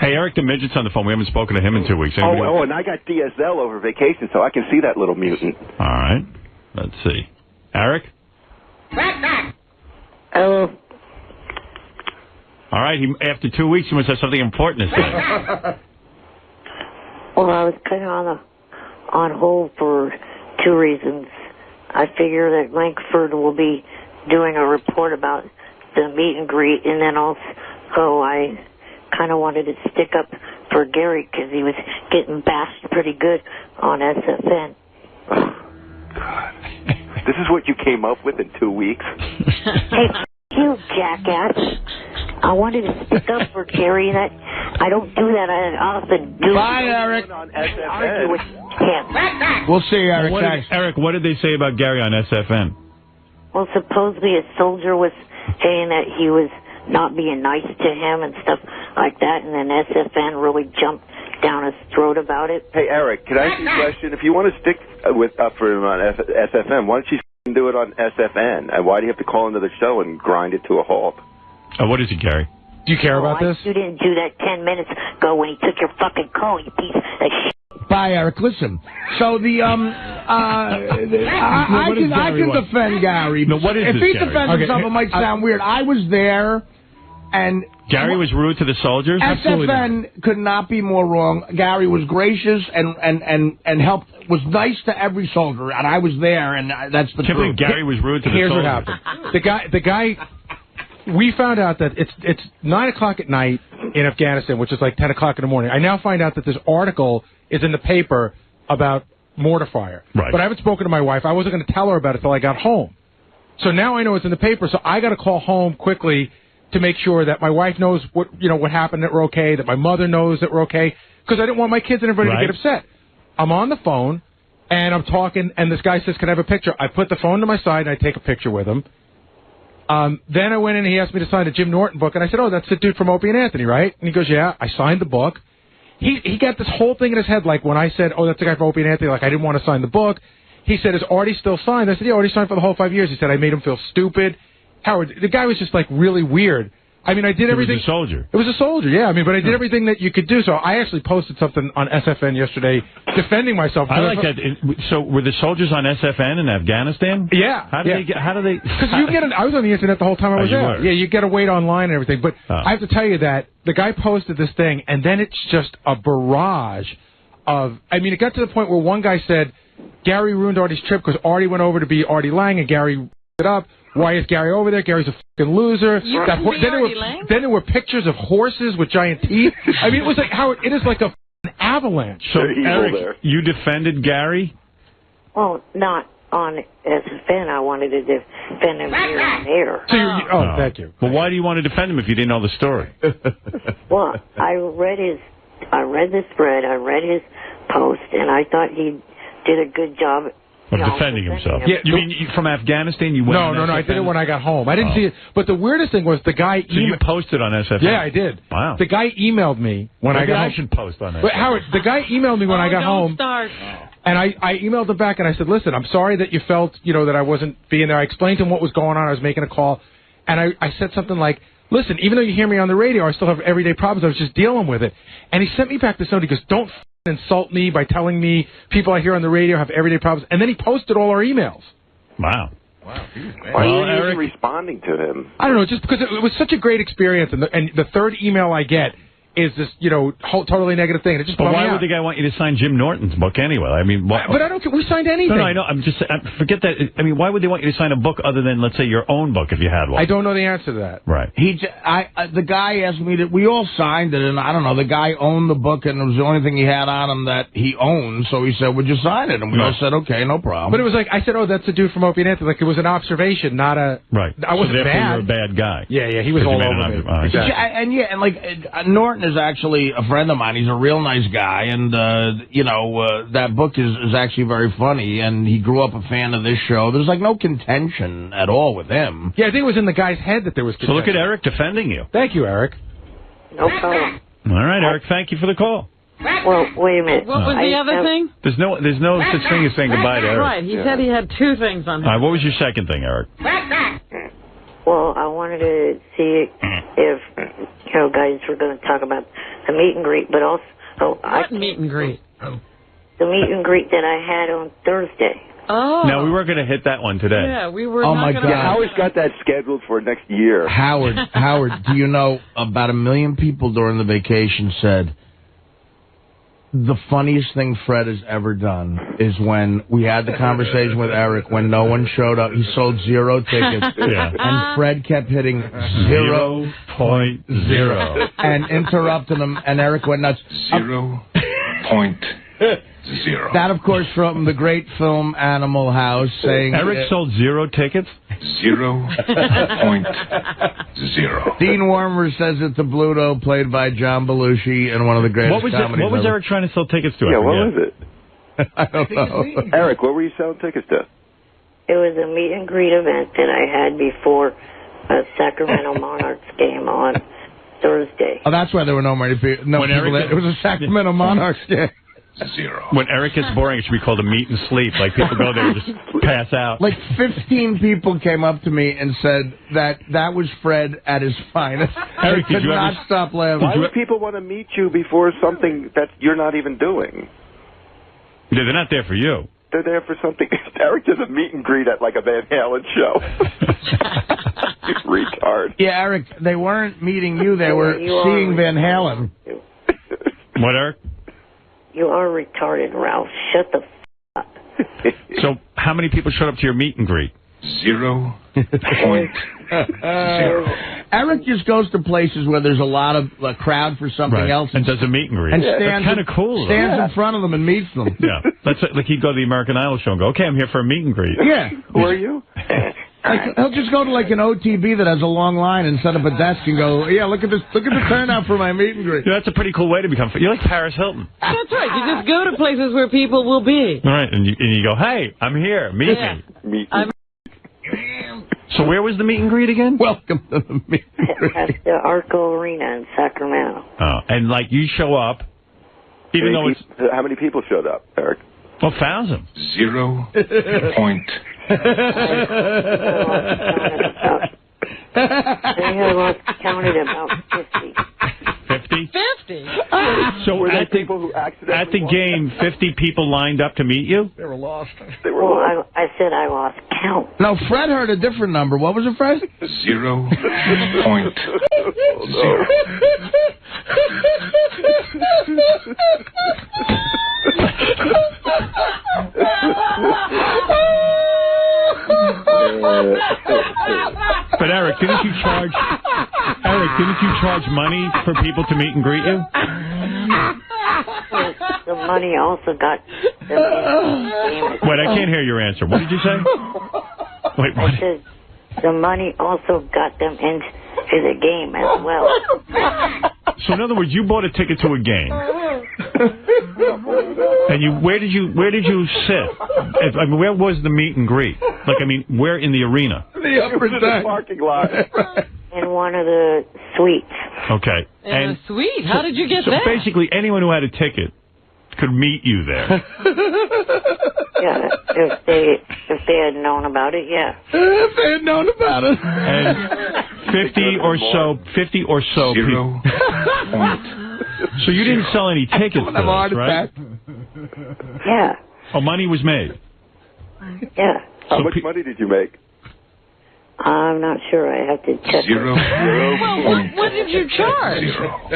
Hey, Eric the Midget's on the phone. We haven't spoken to him in 2 weeks. Oh, and I got DSL over vacation, so I can see that little mutant. All right. Let's see. Eric? Wack Pack. Hello. All right. After 2 weeks, he must have something important to say. Well, I was kind of on hold for 2 reasons. I figure that Lankford will be doing a report about the meet and greet, and then also I kind of wanted to stick up for Gary because he was getting bashed pretty good on SFN. God. This is what you came up with in 2 weeks? Hey, you jackass. I wanted to stick up for Gary. That I don't do that. I often do. Bye, Eric. On Argue with SFN. him. We'll see, Eric. Eric, what did they say about Gary on SFN? Well, supposedly a soldier was saying that he was not being nice to him and stuff like that, and then SFN really jumped down his throat about it. Hey, Eric, can I ask you a question? If you want to stick up for him on SFN, why don't you do it on SFN? And why do you have to call into the show and grind it to a halt? What is it, Gary? Do you care about this? You didn't do that 10 minutes ago when he took your fucking call, you piece of shit. Bye, Eric. Listen. So I can defend Gary. No, what is if this, he Gary? defends himself, it might sound weird. I was there, and Gary was rude to the soldiers? SFN could not be more wrong. Gary was gracious and helped, was nice to every soldier, and I was there, and that's the truth. Gary was rude to the Here's soldiers. what happened. The guy. We found out that it's 9 o'clock at night in Afghanistan, which is like 10 o'clock in the morning. I now find out that this article is in the paper about mortar fire. Right. But I haven't spoken to my wife. I wasn't going to tell her about it till I got home. So now I know it's in the paper, so I got to call home quickly to make sure that my wife knows what happened, that we're okay, that my mother knows that we're okay, because I didn't want my kids and everybody to get upset. I'm on the phone, and I'm talking, and this guy says, can I have a picture? I put the phone to my side, and I take a picture with him. Then I went in and he asked me to sign a Jim Norton book, and I said, oh, that's the dude from Opie and Anthony, right? And he goes, yeah. I signed the book. He got this whole thing in his head, like when I said, oh, that's the guy from Opie and Anthony, like I didn't want to sign the book. He said, is Artie still signed? I said, yeah, Artie signed for the whole 5 years. He said, I made him feel stupid. Howard, the guy was just like really weird. I mean, I did everything. He was a soldier. It was a soldier, yeah. I mean, but I did everything that you could do. So I actually posted something on SFN yesterday defending myself. I like that. So were the soldiers on SFN in Afghanistan? Yeah. How did they? Because you get I was on the internet the whole time I was there. Were. Yeah, you get to wait online and everything. But I have to tell you that the guy posted this thing, and then it's just a barrage of. I mean, it got to the point where one guy said, Gary ruined Artie's trip because Artie went over to be Artie Lang, and Gary it up. Why is Gary over there? Gary's a fucking loser. Then there were pictures of horses with giant teeth. I mean, it was like Howard. It is like a avalanche. So Eric, you defended Gary? Well, not on SFN. I wanted to defend him here on air. So thank you. Well, why do you want to defend him if you didn't know the story? Well, I read the spread, I read his post, and I thought he did a good job of defending himself. Yeah, you mean from Afghanistan? You went No, I did it when I got home. I didn't see it. But the weirdest thing was the guy. So you posted on SFN? Yeah, I did. Wow. The guy emailed me when I got home. I should post on SFN. But Howard, the guy emailed me when I got home. And I emailed him back and I said, listen, I'm sorry that you felt, that I wasn't being there. I explained to him what was going on. I was making a call. And I said something like, listen, even though you hear me on the radio, I still have everyday problems. I was just dealing with it. And he sent me back this note. He goes, don't insult me by telling me people I hear on the radio have everyday problems. And then he posted all our emails. Wow. Why are you even responding to him? I don't know, just because it was such a great experience. And the third email I get is this, totally negative thing. It just but why would the guy want you to sign Jim Norton's book anyway? I mean, but I don't care. We signed anything. No, I know. Forget that. I mean, why would they want you to sign a book other than, let's say, your own book if you had one? I don't know the answer to that. Right. The guy asked me that we all signed it, and I don't know. The guy owned the book, and it was the only thing he had on him that he owned. So he said, "Would you sign it?" And we all said, "Okay, no problem." But it was like I said, "Oh, that's the dude from Opie and Anthony." Like it was an observation, not a right. I wasn't so bad. You're a bad guy. Yeah, he was all over me. Exactly. And like Norton is actually a friend of mine. He's a real nice guy, and that book is actually very funny. And he grew up a fan of this show. There's like no contention at all with him. Yeah, I think it was in the guy's head that there was contention. So look at Eric defending you. Thank you, Eric. No problem. All right, Eric. Thank you for the call. Well, wait a minute. What was the other thing? There's no such thing as saying goodbye to Eric. Right. He said he had two things on him. All right. What was your second thing, Eric? Well, I wanted to see if guys were going to talk about the meet and greet, but also What meet and greet? the meet and greet that I had on Thursday. Oh. No, we were going to hit that one today. Yeah, we were Oh, not my gonna... God. Howard's got that scheduled for next year. Howard, do you know about 1 million people during the vacation said the funniest thing Fred has ever done is when we had the conversation with Eric when no one showed up. He sold 0 tickets. Yeah. And Fred kept hitting 0.0 and interrupting him, and Eric went nuts. 0.0. That, of course, from the great film Animal House, saying... Eric sold 0 tickets? 0.0. Dean Warmer says it's a Bluto, played by John Belushi, and one of the greatest comedies What was ever. Eric trying to sell tickets to? Yeah, what was it? I don't know. Eric, what were you selling tickets to? It was a meet and greet event that I had before a Sacramento Monarchs game on Thursday. Oh, that's why there were no many people. No When people Eric- there. It was a Sacramento Monarchs game. 0. When Eric gets boring, it should be called a meet and sleep. Like, people go there and just pass out. Like 15 people came up to me and said that was Fred at his finest. Eric, They did could you not ever- stop laughing. Why would people want to meet you before something that you're not even doing? Yeah, they're not there for you. They're there for something. Eric does a meet and greet at like a Van Halen show. Retard. Yeah, Eric, they weren't meeting you. They were You are seeing Van Halen. What, Eric? You are retarded, Ralph. Shut the up. So, how many people showed up to your meet and greet? 0.0. Eric just goes to places where there's a lot of a crowd for something else And does a meet and greet. and That's stands kind of cool. though. Stands in front of them and meets them. Yeah. That's like he'd go to the American Idol show and go, okay, I'm here for a meet and greet. Yeah. Who are you? Like, he'll just go to like an OTB that has a long line and set up a desk and go, yeah, look at the turnout for my meet and greet. Yeah, that's a pretty cool way to become. You're like Paris Hilton. That's right. You just go to places where people will be. All right, and you go, hey, I'm here. Meet me. Meet I'm- So where was the meet and greet again? Welcome to the meet and greet. At the Arco Arena in Sacramento. Oh, and like you show up, even though it's How many people showed up, Eric? well, thousands. 0.0. They had lost counted about 50. 50. 50? So Were there at the people who accidentally at the walked game, 50 people lined up to meet you. They were lost. They were Well, lost. I said I lost count. No, Fred heard a different number. What was it, Fred? 0.0. But Eric, didn't you charge money for people to meet and greet you? The money also got them in. Wait, I can't hear your answer. What did you say? Wait, what? I said the money also got them into the game as well. So in other words, you bought a ticket to a game, and where did you sit? I mean, where was the meet and greet? Like, I mean, where in the arena? The upper In the deck. parking lot. In one of the suites. Okay, And sweet. How did you get so that? basically, anyone who had a ticket could meet you there. Yeah, if they had known about it, yeah. If they had known about it. And 50 or so people. 0.0. So you didn't sell any tickets, Have a heart to this, right? attack. Yeah, Oh, money was made. yeah. How So much money did you make? I'm not sure. I have to check. 0. Well, what did you charge? 0.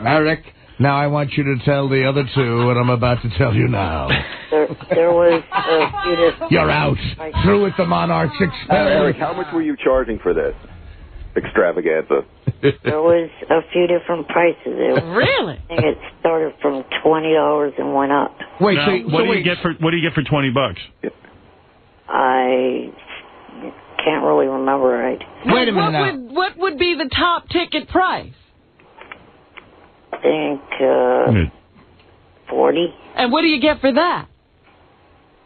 Eric, now I want you to tell the other two what I'm about to tell you now. There was a few different... You're out. Through with the Monarchs Eric, experience. how much were you charging for this extravaganza? There was a few different prices. Really? I think it started from $20 and went up. Wait, Now, so what do wait. you get for $20? I can't really remember right. Wait a minute now. What would be the top ticket price? I think 40. And what do you get for that?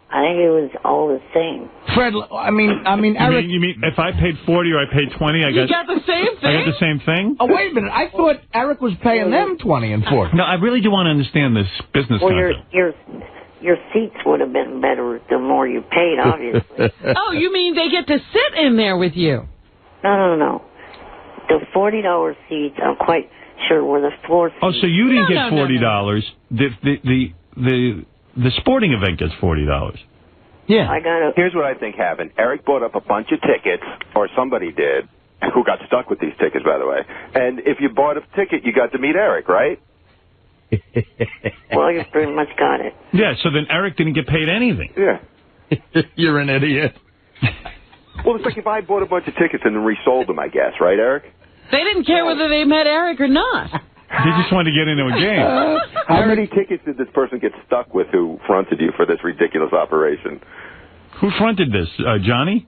I think it was all the same. Fred, I mean, Eric. You mean if I paid 40 or I paid 20, I You got got the same I thing? got the same thing? Oh, wait a minute. I thought Eric was paying them 20 and 40. No, I really do want to understand this business Well, concept. your seats would have been better the more you paid, obviously. Oh, you mean they get to sit in there with you? No. the $40 seats, I'm quite sure were the floor seats. Oh, so you didn't get No. $40. The sporting event gets $40. Yeah. I got a... Here's what I think happened. Eric bought up a bunch of tickets, or somebody did, who got stuck with these tickets, by the way. And if you bought a ticket, you got to meet Eric, right? Well, you pretty much got it. Yeah, so then Eric didn't get paid anything. Yeah. You're an idiot. Well, it's like if I bought a bunch of tickets and then resold them, I guess, right, Eric? They didn't care whether they met Eric or not. They just wanted to get into a game. How many tickets did this person get stuck with who fronted you for this ridiculous operation? Who fronted this? Johnny?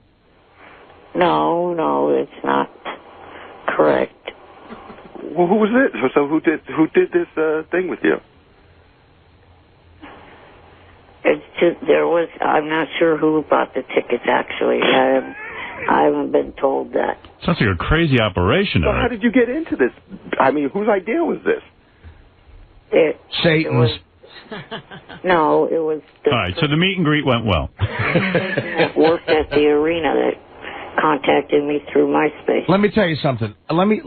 No, it's not correct. Well, who was it? So who did this thing with you? It's just, I'm not sure who bought the tickets, actually. I haven't been told that. Sounds like a crazy operation, So Eric. how did you get into this? I mean, whose idea was this? Satan's. No, it was the All right, so the meet and greet went well. person that worked at the arena that contacted me through MySpace. Let me tell you something. Let me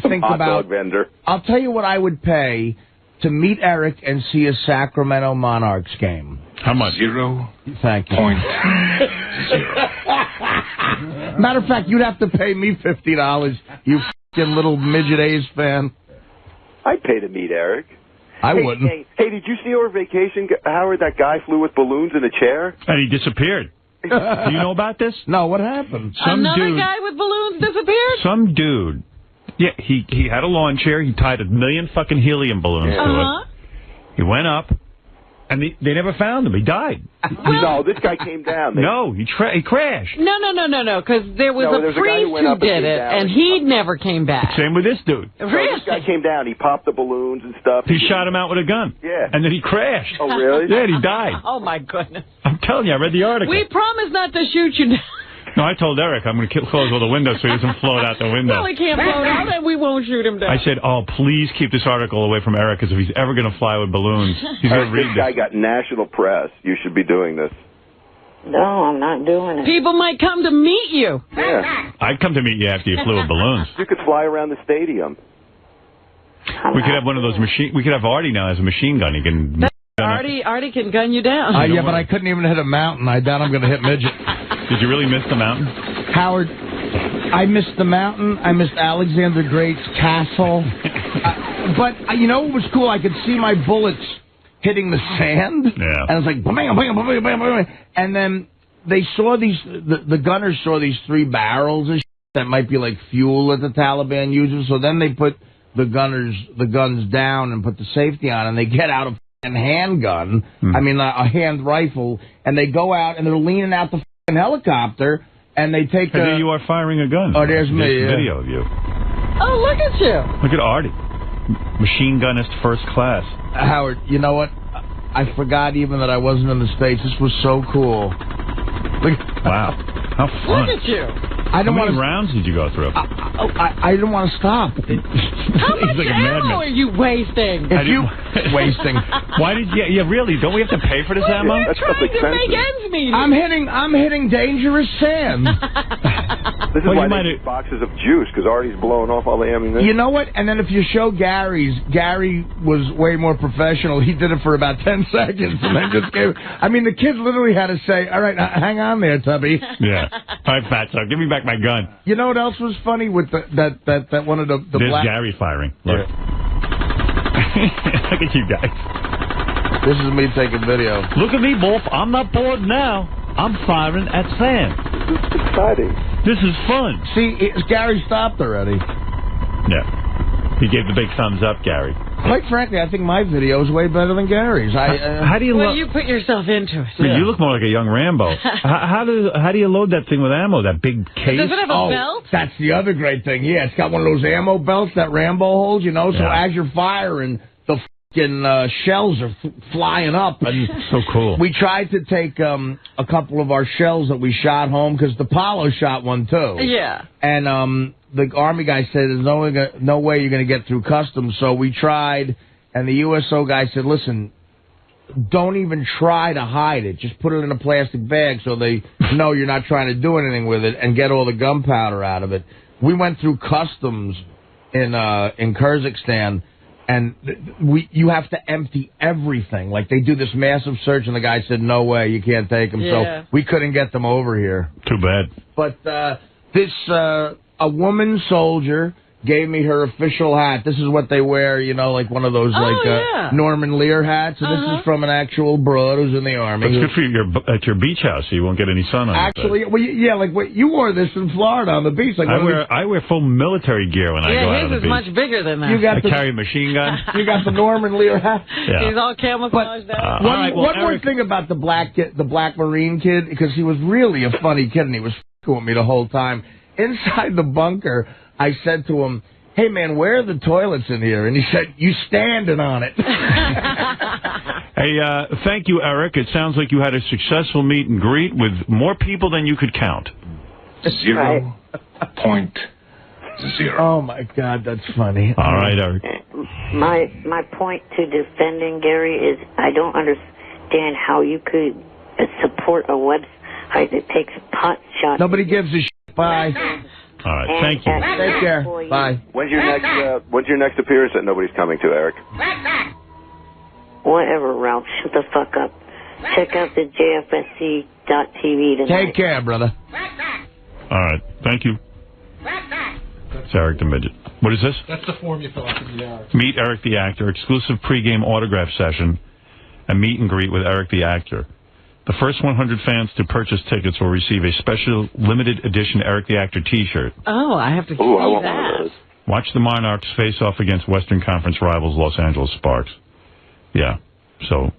think Hot about. dog vendor. I'll tell you what I would pay to meet Eric and see a Sacramento Monarchs game. How much? 0.0. Thank you. Matter of fact, you'd have to pay me $50, you f***ing little midget A's fan. I'd pay to meet Eric. I wouldn't. Hey, did you see our vacation, Howard? That guy flew with balloons in a chair? And he disappeared. Do you know about this? No, what happened? Another guy with balloons disappeared? Some dude. Yeah, he had a lawn chair. He tied 1 million fucking helium balloons to it. He went up, and they never found him. He died. No, this guy came down. No, he crashed. No, because there was No, a there's a guy priest who went who up and did came it, down and he never came back. Same with this dude. No, Really? this guy came down. He popped the balloons and stuff. He shot him out with a gun. Yeah. And then he crashed. Oh, really? Yeah, and he died. Oh, my goodness. I'm telling you, I read the article. We promised not to shoot you down. No, I told Eric I'm going to close all the windows so he doesn't float out the window. Well, he can't float out, and we won't shoot him down. I said, oh, please keep this article away from Eric, because if he's ever going to fly with balloons, he's going to read This guy this. got national press. You should be doing this. No, I'm not doing it. People might come to meet you. Yeah. I'd come to meet you after you flew with balloons. You could fly around the stadium. We could have one of those We could have Artie now as a machine gun. He can. Artie can gun you down. Yeah, but I couldn't even hit a mountain. I doubt I'm going to hit Midget. Did you really miss the mountain? Howard, I missed the mountain. I missed Alexander Great's castle. But you know what was cool? I could see my bullets hitting the sand. Yeah. And I was like, bam, bam, bam, bam, bam, bam. And then they saw these, the gunners saw these 3 barrels of shit that might be like fuel that the Taliban uses. So then they put the guns down and put the safety on, and they get out a handgun, I mean a hand rifle, and they go out and they're leaning out the helicopter, and they take And there you are firing a gun. Oh, there's me, yeah. Video of you. Oh, look at you. Look at Artie. Machine gunist first class. Howard, you know what? I forgot even that I wasn't in the States. This was so cool. Look, Wow. How fun. Look at you. I How didn't many want to. rounds did you go through? I didn't want to stop. How He's much like a ammo are madman. you wasting? If you wasting, Why did you? Yeah, really? Don't we have to pay for this ammo? We're That stuff's trying to make expensive. ends meet. I'm hitting dangerous sand. This is Well, why you they might need boxes of juice, because Artie's blowing off all the ammunition. You know what? And then if you show Gary was way more professional. He did it for about 10 seconds, and then just gave. I mean, the kids literally had to say, "All right, hang on there, Tubby." Yeah. All right, Fatso, give me back my gun. You know what else was funny with that one of the There's black. Gary firing. Look. Look at you guys. This is me taking video. Look at me, Wolf. I'm not bored now. I'm firing at sand. This is exciting. This is fun. See, Gary stopped already. Yeah. He gave the big thumbs up, Gary. Quite frankly, I think my video is way better than Gary's. How do you Well, load? you put yourself into it. You look more like a young Rambo. how do you load that thing with ammo? That big case? Does it have a belt? That's the other great thing. Yeah, it's got one of those ammo belts that Rambo holds, you know, so Yeah. as you're firing, the fucking shells are flying up. And So cool. we tried to take a couple of our shells that we shot home, because the Apollo shot one too. Yeah. And the Army guy said, there's no way you're going to get through customs. So we tried, and the USO guy said, listen, don't even try to hide it. Just put it in a plastic bag so they know you're not trying to do anything with it, and get all the gunpowder out of it. we went through customs in Kyrgyzstan, and you have to empty everything. Like, they do this massive search, and the guy said, no way, you can't take them. Yeah. So we couldn't get them over here. Too bad. But a woman soldier gave me her official hat. This is what they wear, you know, like one of those Norman Lear hats. And this is from an actual broad who's in the army. It's good for you. You're at your beach house, so you won't get any sun on Actually, well, yeah, like you wore this in Florida on the beach. Like I wear full military gear when I go out on the his beach. is much bigger than that. I carry a machine gun. You got the Norman Lear hat. Yeah. He's all camouflaged out. One more thing about the black Marine kid, because he was really a funny kid and he was f***ing with me the whole time. Inside the bunker, I said to him, hey, man, where are the toilets in here? And he said, you standing on it. Hey, thank you, Eric. It sounds like you had a successful meet and greet with more people than you could count. 0.0. Oh, my God, that's funny. All right, Eric. My point to defending Gary is I don't understand how you could support a website that takes pot shots. Nobody gives a shit. Bye. All right, thank you. Take care. Bye. When's your next appearance that nobody's coming to, Eric? Whatever, Ralph. Shut the fuck up. Check out the JFSC.TV tonight. Take care, brother. All right, thank you. It's Eric the Midget. What is this? That's the form you fill out to meet Eric. Meet Eric the Actor, exclusive pregame autograph session, a meet and greet with Eric the Actor. The first 100 fans to purchase tickets will receive a special limited edition Eric the Actor T-shirt. Oh, I have to see I want that. one of those. Watch the Monarchs face off against Western Conference rivals Los Angeles Sparks. Yeah, so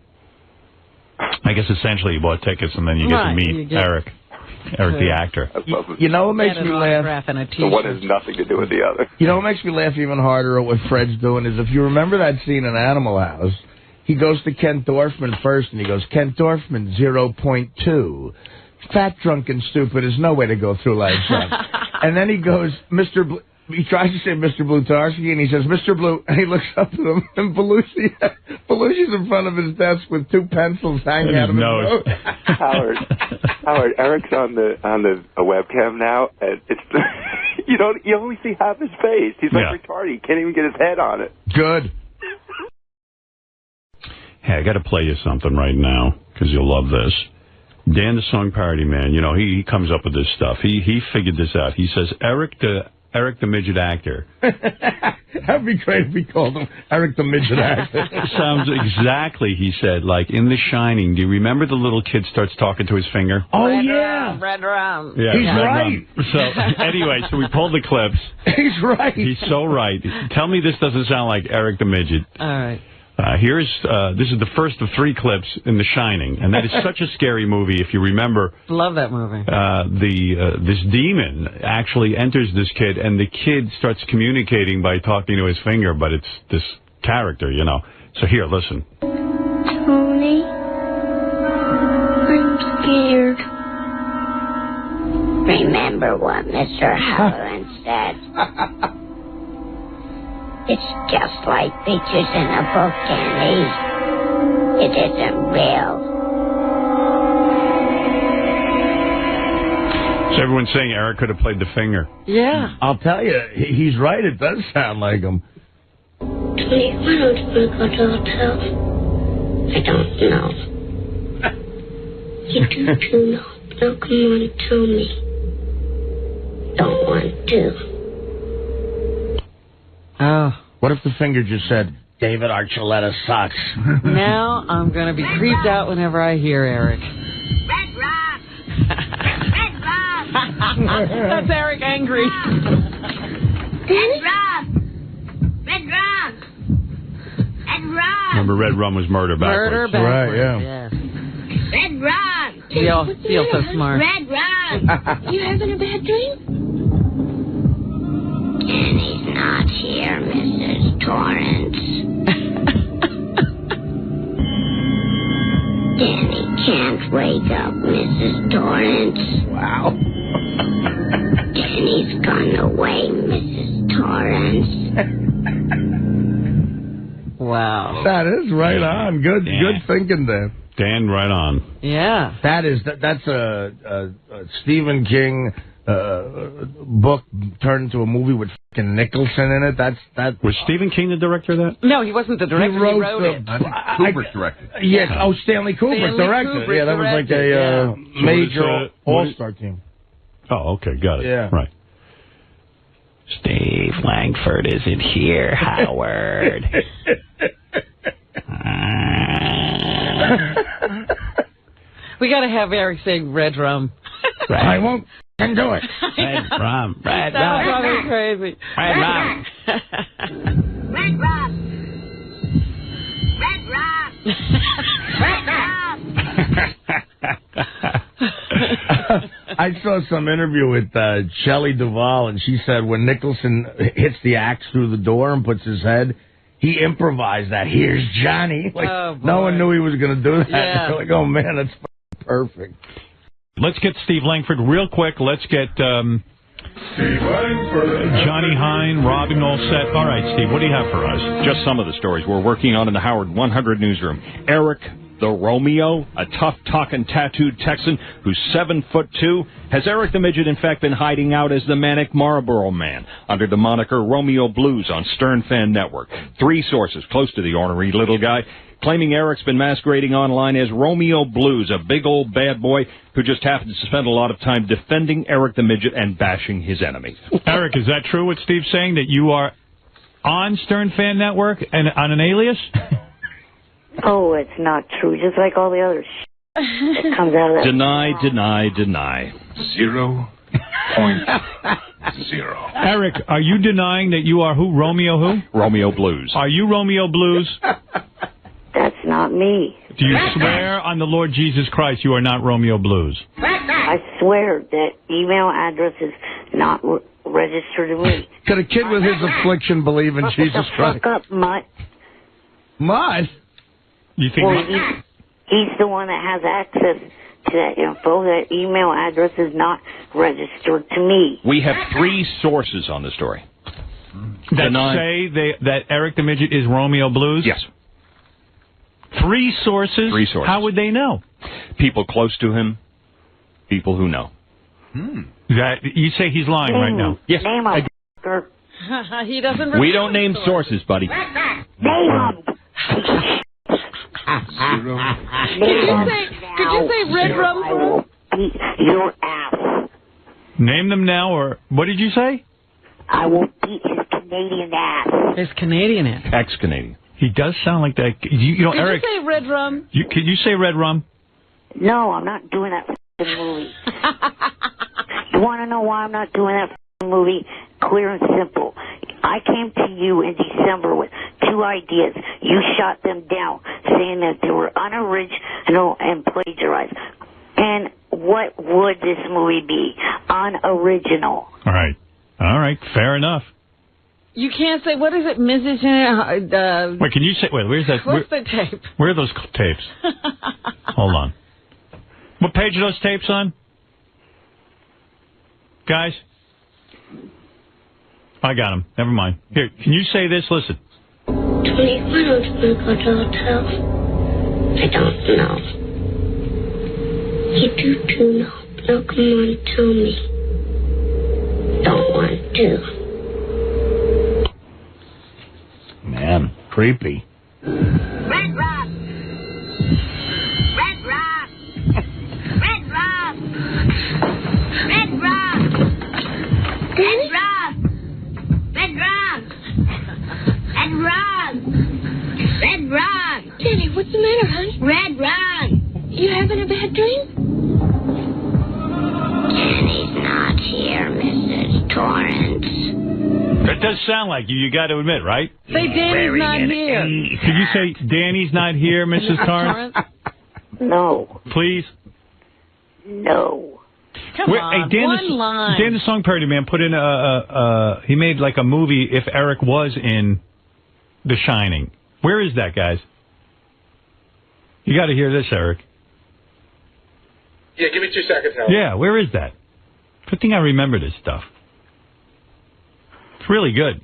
I guess essentially you bought tickets and then you get to meet Eric the Actor. You know what makes me laugh? So one has nothing to do with the other. You know what makes me laugh even harder at what Fred's doing is if you remember that scene in Animal House, he goes to Kent Dorfman first, and he goes, Kent Dorfman, 0.2. Fat, drunk, and stupid is no way to go through life, son. And then he goes, he tries to say Mr. Blutarski, and he says, Mr. Blue, and he looks up at him, and Belushi's in front of his desk with two pencils hanging out of his nose. Howard, Eric's on the webcam now, and it's you only see half his face. He's like retarded. He can't even get his head on it. Good. Hey, I got to play you something right now because you'll love this. Dan, the song parody man, you know, he comes up with this stuff. He figured this out. He says, Eric the Midget Actor. That'd be great if we called him Eric the Midget Actor. Sounds exactly, he said, like in The Shining. Do you remember the little kid starts talking to his finger? Oh, Red round. Yeah, he's right. So, anyway, so we pulled the clips. He's right. He's so right. Tell me this doesn't sound like Eric the Midget. All right. This is the first of 3 clips in The Shining, and that is such a scary movie. If you remember, Love that movie. This demon actually enters this kid, and the kid starts communicating by talking to his finger, but it's this character, you know. So here, listen. Tony, I'm scared. Remember what Mr. Halloran said. It's just like pictures in a book, Danny. It isn't real. So everyone's saying Eric could have played the finger. Yeah. I'll tell you, he's right. It does sound like him. Tony, why don't you go to the hotel? I don't know. You do know. Now come on and tell me. Don't want to. Oh. What if the finger just said, David Archuleta sucks? Now I'm going to be creeped out whenever I hear Eric. Red Rock! Red Rock! That's Eric angry. Red Rock! Red Rock! Red Rock! Remember, Red Rum was murder backwards. Murder backwards. Right, yeah. Yes. Red Rock! We all feel so smart. Red Rock! You having a bad dream? Danny's not here, Mrs. Torrance. Danny can't wake up, Mrs. Torrance. Wow. Danny's gone away, Mrs. Torrance. Wow. That is right on. Good thinking there. Dan, right on. Yeah. That's a Stephen King book turned into a movie with fucking Nicholson in it. That was Stephen King the director of that? No, he wasn't the director. He wrote it. I think Kubrick directed. Yes. Oh, Stanley Kubrick directed it. Yeah, that was like a major all-star team. Oh, okay, got it. Yeah. Right. Steve Langford isn't here, Howard. We got to have Eric sing Red Rum. I won't do it. Red Rum. Red That Rum. was crazy. Red Rum. Red Rum. Red Rum. Red Rum. I saw some interview with Shelley Duvall, and she said when Nicholson hits the axe through the door and puts his head, he improvised that. Here's Johnny. Like, no one knew he was going to do that. Yeah. They're like, oh, man, that's perfect. Let's get Steve Langford real quick. Let's get Johnny Hine, Robin, all set. All right, Steve, what do you have for us? Just some of the stories we're working on in the Howard 100 newsroom. Eric the Romeo, a tough-talking tattooed Texan who's 7'2", has Eric the Midget in fact been hiding out as the manic Marlboro Man under the moniker Romeo Blues on Stern Fan Network. 3 sources close to the ornery little guy claiming Eric's been masquerading online as Romeo Blues, a big old bad boy who just happens to spend a lot of time defending Eric the Midget and bashing his enemies. Eric, is that true what Steve's saying, that you are on Stern Fan Network and on an alias? Oh, it's not true. Just like all the other that comes out of that. Deny. 0.0. Eric, are you denying that you are who? Romeo who? Romeo Blues. Are you Romeo Blues? That's not me. Do you swear on the Lord Jesus Christ you are not Romeo Blues? I swear that email address is not registered to me. Could a kid with his affliction believe in Jesus Christ? Fuck up, mutt. Mutt? You think? Well, he's the one that has access to that info. That email address is not registered to me. We have 3 sources on the story. That say that Eric the Midget is Romeo Blues? Yes. 3 sources? 3 sources. How would they know? People close to him, people who know. That you say he's lying right now? Yes. Name him. He doesn't. We don't name sources, buddy. Name him. Could you say Red Rum? I will beat your ass. Name them now, or what did you say? I will beat his Canadian ass. His Canadian ass. Ex-Canadian. He does sound like that. You know, Could Eric. you say Red Rum? Could you say Red Rum? No, I'm not doing that f***ing movie. You want to know why I'm not doing that f***ing movie? Clear and simple. I came to you in December with 2 ideas. You shot them down, saying that they were unoriginal and plagiarized. And what would this movie be? Unoriginal. All right. Fair enough. You can't say, what is it, Mrs. Wait, can you say, where's that? What's the tape? Where are those tapes? Hold on. What page are those tapes on? Guys? I got them. Never mind. Here, can you say this? Listen. Tony, why don't you go to the hotel? I don't know. You do know. Now come on, tell me. Don't want to. Man, creepy. Red Rock! Red Rock! Red Rock! Red Rock! Red Rock! Red Rock! Red Rock! Red Rock! Danny, what's the matter, hon? Red Rock! You having a bad dream? Danny's not here, Mrs. Torrance. That does sound like you. You got to admit, right? Say Danny's not here. Could you say Danny's not here, Mrs. Torrance? No. Please? No. Come on, Dan, one line. Dan the Song Parody Man put in he made like a movie if Eric was in The Shining. Where is that, guys? You got to hear this, Eric. Yeah, give me 2 seconds, Howard. Yeah, where is that? Good thing I remember this stuff. It's really good.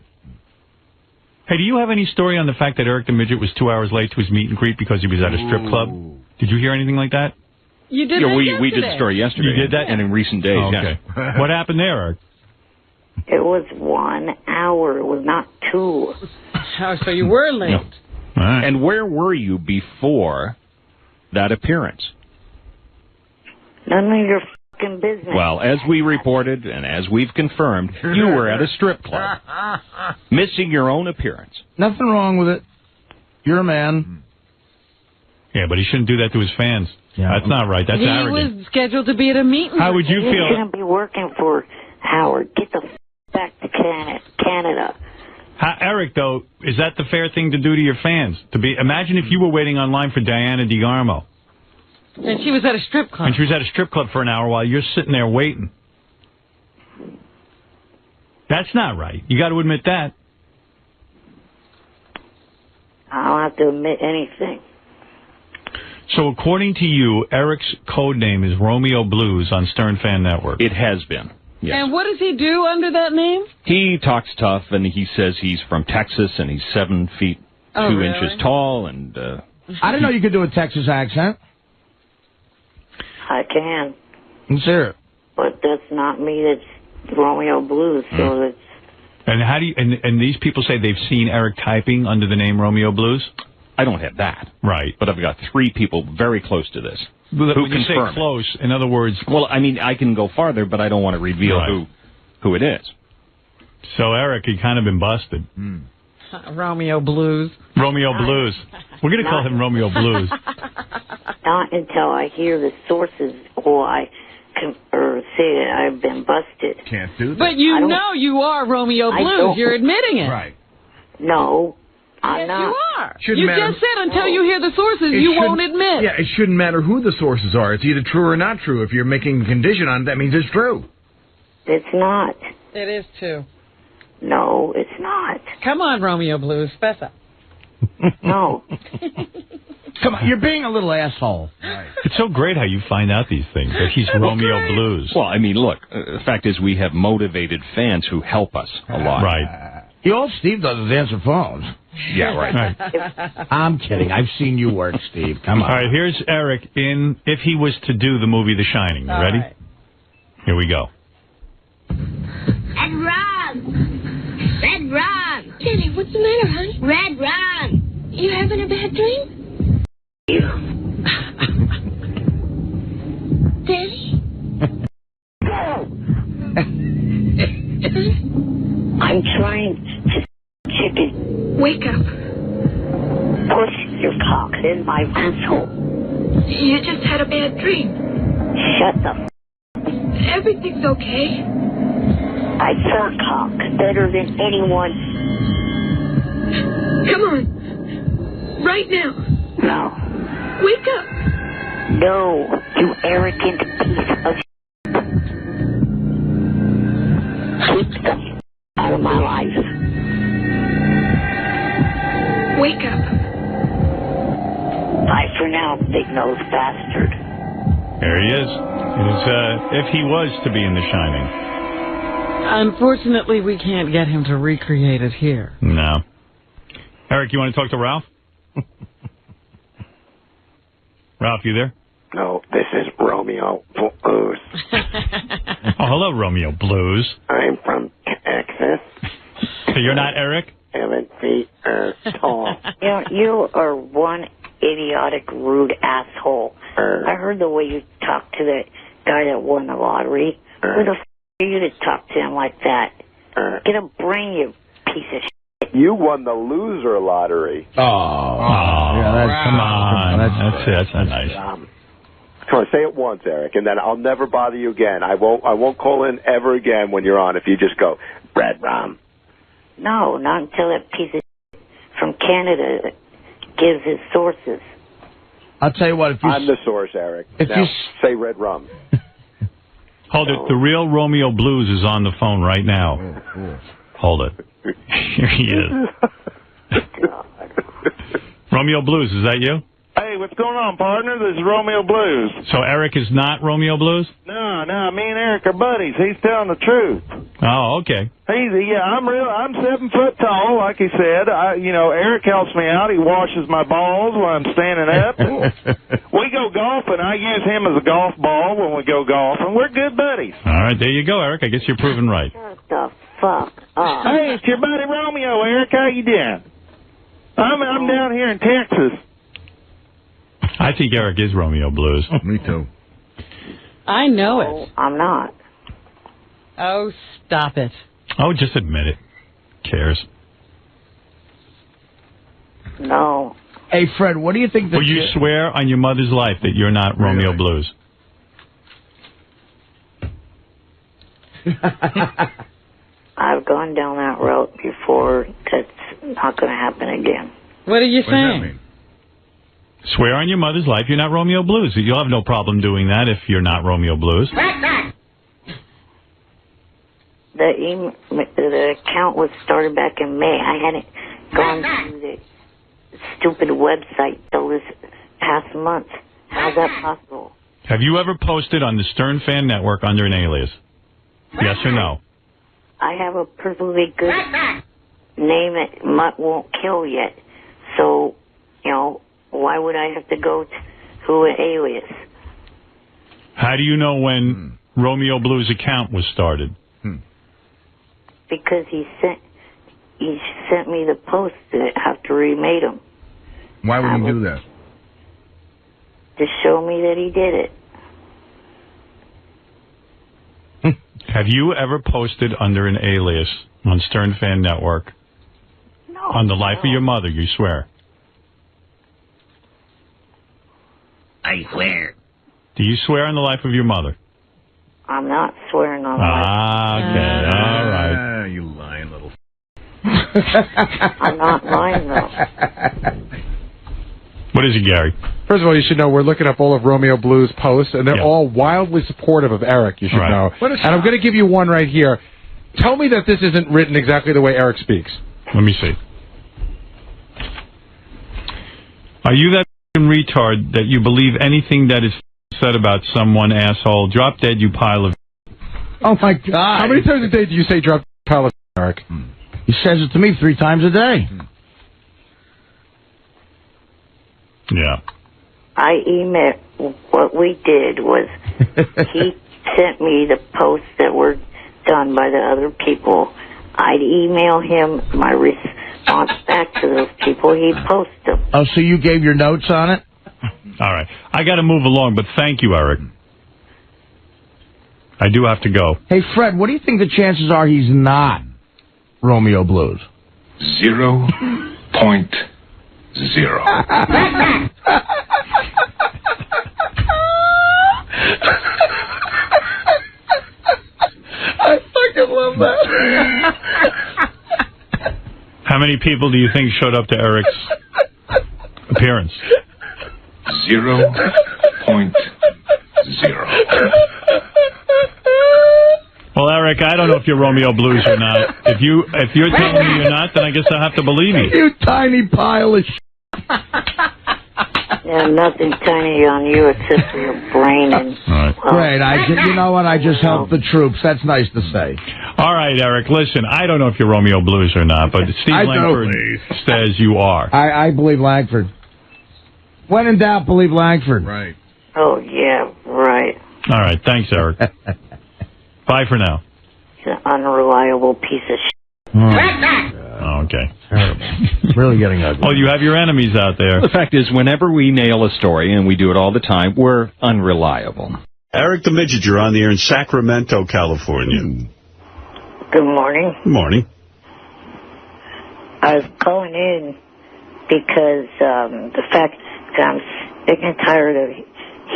Hey, do you have any story on the fact that Eric the Midget was 2 hours late to his meet and greet because he was at a strip club? Did you hear anything like that? You did that we did the story yesterday. You did that? And in recent days, okay. yes. What happened there, Eric? It was 1 hour. It was not 2. Oh, so you were late. No. All right. And where were you before that appearance? None of your fucking business. Well, as we reported and as we've confirmed, you were at a strip club, missing your own appearance. Nothing wrong with it. You're a man. Yeah, but he shouldn't do that to his fans. Yeah. That's not right. That's arrogant. He was scheduled to be at a meeting. How would you feel? You shouldn't be working for Howard. Get the back to Canada. Eric, though, is that the fair thing to do to your fans? Imagine if you were waiting online for Diana DeGarmo. And she was at a strip club. And she was at a strip club for an hour while you're sitting there waiting. That's not right. You got to admit that. I don't have to admit anything. So according to you, Eric's code name is Romeo Blues on Stern Fan Network. It has been. Yes. And what does he do under that name? He talks tough, and he says he's from Texas, and he's 7 feet 2 inches tall. And I didn't know you could do a Texas accent. I can. Let's hear it. But that's not me. That's Romeo Blues. So that's. And how do you? And these people say they've seen Eric typing under the name Romeo Blues. I don't have that. Right. But I've got 3 people very close to this. When you say close, in other words... Well, I mean, I can go farther, but I don't want to reveal who it is. So, Eric, you've kind of been busted. Romeo Blues. Romeo Blues. We're going to call him Romeo Blues. Not until I hear the sources or I say that I've been busted. Can't do that. But you know you are Romeo Blues. You're admitting it. Right. No. I'm not. You are. Shouldn't You matter. just said until you hear the sources, you won't admit. Yeah, it shouldn't matter who the sources are. It's either true or not true. If you're making a condition on it, that means it's true. It's not. It is too. No, it's not. Come on, Romeo Blues, fess up. No. Come on, you're being a little asshole. Right. It's so great how you find out these things, that he's Romeo Blues. Well, I mean, look, the fact is we have motivated fans who help us a lot. Right. All Steve does is answer phones. Yeah, right. I'm kidding. I've seen you work, Steve. Come on. All right, here's Eric if he was to do the movie The Shining. You ready? Right. Here we go. Red Ron! Red Ron! Daddy, what's the matter, honey? Red Ron! You having a bad dream? Daddy? I'm trying to chicken. Wake up. Push your cock in my asshole. You just had a bad dream. Shut the Everything's okay. I suck cock better than anyone. Come on. Right now. No. Wake up. No, you arrogant piece of Keep the out of my life. Wake up. Bye for now, big-nosed bastard. There he is. If he was to be in The Shining. Unfortunately, we can't get him to recreate it here. No. Eric, you want to talk to Ralph? Ralph, you there? No, this is Romeo Blues. Oh, hello, Romeo Blues. I'm from Texas. So you're not Eric? 7 feet tall. You know, you are one idiotic, rude asshole. I heard the way you talked to that guy that won the lottery. Who the f*** are you to talk to him like that? Get a brain, you piece of shit. You won the loser lottery. Oh, yeah, come on. That's not nice. Come on, say it once, Eric, and then I'll never bother you again. I won't call in ever again when you're on if you just go, Red Rum. No, not until that piece of shit from Canada gives his sources. I'll tell you what. I'm the source, Eric. If now, you say Red Rum. Hold it. The real Romeo Blues is on the phone right now. Hold it. Here he is. Romeo Blues, is that you? Hey, what's going on, partner? This is Romeo Blues. So Eric is not Romeo Blues? No, me and Eric are buddies. He's telling the truth. Oh, okay. I'm 7 foot tall, like he said. Eric helps me out. He washes my balls while I'm standing up. We go golfing. I use him as a golf ball when we go golfing. We're good buddies. All right, there you go, Eric. I guess you're proven right. Shut the fuck up. Hey, it's your buddy Romeo, Eric. How you doing? I'm down here in Texas. I think Eric is Romeo Blues. Me too. I know it. I'm not. Oh, stop it. Oh, just admit it. Cares. No. Hey, Fred, what do you think? Will you swear on your mother's life that you're not Romeo Blues? I've gone down that road before. That's not going to happen again. What are you What does that saying? mean? Swear on your mother's life you're not Romeo Blues. You'll have no problem doing that if you're not Romeo Blues. The account was started back in May. I hadn't gone to the stupid website till this past month. How's that possible? Have you ever posted on the Stern Fan Network under an alias? Yes or no? I have a perfectly good name that won't kill yet. So, why would I have to go to an alias? How do you know when Romeo Blues' account was started? Because he sent me the post after he made them. Why would he do that? To show me that he did it. Have you ever posted under an alias on Stern Fan Network? No. On the life of your mother, you swear? I swear. Do you swear on the life of your mother? I'm not swearing on okay. All right. You lying little... I'm not lying, though. What is it, Gary? First of all, you should know we're looking up all of Romeo Blues' posts, and they're all wildly supportive of Eric, you should know. And I'm going to give you one right here. Tell me that this isn't written exactly the way Eric speaks. Let me see. Are you that retard that you believe anything that is said about someone, asshole? Drop dead, you pile of... Oh, my God. How many times a day do you say drop pile of Eric? He says it to me 3 times a day. Yeah. I emailed. What we did was he sent me the posts that were done by the other people. I'd email him my response back to those people. He'd post them. Oh, so you gave your notes on it? All right. I got to move along, but thank you, Eric. I do have to go. Hey, Fred, what do you think the chances are he's not Romeo Blues? 0.0. I fucking love that. How many people do you think showed up to Eric's appearance? 0.0. Well, Eric, I don't know if you're Romeo Blues or not. If you're telling me you're not, then I guess I'll have to believe you. You tiny pile of shit. Yeah, nothing tiny on you except for your brain and... Great. You know what? I just helped the troops. That's nice to say. All right, Eric, listen, I don't know if you're Romeo Blues or not, but Steve Langford says you are. I believe Langford. When in doubt, believe Langford. Right. Oh, yeah, right. All right, thanks, Eric. Bye for now. He's an unreliable piece of shit. Oh, okay. Really getting ugly. Well, you have your enemies out there. The fact is, whenever we nail a story, and we do it all the time, we're unreliable. Eric the Midget, you're on the air in Sacramento, California. Good morning. Good morning. I was calling in because the fact that I'm sick and tired of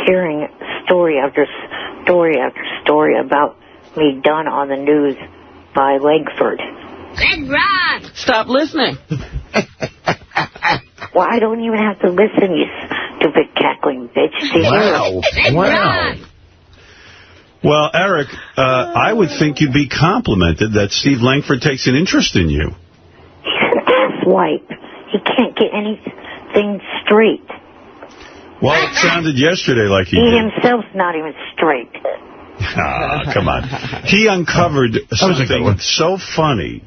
hearing story after story after story about me done on the news by Langford. Red Rock! Stop listening. Well, I don't even have to listen, you stupid cackling bitch. Wow. Wow. Well, Eric, I would think you'd be complimented that Steve Langford takes an interest in you. He's an asswipe. He can't get anything straight. Well, it sounded yesterday like he He did. himself's not even straight. Come on. He uncovered something so funny.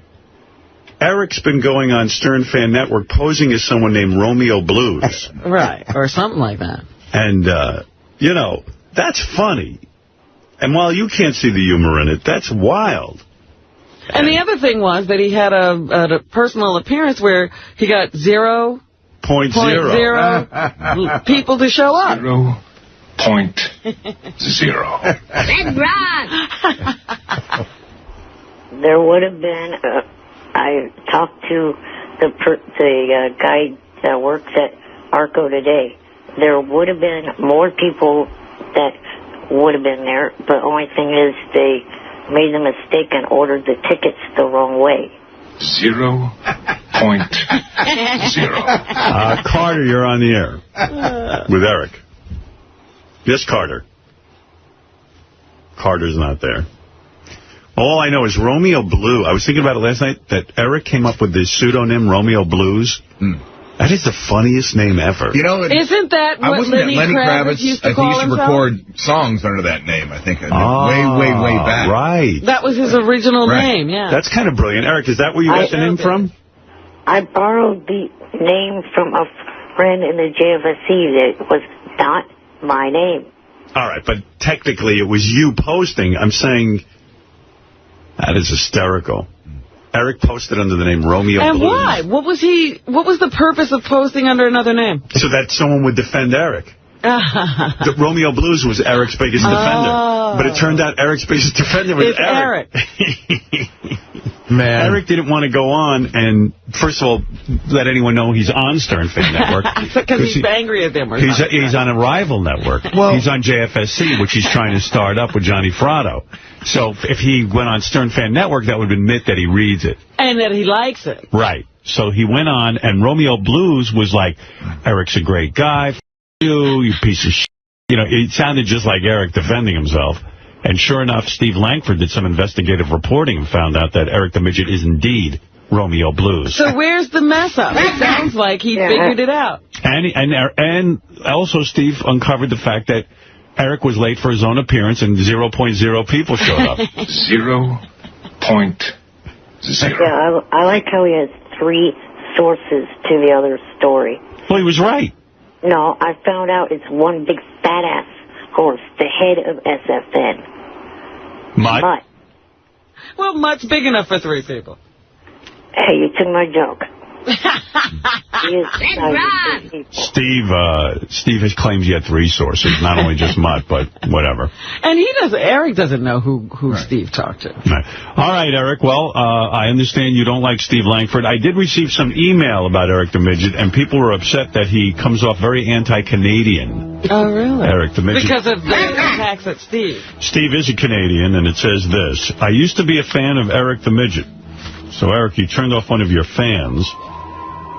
Eric's been going on Stern Fan Network posing as someone named Romeo Blues. Right, or something like that. And, you know, that's funny. And while you can't see the humor in it, that's wild. And the other thing was that he had a personal appearance where he got 0.0 people to show up. 0.0. Red Rod! There would have been, I talked to the guy that works at Arco today. There would have been more people that would have been there, but the only thing is they made the mistake and ordered the tickets the wrong way. 0.0. Carter, you're on the air with Eric. Yes, Carter. Carter's not there. All I know is Romeo Blue. I was thinking about it last night, that Eric came up with this pseudonym, Romeo Blues. That is the funniest name ever. You know, isn't that what Lenny Kravitz used to call himself? record songs under that name, I think. Way back. Right. That was his original name, yeah. That's kind of brilliant. Eric, is that where you got the name from? I borrowed the name from a friend in the JFSC that was not my name. All right, but technically it was you posting. I'm saying that is hysterical. Eric posted under the name Romeo Blues. And why? What was the purpose of posting under another name? So that someone would defend Eric. The Romeo Blues was Eric's biggest defender. But it turned out Eric's biggest defender was Eric. Man. Eric didn't want to go on and, first of all, let anyone know he's on Stern Fan Network. Because he's angry at them or something. He's on a rival network. Well, he's on JFSC, which he's trying to start up with Johnny Fratto. So if he went on Stern Fan Network, that would admit that he reads it. And that he likes it. Right. So he went on, and Romeo Blues was like, Eric's a great guy. You piece of shit. You know, it sounded just like Eric defending himself. And sure enough, Steve Langford did some investigative reporting and found out that Eric the Midget is indeed Romeo Blues. So where's the mess up? It sounds like he figured it out. And also Steve uncovered the fact that Eric was late for his own appearance and 0.0 people showed up. 0.0. Yeah, I like how he has 3 sources to the other story. Well, he was right. No, I found out it's one big fat-ass horse, the head of SFN. Mutt? Well, Mutt's big enough for 3 people. Hey, you took my joke. Steve has claims he had 3 sources, not only just Mutt, but whatever. And Eric doesn't know who Steve talked to. Right. All right, Eric. Well, I understand you don't like Steve Langford. I did receive some email about Eric the Midget, and people were upset that he comes off very anti-Canadian. Oh, really? Eric the Midget. Because of the attacks at Steve. Steve is a Canadian, and it says this. I used to be a fan of Eric the Midget. So, Eric, you turned off one of your fans.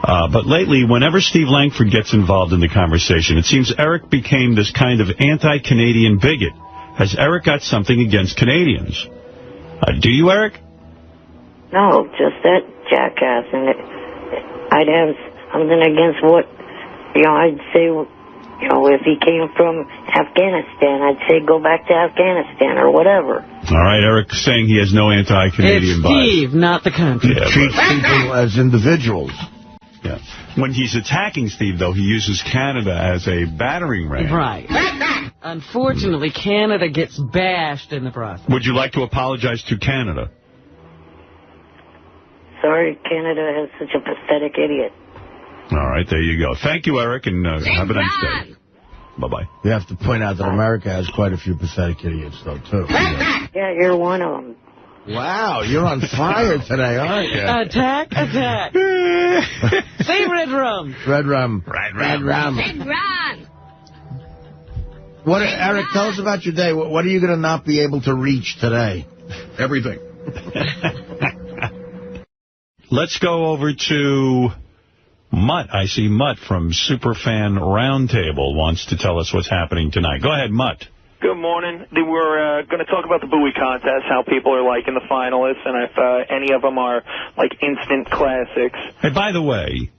But lately, whenever Steve Langford gets involved in the conversation, it seems Eric became this kind of anti-Canadian bigot. Has Eric got something against Canadians? Do you, Eric? No, just that jackass. And I'd have something against what, I'd say, if he came from Afghanistan, I'd say go back to Afghanistan or whatever. All right, Eric saying he has no anti-Canadian bias. It's Steve, not the country. Yeah, treats people as individuals. Yeah. When he's attacking Steve, though, he uses Canada as a battering ram. Right. Unfortunately, Canada gets bashed in the process. Would you like to apologize to Canada? Sorry, Canada has such a pathetic idiot. All right, there you go. Thank you, Eric, and have a nice day. Bye-bye. You have to point out that America has quite a few pathetic idiots, though, too. Yeah, you're one of them. Wow, you're on fire today, aren't you? Attack. Say red rum. Red rum. Red rum. What, Eric, tell us about your day. What are you going to not be able to reach today? Everything. Let's go over to Mutt. I see Mutt from Superfan Roundtable wants to tell us what's happening tonight. Go ahead, Mutt. Good morning. We're going to talk about the Bowie contest, how people are liking the finalists, and if any of them are, like, instant classics. Hey, by the way,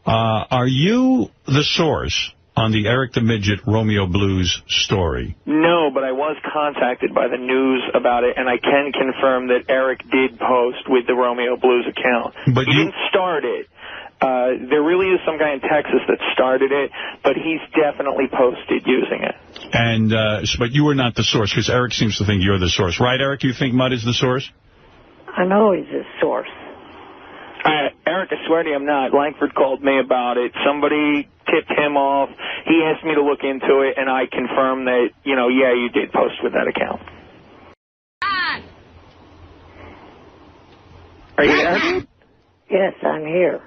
are you the source on the Eric the Midget Romeo Blues story? No, but I was contacted by the news about it, and I can confirm that Eric did post with the Romeo Blues account. But he didn't start it. There really is some guy in Texas that started it, but he's definitely posted using it. And but you were not the source, because Eric seems to think you're the source. Right, Eric? You think Mudd is the source? I know he's the source. Eric, I swear to you, I'm not. Langford called me about it. Somebody tipped him off. He asked me to look into it, and I confirmed that, yeah, you did post with that account. Are you there? Yes, I'm here.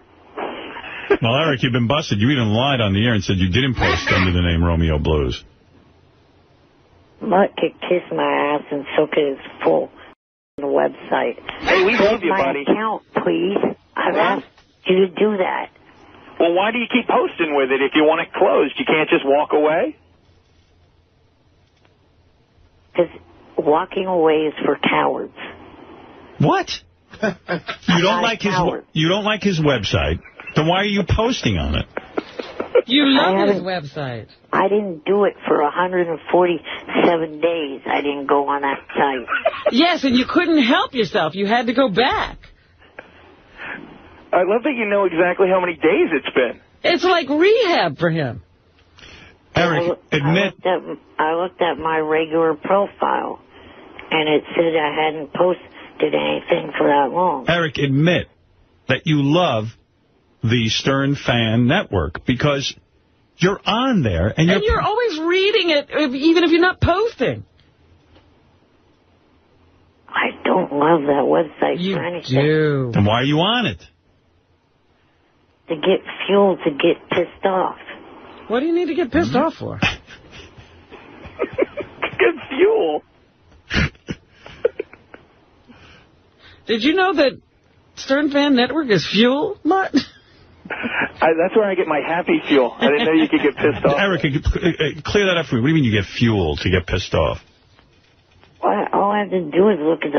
Well, Eric, you've been busted. You even lied on the air and said you didn't post under the name Romeo Blues. Mutt could kiss my ass and so could his full website. Hey, we love you, buddy. My account, please. I've asked you to do that. Well, why do you keep posting with it if you want it closed? You can't just walk away? Because walking away is for cowards. What? You don't like his website? Then why are you posting on it? You love his website. I didn't do it for 147 days. I didn't go on that site. Yes, and you couldn't help yourself. You had to go back. I love that you know exactly how many days it's been. It's like rehab for him. Eric, admit... I looked at my regular profile, and it said I hadn't posted anything for that long. Eric, admit that you love the Stern Fan Network, because you're on there, and you're always reading it, even if you're not posting. I don't love that website for anything. You do. Then why are you on it? To get fuel to get pissed off. What do you need to get pissed off for? Get fuel. Did you know that Stern Fan Network is fuel, Mutt? That's where I get my happy fuel. I didn't know you could get pissed off. Eric, clear that up for me. What do you mean you get fuel to get pissed off? All I have to do is look at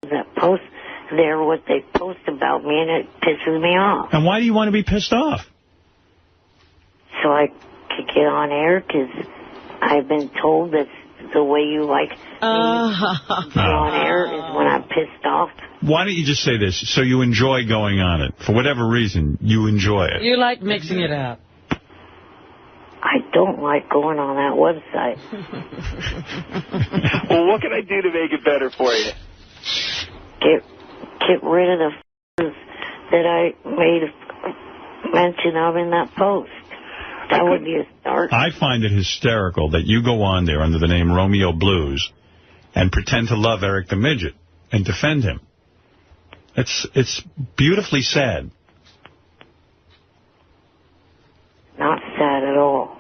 that post there, what they post about me, and it pisses me off. And why do you want to be pissed off? So I could get on air, because I've been told that the way you like me on air is when I'm pissed off. Why don't you just say this? So you enjoy going on it. For whatever reason, you enjoy it. You like mixing it up. I don't like going on that website. Well, what can I do to make it better for you? Get rid of the that I made mention of in that post. That would be a start. I find it hysterical that you go on there under the name Romeo Blues and pretend to love Eric the Midget and defend him. It's beautifully sad. Not sad at all.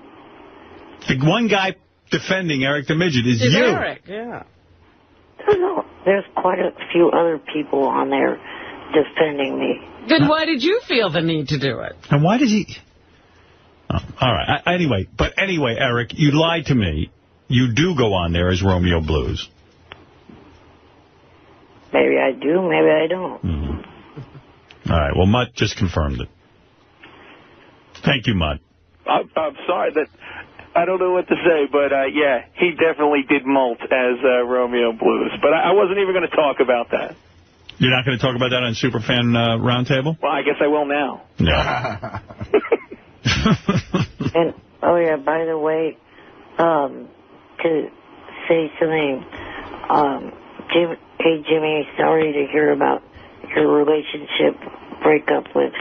The one guy defending Eric the Midget is you. Eric, yeah. There's quite a few other people on there defending me. Then why did you feel the need to do it? And why does he... Oh, all right. Anyway, Eric, you lied to me. You do go on there as Romeo Blues. Maybe I do, maybe I don't. All right. Well, Mutt just confirmed it. Thank you, Mutt. I'm sorry that I don't know what to say, but yeah, he definitely did molt as Romeo Blues. But I wasn't even going to talk about that. You're not going to talk about that on Superfan Roundtable? Well, I guess I will now. Yeah. And, oh yeah, by the way, to say something, hey Jimmy, sorry to hear about your relationship breakup with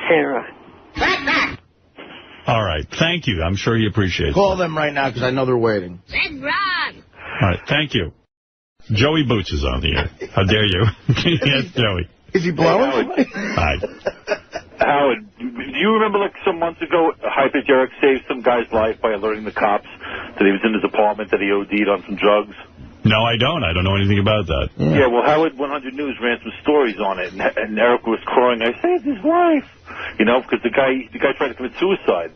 Sarah. All right, thank you. I'm sure he appreciates it. Call them right now, because I know they're waiting. Red Ron! All right, thank you. Joey Boots is on the air. How dare you? Yes, Joey. Is he blowing? Hi. Howard, do you remember like some months ago, Hyperjeric saved some guy's life by alerting the cops that he was in his apartment, that he OD'd on some drugs? No, I don't. I don't know anything about that. Yeah, well, Howard 100 News ran some stories on it, and Eric was crying, I saved his life. You know, because the guy tried to commit suicide.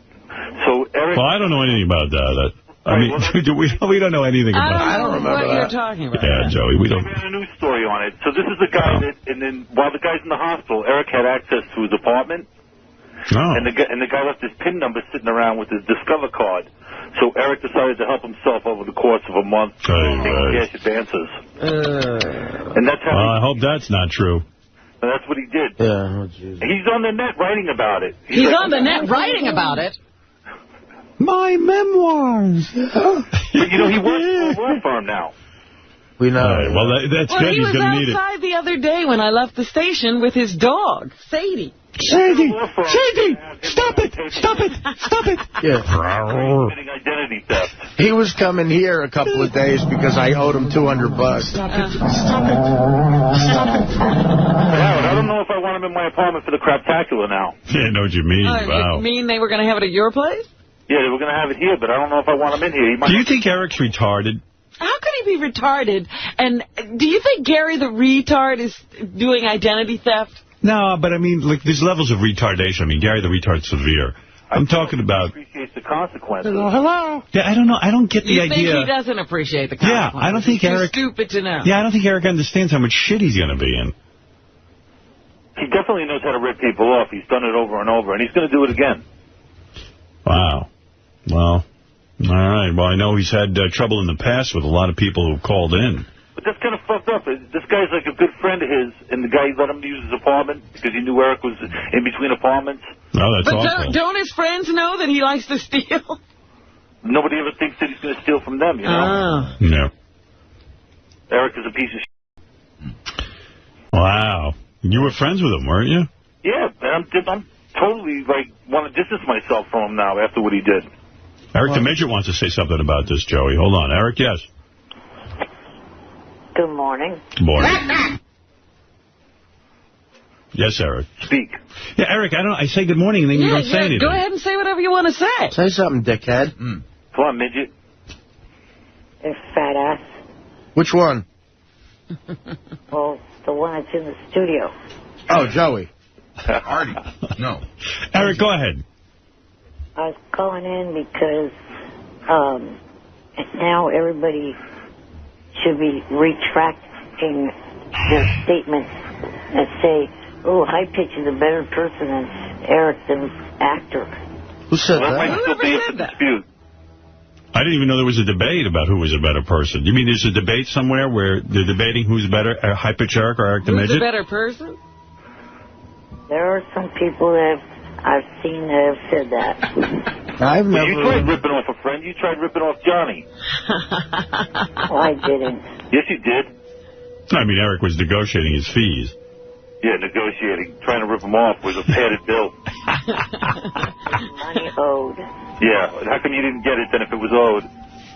So Eric... Well, I don't know anything about that. I mean, we don't know anything about that. I don't remember what you're talking about. Yeah, Joey, we don't... We ran a news story on it. So this is the guy that, and then while the guy's in the hospital, Eric had access to his apartment, Oh. And the guy left his PIN number sitting around with his Discover card. So Eric decided to help himself over the course of a month, taking cash advances. And that's how. I hope that's not true. And that's what he did. Yeah. He's on the net writing about it. He's on the net writing about it. My memoirs. But, you know, he works for a law firm now. We know. Well, that's good. He's going to need it. He was outside the other day when I left the station with his dog, Sadie. Sadie! Sadie! Stop it! Stop it! Stop it! Yeah. Committing identity theft. He was coming here a couple of days because I owed him $200. Stop it! Stop it! Stop it! Howard, I don't know if I want him in my apartment for the craptacular now. Yeah, I know what you mean. Wow. You mean they were going to have it at your place? Yeah, they were going to have it here, but I don't know if I want him in here. Do you think Eric's retarded? How could he be retarded? And do you think Gary the retard is doing identity theft? No, but I mean, like, there's levels of retardation. I mean, Gary the retard's severe. I'm talking about... Appreciates the consequences. Hello? Yeah, I don't know. I don't get the idea. You think he doesn't appreciate the consequences? Yeah, I don't think He's Eric... too stupid to know. Yeah, I don't think Eric understands how much shit he's going to be in. He definitely knows how to rip people off. He's done it over and over, and he's going to do it again. Wow. Well, all right. Well, I know he's had trouble in the past with a lot of people who've called in. But that's kind of fucked up. This guy's like a good friend of his, and the guy let him use his apartment because he knew Eric was in between apartments. Oh, that's awful. But don't his friends know that he likes to steal? Nobody ever thinks that he's going to steal from them, you know? Yeah. Eric is a piece of shit. Wow. You were friends with him, weren't you? Yeah, and I'm totally, like, want to distance myself from him now after what he did. Eric the Midget wants to say something about this, Joey. Hold on. Eric, yes. Good morning. Good morning. Yes, Eric. Speak. Yeah, Eric, I say good morning, and then you don't say anything. Go ahead and say whatever you want to say. Say something, dickhead. Come on, midget. It's fat ass. Which one? Well, the one that's in the studio. Oh, Joey. Artie. No. Eric, go ahead. I was calling in because now everybody should be retracting their statements and say, oh, High Pitch is a better person than Eric the actor. Who said Well, that? that might still be up for dispute. I didn't even know there was a debate about who was a better person. You mean there's a debate somewhere where they're debating who's better, High Pitch Eric or Eric the Midget? Who's a better person? There are some people that I've seen that have said that. I've Well, never... you tried ripping off a friend. You tried ripping off Johnny. Oh, I didn't. Yes, you did. I mean, Eric was negotiating his fees. Yeah, negotiating. Trying to rip him off with a padded bill. Money owed. Yeah, how come you didn't get it then if it was owed?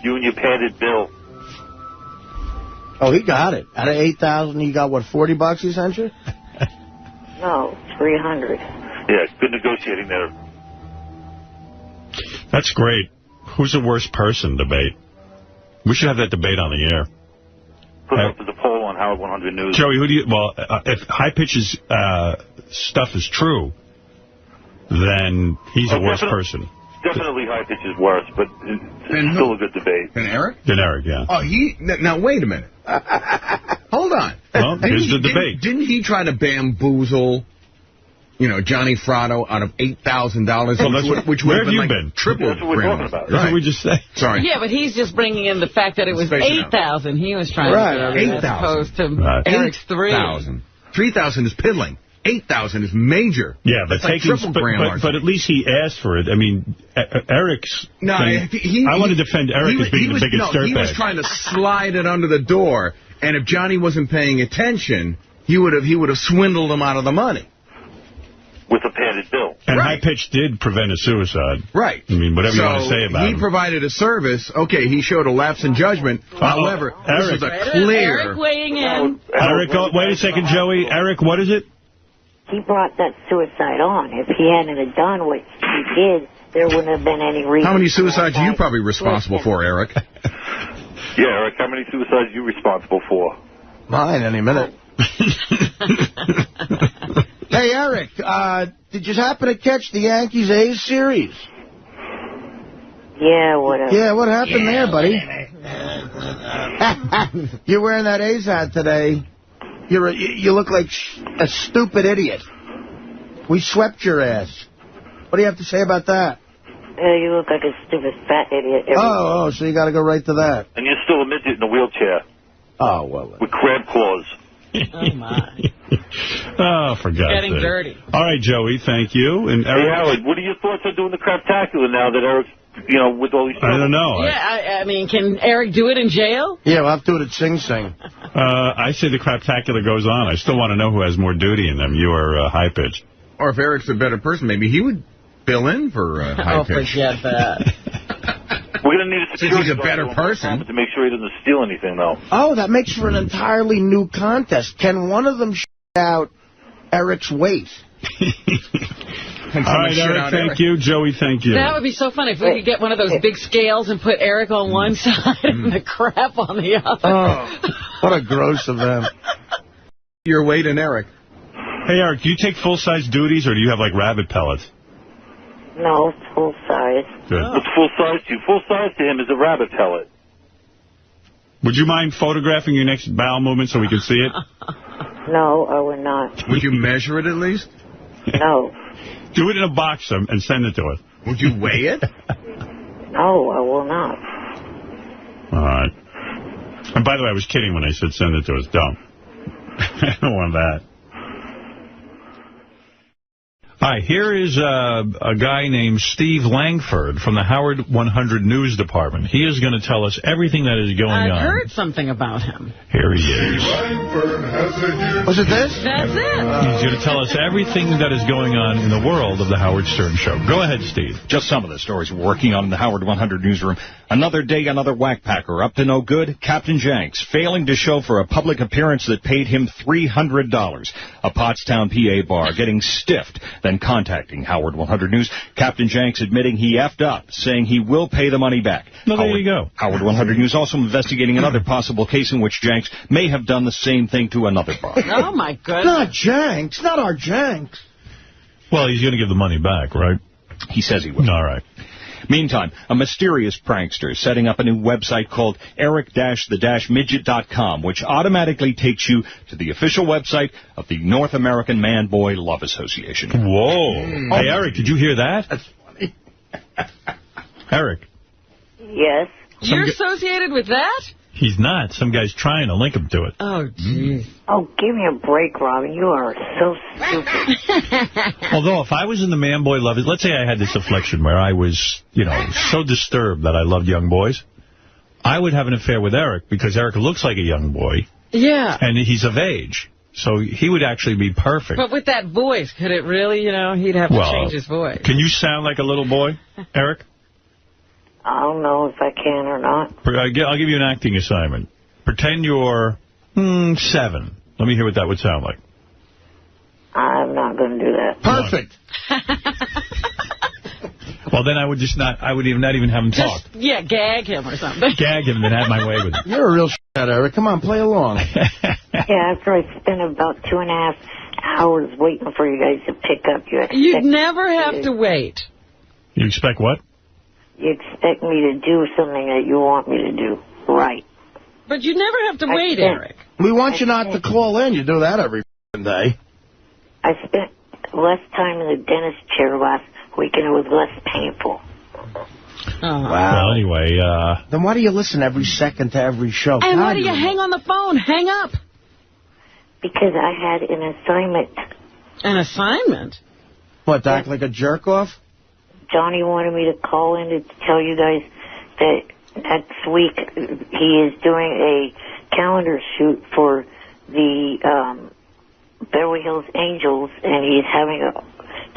You and your padded bill. Oh, he got it. Out of $8,000, he got, what, $40 he sent you? No, 300. Yeah, good negotiating there. That's great. Who's the worst person debate? We should have that debate on the air. Put it up as a poll on Howard 100 News. Joey, who do you... Well, if High Pitch's stuff is true, then he's the worst person. Definitely High Pitch is worse, but it's still a good debate. And Eric? Then Eric, yeah. Oh, now, wait a minute. Hold on. Well, here's the debate. Didn't he try to bamboozle, Johnny Fratto out of $8,000, which would have been like triple. That's what we're talking about. That's what we just said. Sorry. Yeah, but he's just bringing in the fact that it was 8,000. He was trying to get, as opposed to Eric's 3,000. 3,000 is piddling. 8,000 is major. Yeah, but like taking, but at least he asked for it. I mean, Eric's. No, I want to defend Eric as being the biggest dirtbag. He was trying to slide it under the door, and if Johnny wasn't paying attention, he would have swindled him out of the money. With a padded bill. And High Pitch did prevent a suicide. Right. I mean, whatever you want to say about him. He provided a service. Okay, he showed a lapse in judgment. However, this is a clear... Eric weighing in. Eric, wait a second, Joey. Eric, what is it? He brought that suicide on. If he hadn't have done what he did, there wouldn't have been any reason. How many suicides are you probably responsible for, Eric? Yeah, Eric, how many suicides are you responsible for? Mine, any minute. Hey, Eric, did you happen to catch the Yankees-A's series? Yeah, whatever. Yeah, what happened there, buddy? You're wearing that A's hat today. You look like a stupid idiot. We swept your ass. What do you have to say about that? You look like a stupid fat idiot. Oh, so you got to go right to that. And you're still a midget in a wheelchair. Oh, well. With crab claws. Oh, my. Oh, for God's sake. Getting dirty. All right, Joey, thank you. And Eric, hey, Howard, what are your thoughts on doing the craptacular now that Eric's, with all these... I don't know. Yeah, I mean, can Eric do it in jail? Yeah, we'll have to do it at Sing Sing. I say the craptacular goes on. I still want to know who has more duty in them, you or High Pitch. Or if Eric's a better person, maybe he would fill in for High Pitch. Oh, forget that. We're going to need a security he's a better person. To make sure he doesn't steal anything, though. Oh, that makes for an entirely new contest. Can one of them out Eric's weight? All right, Eric, thank you. Joey, thank you. That would be so fun if we could get one of those big scales and put Eric on one side and the crap on the other. Oh, what a gross event. Your weight and Eric. Hey, Eric, do you take full-size duties, or do you have, like, rabbit pellets? No, full size. Good. What's full size to you? Full size to him is a rabbit pellet. Would you mind photographing your next bowel movement so we can see it? No, I would not. Would you measure it at least? No. Do it in a box and send it to us. Would you weigh it? No, I will not. All right. And by the way, I was kidding when I said send it to us. Don't. I don't want that. Hi, here is a guy named Steve Langford from the Howard 100 News Department. He is going to tell us everything that is going on. I've heard something about him. Here he is. Was it this? That's it. He's going to tell us everything that is going on in the world of the Howard Stern Show. Go ahead, Steve. Just some of the stories we're working on in the Howard 100 newsroom. Another day, another Wack Packer up to no good. Captain Jenks failing to show for a public appearance that paid him $300. A Pottstown, PA bar getting stiffed, then contacting Howard 100 News. Captain Jenks admitting he effed up, saying he will pay the money back. Well, there you go. Howard 100 News also investigating another possible case in which Jenks may have done the same thing to another bar. Oh, my goodness. Not Jenks. Not our Jenks. Well, he's going to give the money back, right? He says he will. All right. Meantime, a mysterious prankster is setting up a new website called eric-the-midget.com, which automatically takes you to the official website of the North American Man-Boy Love Association. Whoa. Hey, Eric, did you hear that? That's funny. Eric. Yes. You're associated with that? He's not. Some guy's trying to link him to it. Oh, jeez. Oh, give me a break, Robin. You are so stupid. Although, if I was in the Man-Boy Love, let's say I had this affliction where I was, so disturbed that I loved young boys, I would have an affair with Eric because Eric looks like a young boy. Yeah. And he's of age. So he would actually be perfect. But with that voice, could it really, he'd have to change his voice. Can you sound like a little boy, Eric? I don't know if I can or not. I'll give you an acting assignment. Pretend you're 7. Let me hear what that would sound like. I'm not going to do that. Perfect. Well, then I would not even have him talk. Yeah, gag him or something. Gag him and then have my way with him. You're a real shit, Eric. Come on, play along. Yeah, after I spent about 2.5 hours waiting for you guys to pick up, you'd never have to wait. You expect what? You expect me to do something that you want me to do, right? But you never have to wait, Eric. We want you not to call in. You do that every day. I spent less time in the dentist chair last week, and it was less painful. Oh. Wow. Well, anyway, then why do you listen every second to every show? And why do you hang on the phone? Hang up. Because I had an assignment. An assignment? What, to act like a jerk-off? Johnny wanted me to call in to tell you guys that next week he is doing a calendar shoot for the Beverly Hills Angels, and he's having a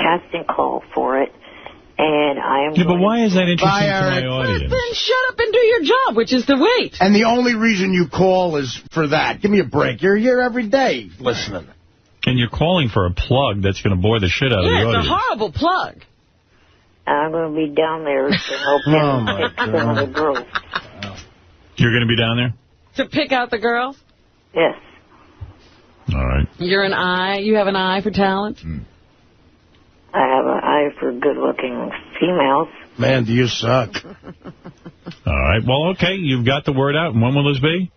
casting call for it. And I am. Yeah, but why is that interesting to my audience? Then shut up and do your job, which is to wait. And the only reason you call is for that. Give me a break. You're here every day listening. And you're calling for a plug that's going to bore the shit out of the audience. Yeah, it's a horrible plug. I'm going to be down there to help him pick some of the girls. You're going to be down there? To pick out the girls? Yes. All right. You have an eye for talent? I have an eye for good-looking females. Man, do you suck. All right. Well, okay. You've got the word out. And when will this be?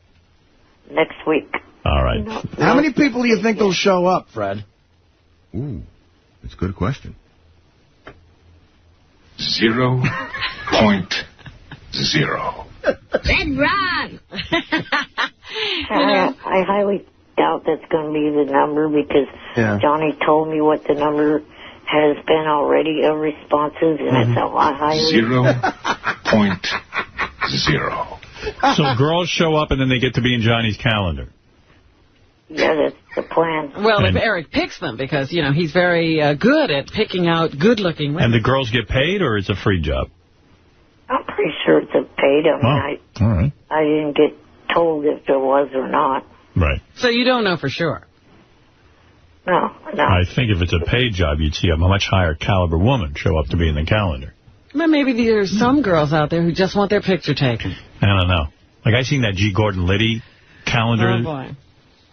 Next week. All right. How many people do you think will show up, Fred? Ooh, that's a good question. 0.0. Then run! I highly doubt that's going to be the number because Johnny told me what the number has been already of responses, and it's a lot higher. 0.0. So girls show up and then they get to be in Johnny's calendar. Yeah, that's the plan. Well, if Eric picks them, because, you know, he's very good at picking out good-looking women. And the girls get paid, or it's a free job? I'm pretty sure it's a paid. I mean, all right. I didn't get told if there was or not. Right. So you don't know for sure? No. I think if it's a paid job, you'd see a much higher caliber woman show up to be in the calendar. Well, maybe there's some girls out there who just want their picture taken. I don't know. Like, I seen that G. Gordon Liddy calendar. Oh, boy.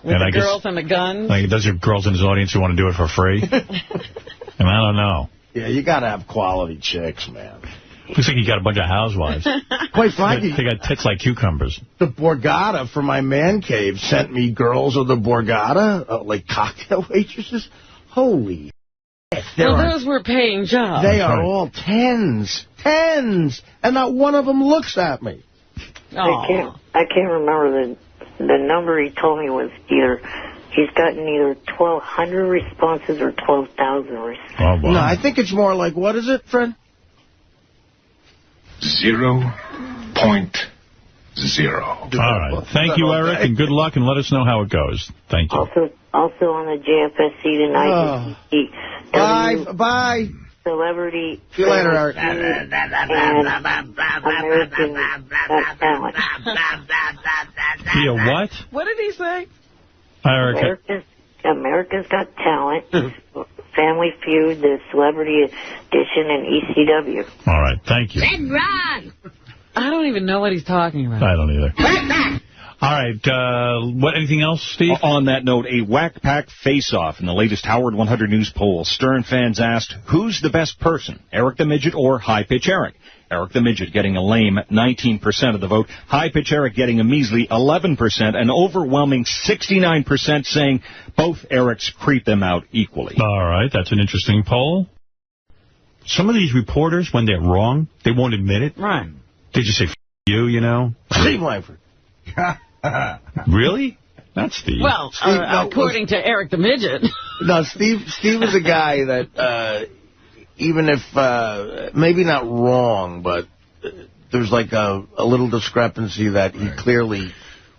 With the girls and the guns? Like, those are girls in his audience who want to do it for free. And I don't know. Yeah, you got to have quality chicks, man. Looks like you got a bunch of housewives. Quite frankly, they got tits like cucumbers. The Borgata for my man cave sent me girls of the Borgata, like cocktail waitresses. Holy shit. Well, those were paying jobs. They are all tens. And not one of them looks at me. I can't remember the number he told me was he's gotten either 1,200 responses or 12,000 responses. Oh, wow. No, I think it's more like, what is it, friend? 0.0. All right. Thank you, Eric, and good luck, and let us know how it goes. Thank you. Also on the JFSC tonight. Bye. Celebrity. See you later, Eric. And American Got Talent. Yeah, what? What did he say? America's Got Talent, Family Feud, the Celebrity Edition, and ECW. All right, thank you. Then run! I don't even know what he's talking about. I don't either. All right, anything else, Steve? On that note, a Wack Pack face-off in the latest Howard 100 News poll. Stern fans asked, who's the best person, Eric the Midget or High Pitch Eric? Eric the Midget getting a lame 19% of the vote. High Pitch Eric getting a measly 11%. An overwhelming 69% saying both Erics creep them out equally. All right, that's an interesting poll. Some of these reporters, when they're wrong, they won't admit it. Right. They just say, F you know. Steve Langford. Really? Not Steve. Well, according to Eric the Midget. No, Steve is a guy that, even if, maybe not wrong, but there's like a little discrepancy that he clearly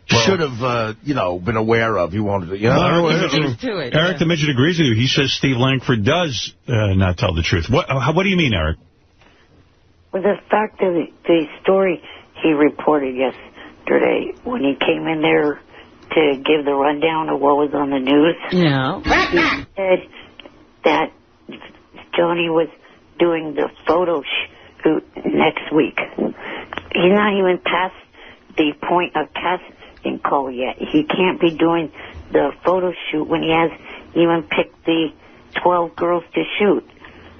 should have, been aware of. He wanted to, Eric the Midget agrees with you. He says Steve Langford does not tell the truth. What do you mean, Eric? Well, the fact of the story he reported yesterday when he came in there to give the rundown of what was on the news. Yeah. He said that Johnny was doing the photo shoot next week. He's not even past the point of casting call yet. He can't be doing the photo shoot when he has even picked the 12 girls to shoot.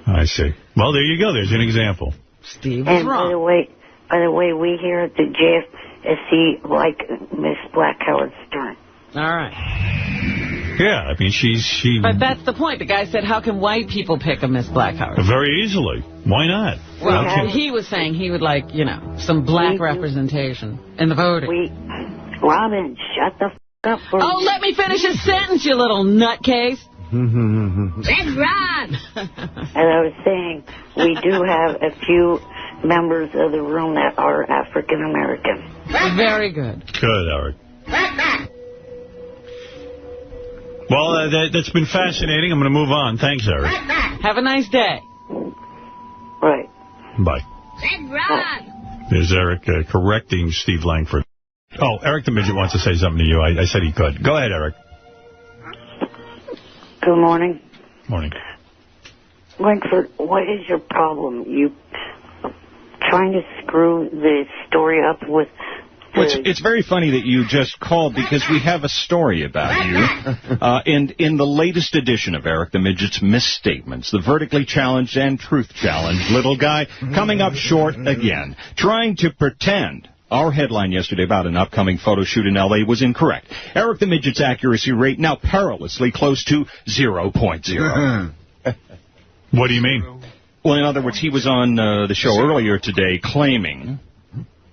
I see. Well, there you go. There's an example. Steve is wrong. By the way, we here at the JFSC like Miss Black Howard Stern. All right. Yeah, I mean, she... But that's the point. The guy said, how can white people pick a Miss Black Howard? Very easily. Why not? Well, he was saying he would like, some black representation in the voting. Robin, shut the f*** up. Let me finish a sentence, you little nutcase. Let's run! As I was saying, we do have a few members of the room that are African American. Very good. Good, Eric. Well, that's been fascinating. I'm going to move on. Thanks, Eric. Have a nice day. Right. Bye. Let's run! There's Eric correcting Steve Langford. Oh, Eric the Midget wants to say something to you. I said he could. Go ahead, Eric. Good morning. Morning. Langford, what is your problem? You trying to screw the story up with... Well, it's very funny that you just called because we have a story about you. And in the latest edition of Eric the Midget's Misstatements, the vertically challenged and truth challenged little guy coming up short again, trying to pretend. Our headline yesterday about an upcoming photo shoot in L.A. was incorrect. Eric the Midget's accuracy rate now perilously close to 0.0. What do you mean? Well, in other words, he was on the show earlier today claiming,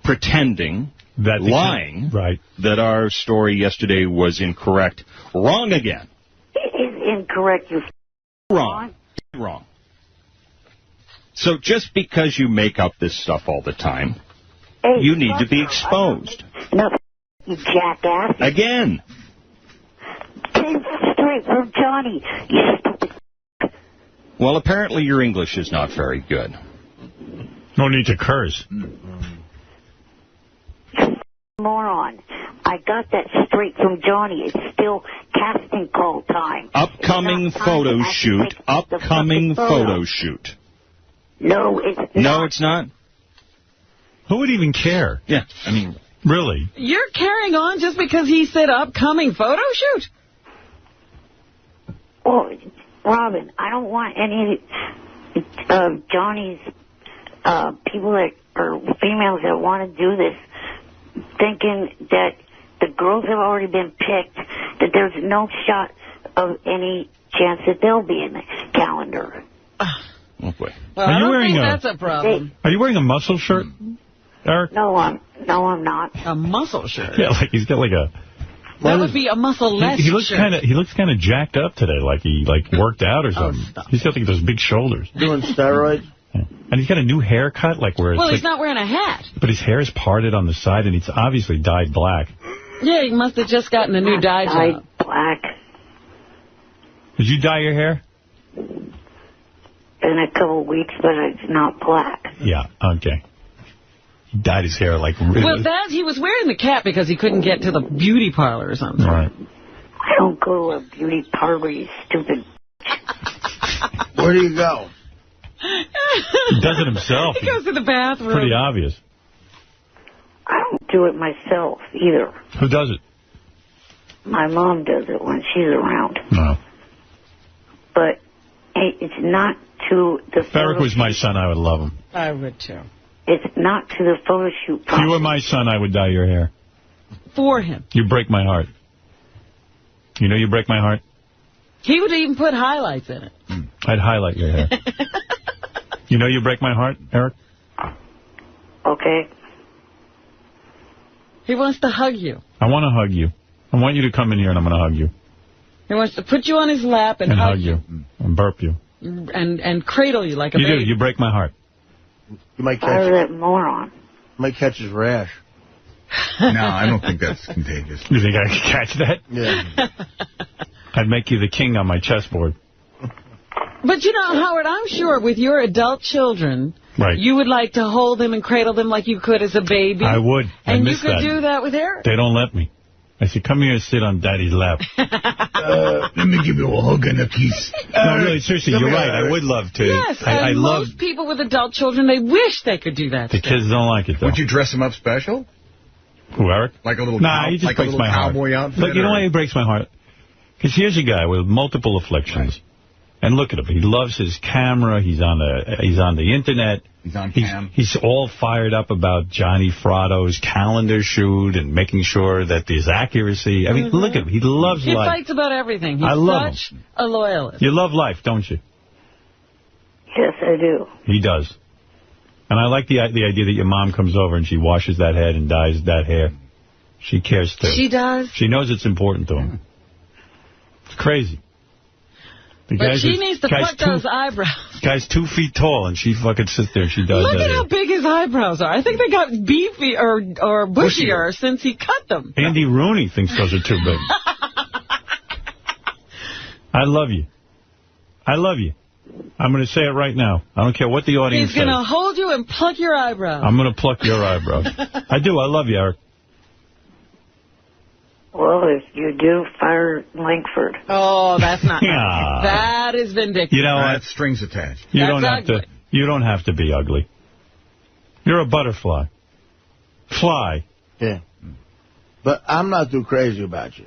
pretending, lying, that our story yesterday was incorrect. Wrong again. It is incorrect. You're wrong. Wrong. So just because you make up this stuff all the time, you need to be exposed. No, you jackass. Again. Came straight from Johnny, you stupid. Well, apparently your English is not very good. No need to curse. Moron. I got that straight from Johnny. It's still casting call time. Upcoming photo shoot. Upcoming photo shoot. No, it's not. No, it's not? Who would even care? Yeah, I mean... Really? You're carrying on just because he said upcoming photo shoot? Well, Robin, I don't want any of Johnny's people that are females that want to do this thinking that the girls have already been picked, that there's no shot of any chance that they'll be in the calendar. Oh, boy. Well, I don't think that's a problem. Are you wearing a muscle shirt, Eric? No, I'm not. A muscle shirt? Yeah, like he's got like a... That would be a muscle-less he looks shirt. He looks kind of jacked up today, like he worked out or something. He's got like those big shoulders. Doing steroids? Yeah. And he's got a new haircut, like where it's well, he's not wearing a hat. But his hair is parted on the side, and it's obviously dyed black. Yeah, he must have just gotten a new dye job. Black. Did you dye your hair? In a couple of weeks, but it's not black. Yeah, okay. He dyed his hair like really... Well, he was wearing the cap because he couldn't get to the beauty parlor or something. Right. I don't go to a beauty parlor, you stupid. Where do you go? He does it himself. He goes to the bathroom. Pretty obvious. I don't do it myself, either. Who does it? My mom does it when she's around. No. But it's not to the If Eric was my son, I would love him. I would, too. It's not to the photo shoot process. If you were my son, I would dye your hair. For him. You break my heart. You know you break my heart? He would even put highlights in it. I'd highlight your hair. You know you break my heart, Eric? Okay. He wants to hug you. I want to hug you. I want you to come in here and I'm going to hug you. He wants to put you on his lap and hug you. And burp you. And cradle you like a baby. You do. You break my heart. You might catch that moron. You might catch his rash. No, I don't think that's contagious. You think I could catch that? Yeah. I'd make you the king on my chessboard. But, you know, Howard, I'm sure with your adult children, you would like to hold them and cradle them like you could as a baby. I would. And you could do that with Eric. They don't let me. I said, come here and sit on Daddy's lap. Let me give you a hug and a kiss. No, really, seriously, you're right. I would love to. Yes, and most people with adult children, they wish they could do that. The kids don't like it, though. Would you dress him up special? Who, Eric? Like a little he just breaks my heart. Cowboy outfit? Look, you know why he breaks my heart? Because here's a guy with multiple afflictions. Right. And look at him. He loves his camera. He's on the internet. He's on cam. He's all fired up about Johnny Fratto's calendar shoot and making sure that there's accuracy. I mean, look at him. He loves life. He fights about everything. He's such a loyalist. You love life, don't you? Yes, I do. He does. And I like the idea that your mom comes over and she washes that head and dyes that hair. She cares, too. She does? She knows it's important to him. It's crazy. But she needs to pluck those eyebrows. Guy's 2 feet tall, and she fucking sits there and she does that. Look at how big his eyebrows are. I think they got beefy or bushier since he cut them. Andy Rooney thinks those are too big. I love you. I love you. I'm going to say it right now. I don't care what the audience says. He's going to hold you and pluck your eyebrows. I'm going to pluck your eyebrows. I do. I love you, Eric. Well, if you do, fire Langford. Oh, that's not nice. That is vindictive. You know what? Strings attached. You don't have to be ugly. You're a butterfly. Fly. Yeah. But I'm not too crazy about you.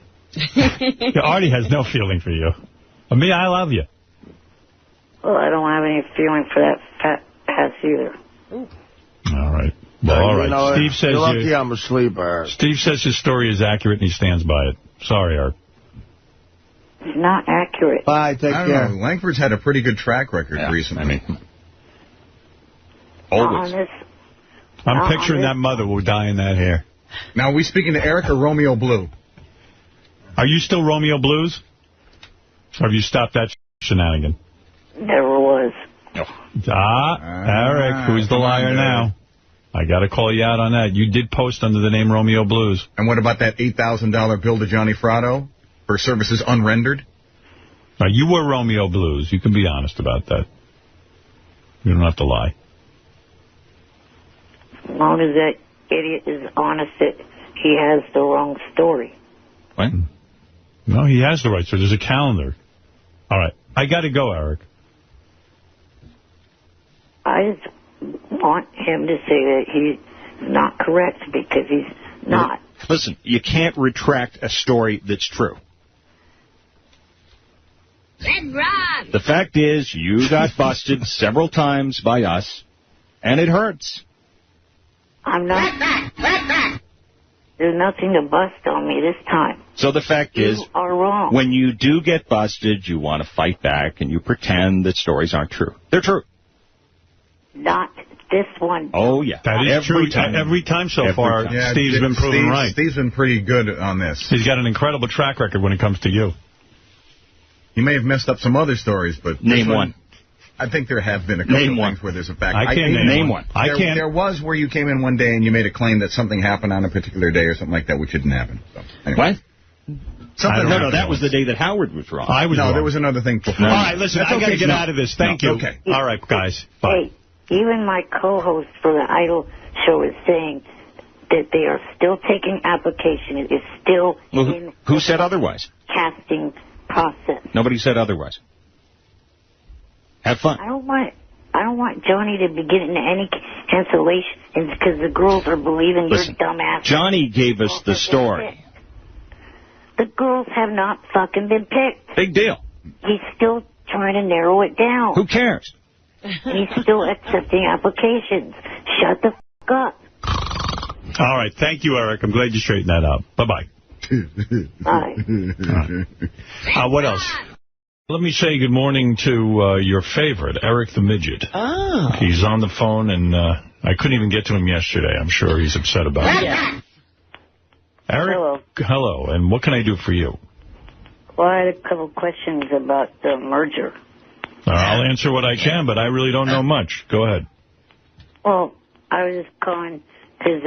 Artie has no feeling for you. For me, I love you. Well, I don't have any feeling for that fat ass either. Ooh. All right. Well, all right. Steve says you're lucky I'm a sleeper. Steve says his story is accurate and he stands by it. Sorry, Art. It's not accurate. Bye, take care. Langford's had a pretty good track record recently. Always. I'm picturing that mother will dye in that hair. Now, are we speaking to Eric or Romeo Blue? Are you still Romeo Blues? Or have you stopped that shenanigan? Never was. Eric, who's the liar now? I got to call you out on that. You did post under the name Romeo Blues. And what about that $8,000 bill to Johnny Fratto for services unrendered? You were Romeo Blues. You can be honest about that. You don't have to lie. As long as that idiot is honest that he has the wrong story. What? No, he has the right story. There's a calendar. All right. I got to go, Eric. I just want him to say that he's not correct because he's not. Listen, you can't retract a story that's true. The fact is, you got busted several times by us, and it hurts. I'm not. There's nothing to bust on me this time. So the fact is, you are wrong. When you do get busted, you want to fight back, and you pretend that stories aren't true. They're true. Not this one. Oh, yeah. That is true. Every time so far, Yeah, Steve's been proven right. Steve's been pretty good on this. He's got an incredible track record when it comes to you. He may have messed up some other stories, but... Name one. I think there have been a couple of things where there's a fact. I can't name one. I can't. There was where you came in one day and you made a claim that something happened on a particular day or something like that, which didn't happen. So, anyway. What? No, that was the day that Howard was wrong. I was wrong. There was another thing before. All right, listen, I got to get out of this. Thank you. Okay. All right, guys. Bye. Hey, even my co-host for the Idol show is saying that they are still taking applications. It is still in who said otherwise? Casting process. Nobody said otherwise. Have fun. I don't want Johnny to be getting any cancellations because the girls are believing your dumbass. Johnny gave us the story. The girls have not fucking been picked. Big deal. He's still trying to narrow it down. Who cares? He's still accepting applications. Shut the fuck up. All right. Thank you, Eric. I'm glad you straightened that out. Bye-bye. Bye. What else? Let me say good morning to your favorite, Eric the Midget. Oh. He's on the phone, and I couldn't even get to him yesterday. I'm sure he's upset about it. Yeah. Eric, hello, and what can I do for you? Well, I had a couple questions about the merger. I'll answer what I can, but I really don't know much. Go ahead. Well, I was just calling because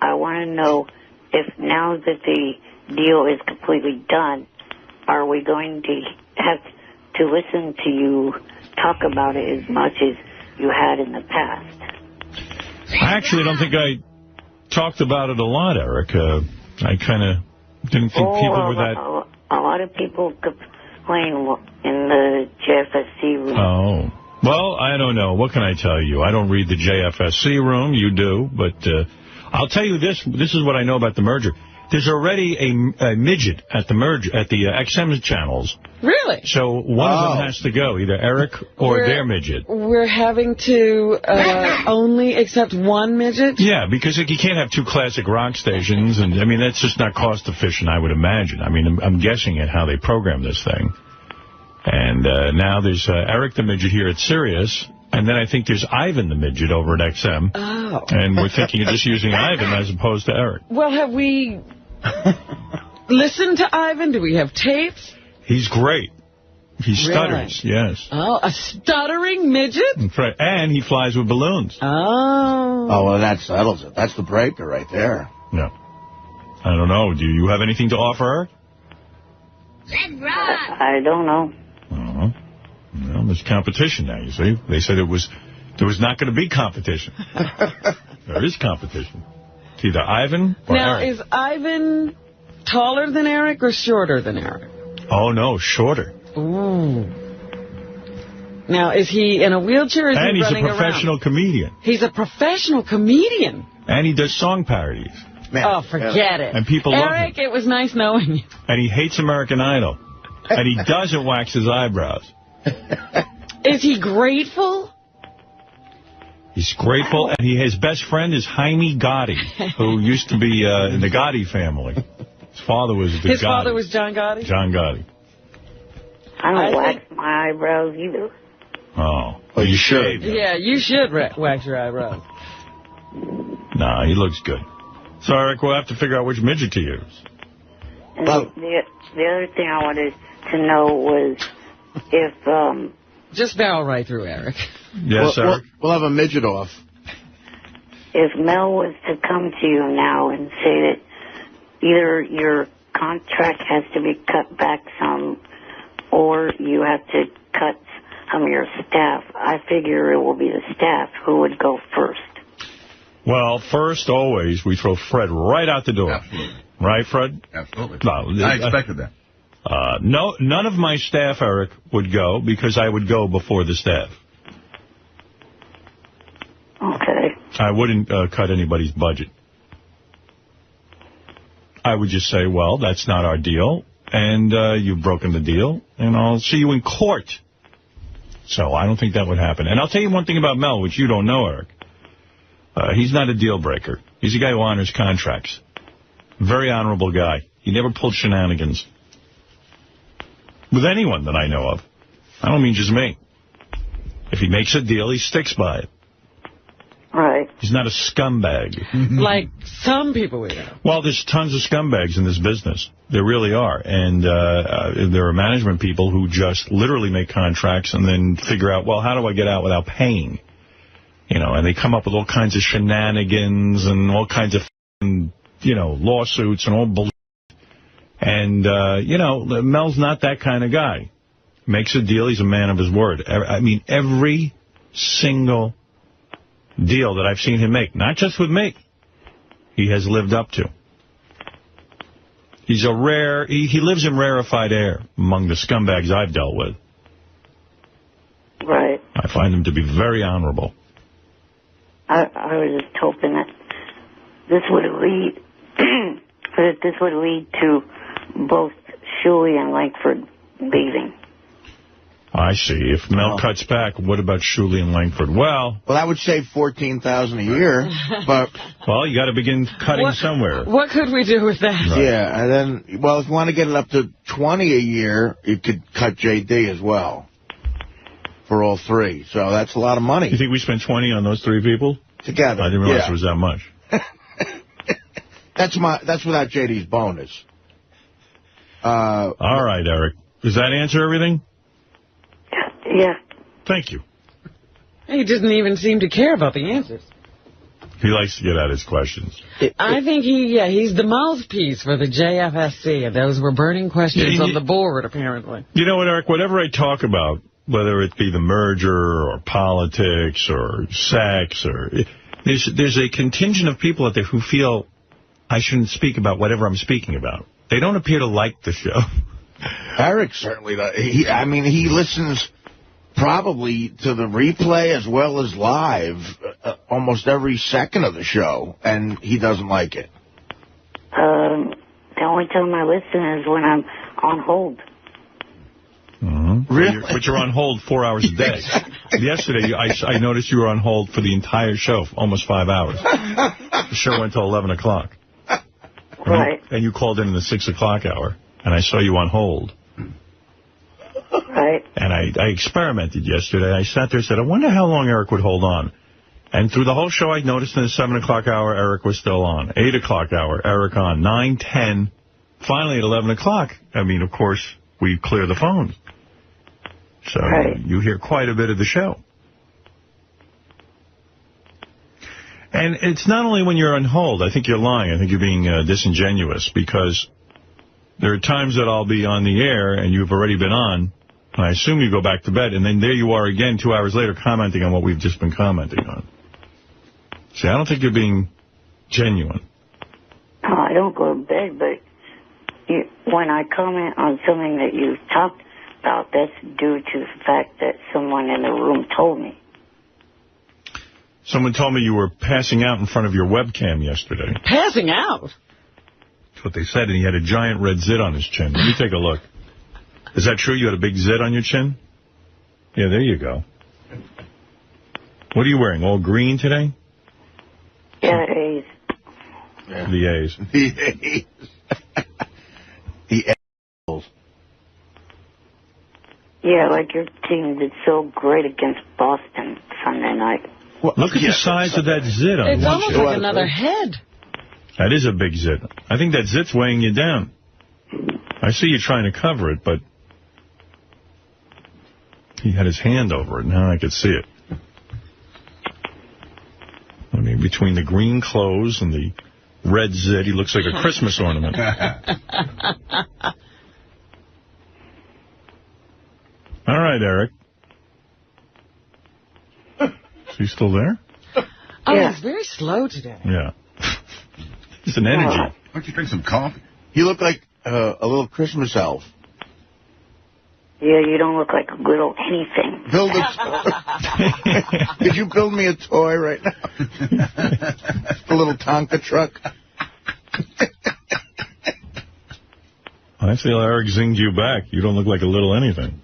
I want to know if now that the deal is completely done, are we going to have to listen to you talk about it as much as you had in the past? I actually don't think I talked about it a lot, Eric. I kind of didn't think people were that... A lot of people complain in the JFSC room. Oh. Well, I don't know. What can I tell you? I don't read the JFSC room. You do. But I'll tell you this. This is what I know about the merger. There's already a midget at the XM channels. Really? So one of them has to go, either Eric or their midget. We're having to only accept one midget? Yeah, because you can't have two classic rock stations. And I mean, that's just not cost efficient, I would imagine. I mean, I'm guessing at how they program this thing. And now there's Eric the Midget here at Sirius. And then I think there's Ivan the Midget over at XM. Oh. And we're thinking of just using Ivan as opposed to Eric. Well, have we listened to Ivan? Do we have tapes? He's great. He stutters, yes. Oh, a stuttering midget? That's right. And he flies with balloons. Oh. Oh, well, that settles it. That's the breaker right there. Yeah. I don't know. Do you have anything to offer, Eric? I don't know. Well, there's competition now, you see. They said there was not going to be competition. There is competition. It's either Ivan or Now, Eric. is Ivan taller than Eric or shorter than Eric? Oh, no, shorter. Ooh. Now, is he in a wheelchair or is he running around? And he's a professional comedian. He's a professional comedian? And he does song parodies. Oh, forget it. And people love him. Eric, it was nice knowing you. And he hates American Idol. And he doesn't wax his eyebrows. Is he grateful? He's grateful, and his best friend is Jaime Gotti, who used to be in the Gotti family. His father was the His father was John Gotti? John Gotti. I don't wax my eyebrows either. Oh. Well, you should. Yeah, you should wax your eyebrows. Nah, he looks good. So, Eric, we'll have to figure out which midget to use. And the other thing I wanted to know was if... Just barrel right through, Eric. Yes, Eric? We'll have a midget off. If Mel was to come to you now and say that either your contract has to be cut back some or you have to cut some of your staff, I figure it will be the staff who would go first. Well, first, always, we throw Fred right out the door. Absolutely. Right, Fred? Absolutely. No, I expected that. No, none of my staff, Eric, would go because I would go before the staff. Okay. I wouldn't cut anybody's budget. I would just say, well, that's not our deal, and you've broken the deal, and I'll see you in court. So I don't think that would happen. And I'll tell you one thing about Mel, which you don't know, Eric. He's not a deal breaker. He's a guy who honors contracts. Very honorable guy. He never pulled shenanigans with anyone that I know of. I don't mean just me. If he makes a deal, he sticks by it. Right. He's not a scumbag. Like some people we know. Well, there's tons of scumbags in this business. There really are. And there are management people who just literally make contracts and then figure out, well, how do I get out without paying? You know, and they come up with all kinds of shenanigans and all kinds of, lawsuits and all bullshit. And, Mel's not that kind of guy. Makes a deal, he's a man of his word. I mean, every single deal that I've seen him make, not just with me, he has lived up to. He's he lives in rarefied air among the scumbags I've dealt with. Right. I find him to be very honorable. I was just hoping that this would lead to both Shuley and Langford leaving. I see. If Mel cuts back, what about Shuley and Langford? Well, that would save $14,000 a year. But you got to begin cutting somewhere. What could we do with that? Right. Yeah, and then, if you want to get it up to $20 a year, you could cut J.D. as well for all three. So that's a lot of money. You think we spent $20 on those three people together? I didn't realize it was that much. That's without J.D.'s bonus. All right, Eric. Does that answer everything? Yeah. Thank you. He doesn't even seem to care about the answers. He likes to get at his questions. I think he's the mouthpiece for the JFSC, and those were burning questions on the board, apparently. You know what, Eric? Whatever I talk about, whether it be the merger or politics or sex, or there's a contingent of people out there who feel I shouldn't speak about whatever I'm speaking about. They don't appear to like the show. Eric certainly does. He listens probably to the replay as well as live almost every second of the show, and he doesn't like it. The only time I listen is when I'm on hold. Mm-hmm. Really? But you're on hold 4 hours a day. Yesterday, I noticed you were on hold for the entire show, almost 5 hours. The show went till 11 o'clock. Right. And you called in the 6 o'clock hour, and I saw you on hold. Right. And I experimented yesterday. I sat there and said, I wonder how long Eric would hold on. And through the whole show, I noticed in the 7 o'clock hour, Eric was still on. 8 o'clock hour, Eric on. 9, 10. Finally, at 11 o'clock, of course, we clear the phones. So you hear quite a bit of the show. And it's not only when you're on hold. I think you're lying. I think you're being disingenuous, because there are times that I'll be on the air and you've already been on, and I assume you go back to bed, and then there you are again 2 hours later commenting on what we've just been commenting on. See, I don't think you're being genuine. Oh, I don't go to bed, but when I comment on something that you talked about, that's due to the fact that someone in the room told me. Someone told me you were passing out in front of your webcam yesterday. Passing out? That's what they said, and he had a giant red zit on his chin. Let me take a look. Is that true? You had a big zit on your chin? Yeah, there you go. What are you wearing? All green today? Yeah, A's. Yeah. The A's. The A's. The A's. Yeah, like your team did so great against Boston Sunday night. Well, look at the size of that zit on It's almost like another head. That is a big zit. I think that zit's weighing you down. I see you trying to cover it, but he had his hand over it. Now I could see it. I mean, between the green clothes and the red zit, he looks like a Christmas ornament. All right, Eric. Is he still there? Oh, yeah. He's very slow today. Yeah. It's an energy. Why don't you drink some coffee? You look like a little Christmas elf. Yeah, you don't look like a little anything. Build a Could you build me a toy right now? A little Tonka truck. I feel Eric zinged you back. You don't look like a little anything.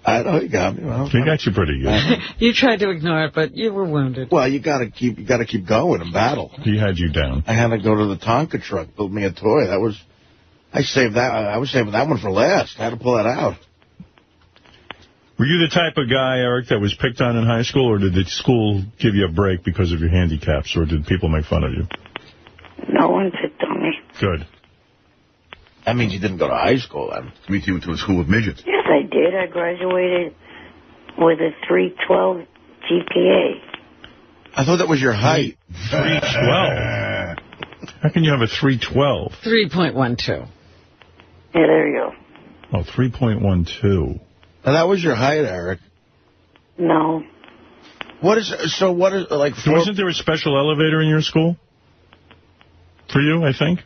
I know, he got me. Well, he got you pretty good. You tried to ignore it, but you were wounded. Well, you gotta keep going in battle. He had you down. I had to go to the Tonka truck, build me a toy. I was saving that one for last. I had to pull that out. Were you the type of guy, Eric, that was picked on in high school, or did the school give you a break because of your handicaps, or did people make fun of you? No one picked on me. Good. That means you didn't go to high school, then. Means you went to a school with midgets. Yes, I did. I graduated with a 312 GPA. I thought that was your height. 312? How can you have a 312? 3.12. Yeah, there you go. Oh, 3.12. Now, that was your height, Eric. No. Wasn't there a special elevator in your school? For you, I think?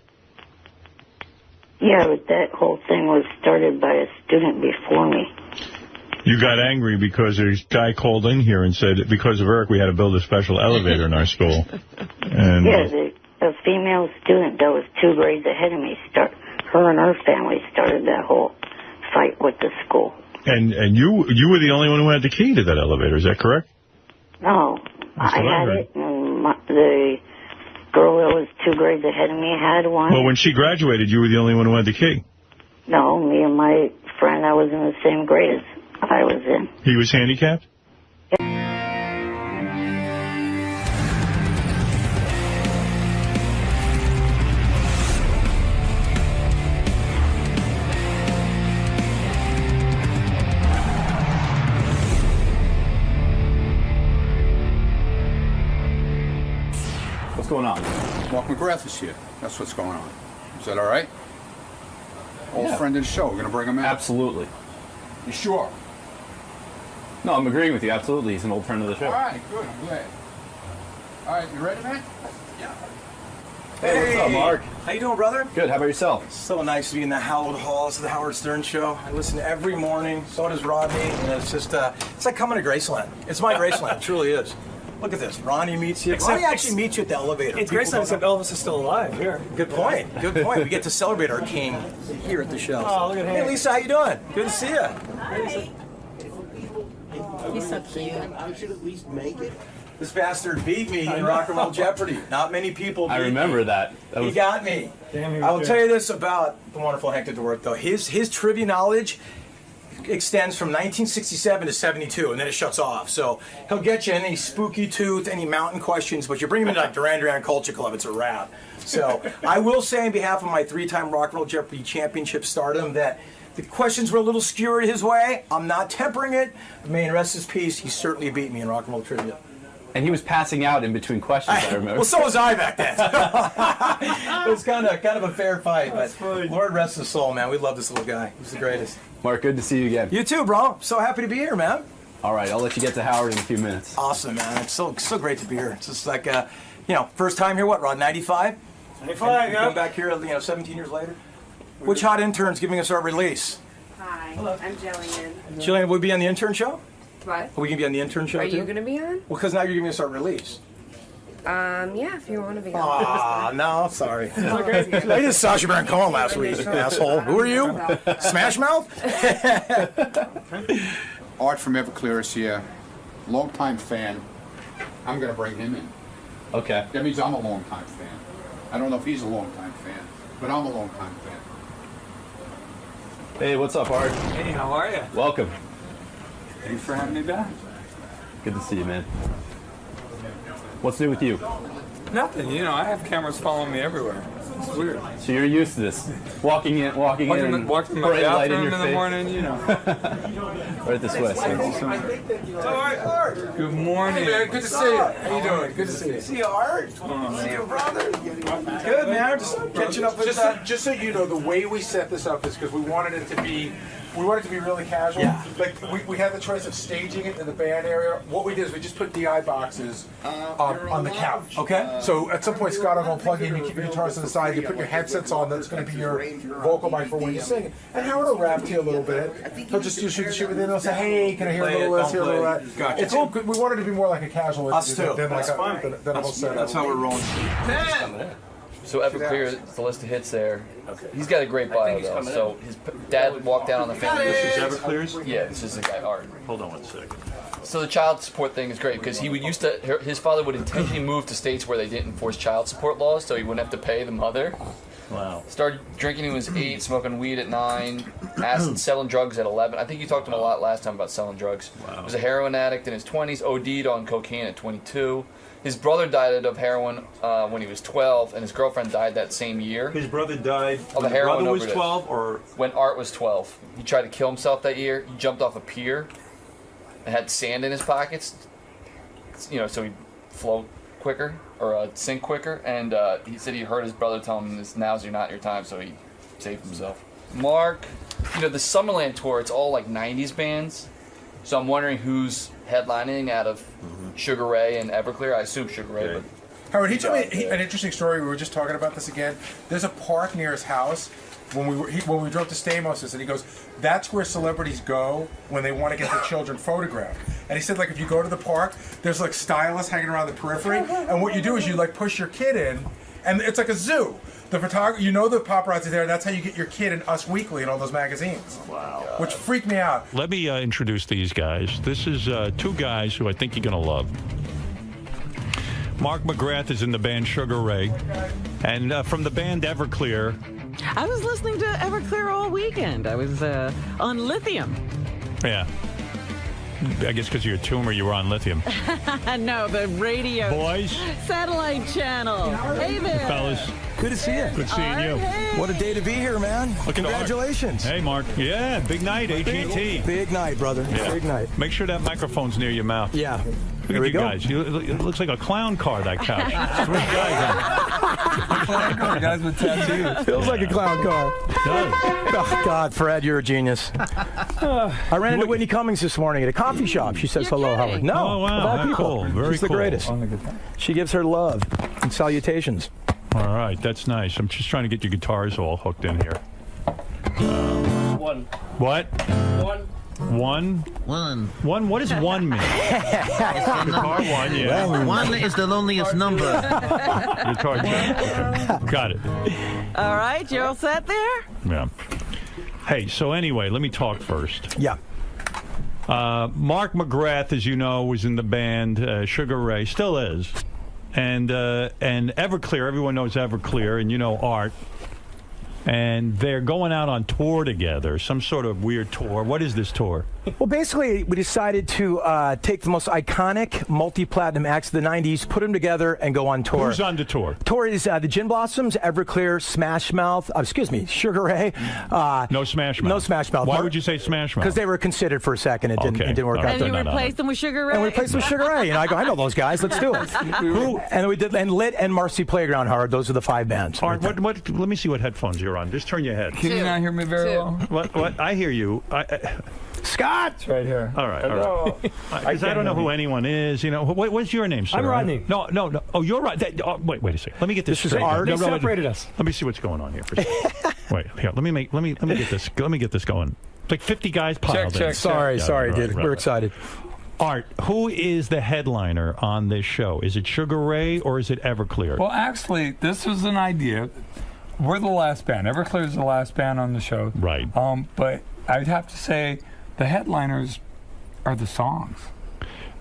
Yeah, but that whole thing was started by a student before me. You got angry because a guy called in here and said, because of Eric, we had to build a special elevator in our school. And yeah, a female student that was 2 grades ahead of me, her and her family started that whole fight with the school. And you were the only one who had the key to that elevator, is that correct? No, I had it, and the girl that was 2 grades ahead of me had one. Well, when she graduated, you were the only one who had the key. No, me and my friend I was in the same grade as I was in. He was handicapped? What's going on? Mark McGrath is here. That's what's going on. Is that all right? Old friend of the show. We're going to bring him in. Absolutely. You sure? No, I'm agreeing with you. Absolutely. He's an old friend of the show. All right, good. I'm glad. All right, you ready, man? Yeah. Hey, what's up, Mark? How you doing, brother? Good. How about yourself? So nice to be in the hallowed halls of the Howard Stern Show. I listen every morning. So does Rodney. And it's just, it's like coming to Graceland. It's my Graceland. It truly is. Look at this. Ronnie meets you. Ronnie actually meets you at the elevator. It's Graceland, except Elvis is still alive here. Good point. Good point. We get to celebrate our king here at the show. Oh, look at him. Hey, Lisa, how you doing? Good to see you. Hi. He's so cute. I should at least make it. This bastard beat me in Rock and Roll Jeopardy. Not many people beat I remember me. that. He got me. Damn, I will tell you this about the wonderful Hank did the work, though. His trivia knowledge extends from 1967 to 72, and then it shuts off. So he'll get you any spooky tooth, any mountain questions, but you bring him into like Duran Duran Culture Club, it's a wrap. So I will say on behalf of my 3-time Rock and Roll Jeopardy championship stardom that the questions were a little skewered his way. I'm not tempering it. May rest his peace. He certainly beat me in Rock and Roll Trivia. And he was passing out in between questions, I remember. Well, so was I back then. It was kind of a fair fight, but Lord rest his soul, man. We love this little guy. He's the greatest. Mark, good to see you again. You too, bro. So happy to be here, man. All right, I'll let you get to Howard in a few minutes. Awesome, man. It's so great to be here. It's just like, first time here, what, Rod, 95? 95, yeah. Come back here, 17 years later. Which hot intern's giving us our release? Hi, I'm Jillian. Jillian, will we be on the intern show? What? Are we going to be on the intern show, Are too? you going to be on? Well, because now you're giving us our release. Yeah, if you want to be on. Aw, no, sorry. I did Sacha Baron Cohen last week, asshole. Who are you? Smash Mouth? Art from Everclear is here. Long-time fan. I'm going to bring him in. Okay. That means I'm a long-time fan. I don't know if he's a long-time fan, but I'm a long-time fan. Hey, what's up, Art? Hey, how are you? Welcome. Thank you for having me back. Good to see you, man. What's new with you? Nothing. You know, I have cameras following me everywhere. It's weird. So you're used to this. Walking in, walking in my bathroom in the morning, you know. Right this way. Good morning. Hey, man, good to see you. How you doing? Good to see you. See you, Art. See you, brother. Good, man. Just catching up with Just so you know, the way we set this up is because we wanted it to be really casual. Yeah. Like we had the choice of staging it in the band area. What we did is we just put DI boxes on the couch. Okay. So at some point, Scott, I'm gonna plug in. You keep your guitars to the side. You put your headsets on. That's going to be your vocal mic for when you sing. And Howard will rap to you a little bit. He'll just do shoot the shit with it. He'll say, "Hey, can I hear a little of this? Hear a little of that?" Gotcha. It's all good. We wanted to be more like a casual. Us too. Than like a whole setup. That's how we're rolling. So Everclear, the list of hits there. Okay. He's got a great bio though. So his dad walked down on the family. This is Everclear's? Yeah, this is the guy Art. Hold on one second. So the child support thing is great because his father would intentionally move to states where they didn't enforce child support laws, so he wouldn't have to pay the mother. Wow. Started drinking when he was 8, smoking weed at 9, selling drugs at 11. I think you talked to him a lot last time about selling drugs. Wow. He was a heroin addict in his 20s, OD'd on cocaine at 22. His brother died of heroin when he was 12, and his girlfriend died that same year. His brother died of when a heroin brother was overdose. 12, or when Art was 12. He tried to kill himself that year. He jumped off a pier and had sand in his pockets, you know, so he'd float quicker or sink quicker. And he said he heard his brother tell him, "Now's not your time," so he saved himself. Mark, you know, the Summerland tour, it's all like 90s bands. So I'm wondering who's headlining out of Sugar Ray and Everclear. I assume Sugar Ray, but Howard, he told me an interesting story. We were just talking about this again. There's a park near his house. When we drove to Stamos, and he goes, that's where celebrities go when they want to get their children photographed. And he said, like, if you go to the park, there's like stylists hanging around the periphery, and what you do is you like push your kid in, and it's like a zoo. The photographer, you know, the paparazzi there. That's how you get your kid in Us Weekly and all those magazines. Wow. Which freaked me out. Let me introduce these guys. This is two guys who I think you're going to love. Mark McGrath is in the band Sugar Ray, and from the band Everclear. I was listening to Everclear all weekend. I was on lithium. Yeah. I guess because you're a tumor, you were on lithium. No, the radio. Boys. Satellite channel. Hey there. Fellas. Good to see you. Good seeing you. Hey. What a day to be here, man. Congratulations. Hey, Mark. Yeah, big night, AGT. Big night, brother. Yeah. Big night. Make sure that microphone's near your mouth. Yeah. Look at you guys. It looks like a clown car, that couch. Three guys. Guys with tattoos. Feels like a clown car. Oh, God, Fred, you're a genius. I ran into Whitney Cummings this morning at a coffee shop. She says hello, Howard. No. Oh, wow. Of all people. Cool. Very She's the cool. greatest. She gives her love and salutations. All right. That's nice. I'm just trying to get your guitars all hooked in here. One. What? One. One? One. One? What does one mean? Guitar one, yeah. One is the loneliest number. Guitar one. Okay. Got it. All right, you all set there? Yeah. Hey, so anyway, let me talk first. Yeah. Mark McGrath, as you know, was in the band Sugar Ray, still is. And Everclear, everyone knows Everclear, and you know Art. And they're going out on tour together, some sort of weird tour. What is this tour? Well, basically, we decided to take the most iconic multi-platinum acts of the 90s, put them together, and go on tour. Who's on the tour? Tour is the Gin Blossoms, Everclear, Smash Mouth, Sugar Ray. No Smash Mouth. No Smash Mouth. Why would you say Smash Mouth? Because they were considered for a second. It didn't work out. And you replaced them with Sugar Ray? And we replaced them with Sugar Ray. And I go, I know those guys. Let's do it. Who? And we did, and Lit and Marcy Playground Hard. Those are the 5 bands. Art, let me see what headphones you're on. Just turn your head. Can you not hear me very well? What? I hear you. Scott! It's right here. All right. Because I don't know who anyone is. You know, what's your name, sir? I'm Rodney. No. Oh, you're right. Wait a second. Let me get this straight. This is Art. They separated us. Let me see what's going on here. For a second. Wait. Here. Let me get this. Let me get this going. It's like 50 guys piled in. Sorry, dude. We're excited. Art, who is the headliner on this show? Is it Sugar Ray or is it Everclear? Well, actually, this was an idea. We're the last band. Everclear is the last band on the show. Right. But I'd have to say the headliners are the songs.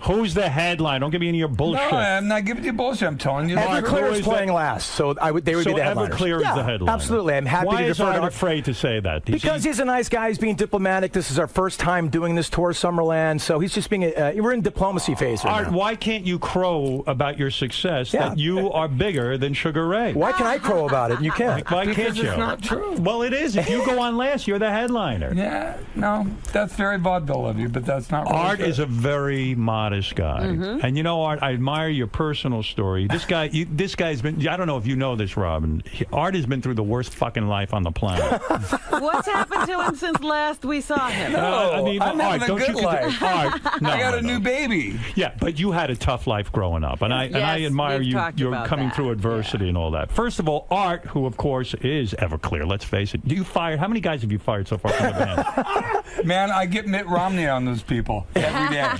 Who's the headline? Don't give me any of your bullshit. No, I'm not giving you bullshit. I'm telling you. Everclear is playing last, so they would be the headliners. Everclear is the headline. Absolutely. I'm happy Why to defer to Art afraid to say that? Because he's a nice guy. He's being diplomatic. This is our first time doing this tour, Summerland, so he's just being we're in diplomacy phase right Art, now. why can't you crow about your success that you are bigger than Sugar Ray? Why can I crow about it and you can't? Why can't you? It's not true. Well, it is. If you go on last, you're the headliner. Yeah, no, that's very vaudeville of you, but that's not really Art true. is a very modest guy. And you know, Art, I admire your personal story. This guy's been, I don't know if you know this, Robin. Art has been through the worst fucking life on the planet. What's happened to him since last we saw him? No, I mean, I'm having Art, a good life. Art, no, I got a new baby. Yeah, but you had a tough life growing up, and I admire you. You're coming through adversity and all that. First of all, Art, who of course is Everclear. Let's face it. How many guys have you fired so far from the band? Man, I get Mitt Romney on those people every day.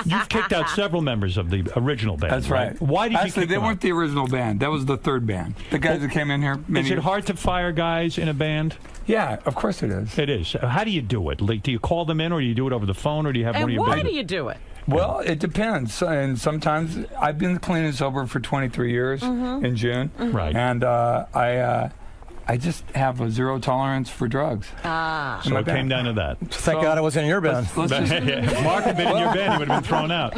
You've kicked out several members of the original band. That's right. Why did you Actually, kick they them weren't the original band. That was the third band. The guys that came in here. Is it hard to fire guys in a band? Yeah, of course it is. It is. How do you do it? Like, do you call them in, or do you do it over the phone, or do you have one of your why do you do it? Well, it depends. And sometimes I've been clean and sober for 23 years in June. Right. And I just have a zero tolerance for drugs. So it came down to that. Thank God I wasn't in your band. If Mark had been in your band, he would have been thrown out.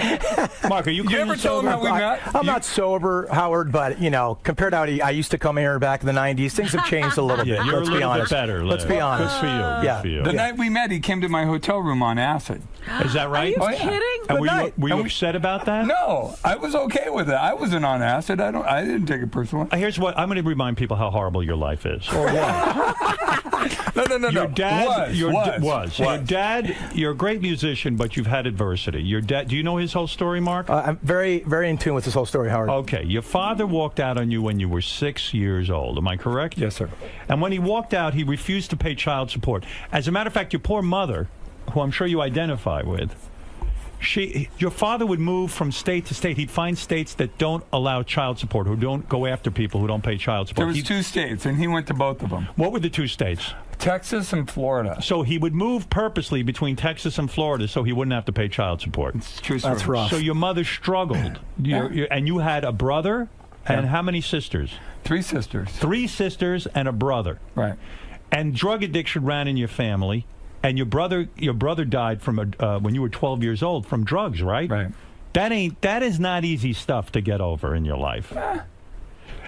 Mark, are you clean ever and told him sober? how we met? I'm not sober, Howard, but, you know, compared to how I used to come here back in the 90s, things have changed a little bit. You're Let's a be little honest. bit better. Let's be honest. Good for you. Good Yeah. for you. The night we met, he came to my hotel room on acid. Is that right? Are you kidding? And were you upset about that? No, I was okay with it. I wasn't on acid. I didn't take it personally. Here's what I'm going to remind people how horrible your life is. Or what? No. Your dad was. Your dad, you're a great musician, but you've had adversity. Your dad, do you know his whole story, Mark? I'm very, very in tune with this whole story, Howard. Okay, your father walked out on you when you were 6 years old. Am I correct? Yes, sir. And when he walked out, he refused to pay child support. As a matter of fact, your poor mother, who I'm sure you identify with, your father would move from state to state. He'd find states that don't allow child support, who don't go after people who don't pay child support. There was 2 states, and he went to both of them. What were the 2 states? Texas and Florida. So he would move purposely between Texas and Florida so he wouldn't have to pay child support. It's true. That's rough. So your mother struggled. And you had a brother? And how many sisters? 3 sisters. 3 sisters and a brother. Right. And drug addiction ran in your family. And your brother died from when you were 12 years old from drugs, right? Right. That is not easy stuff to get over in your life.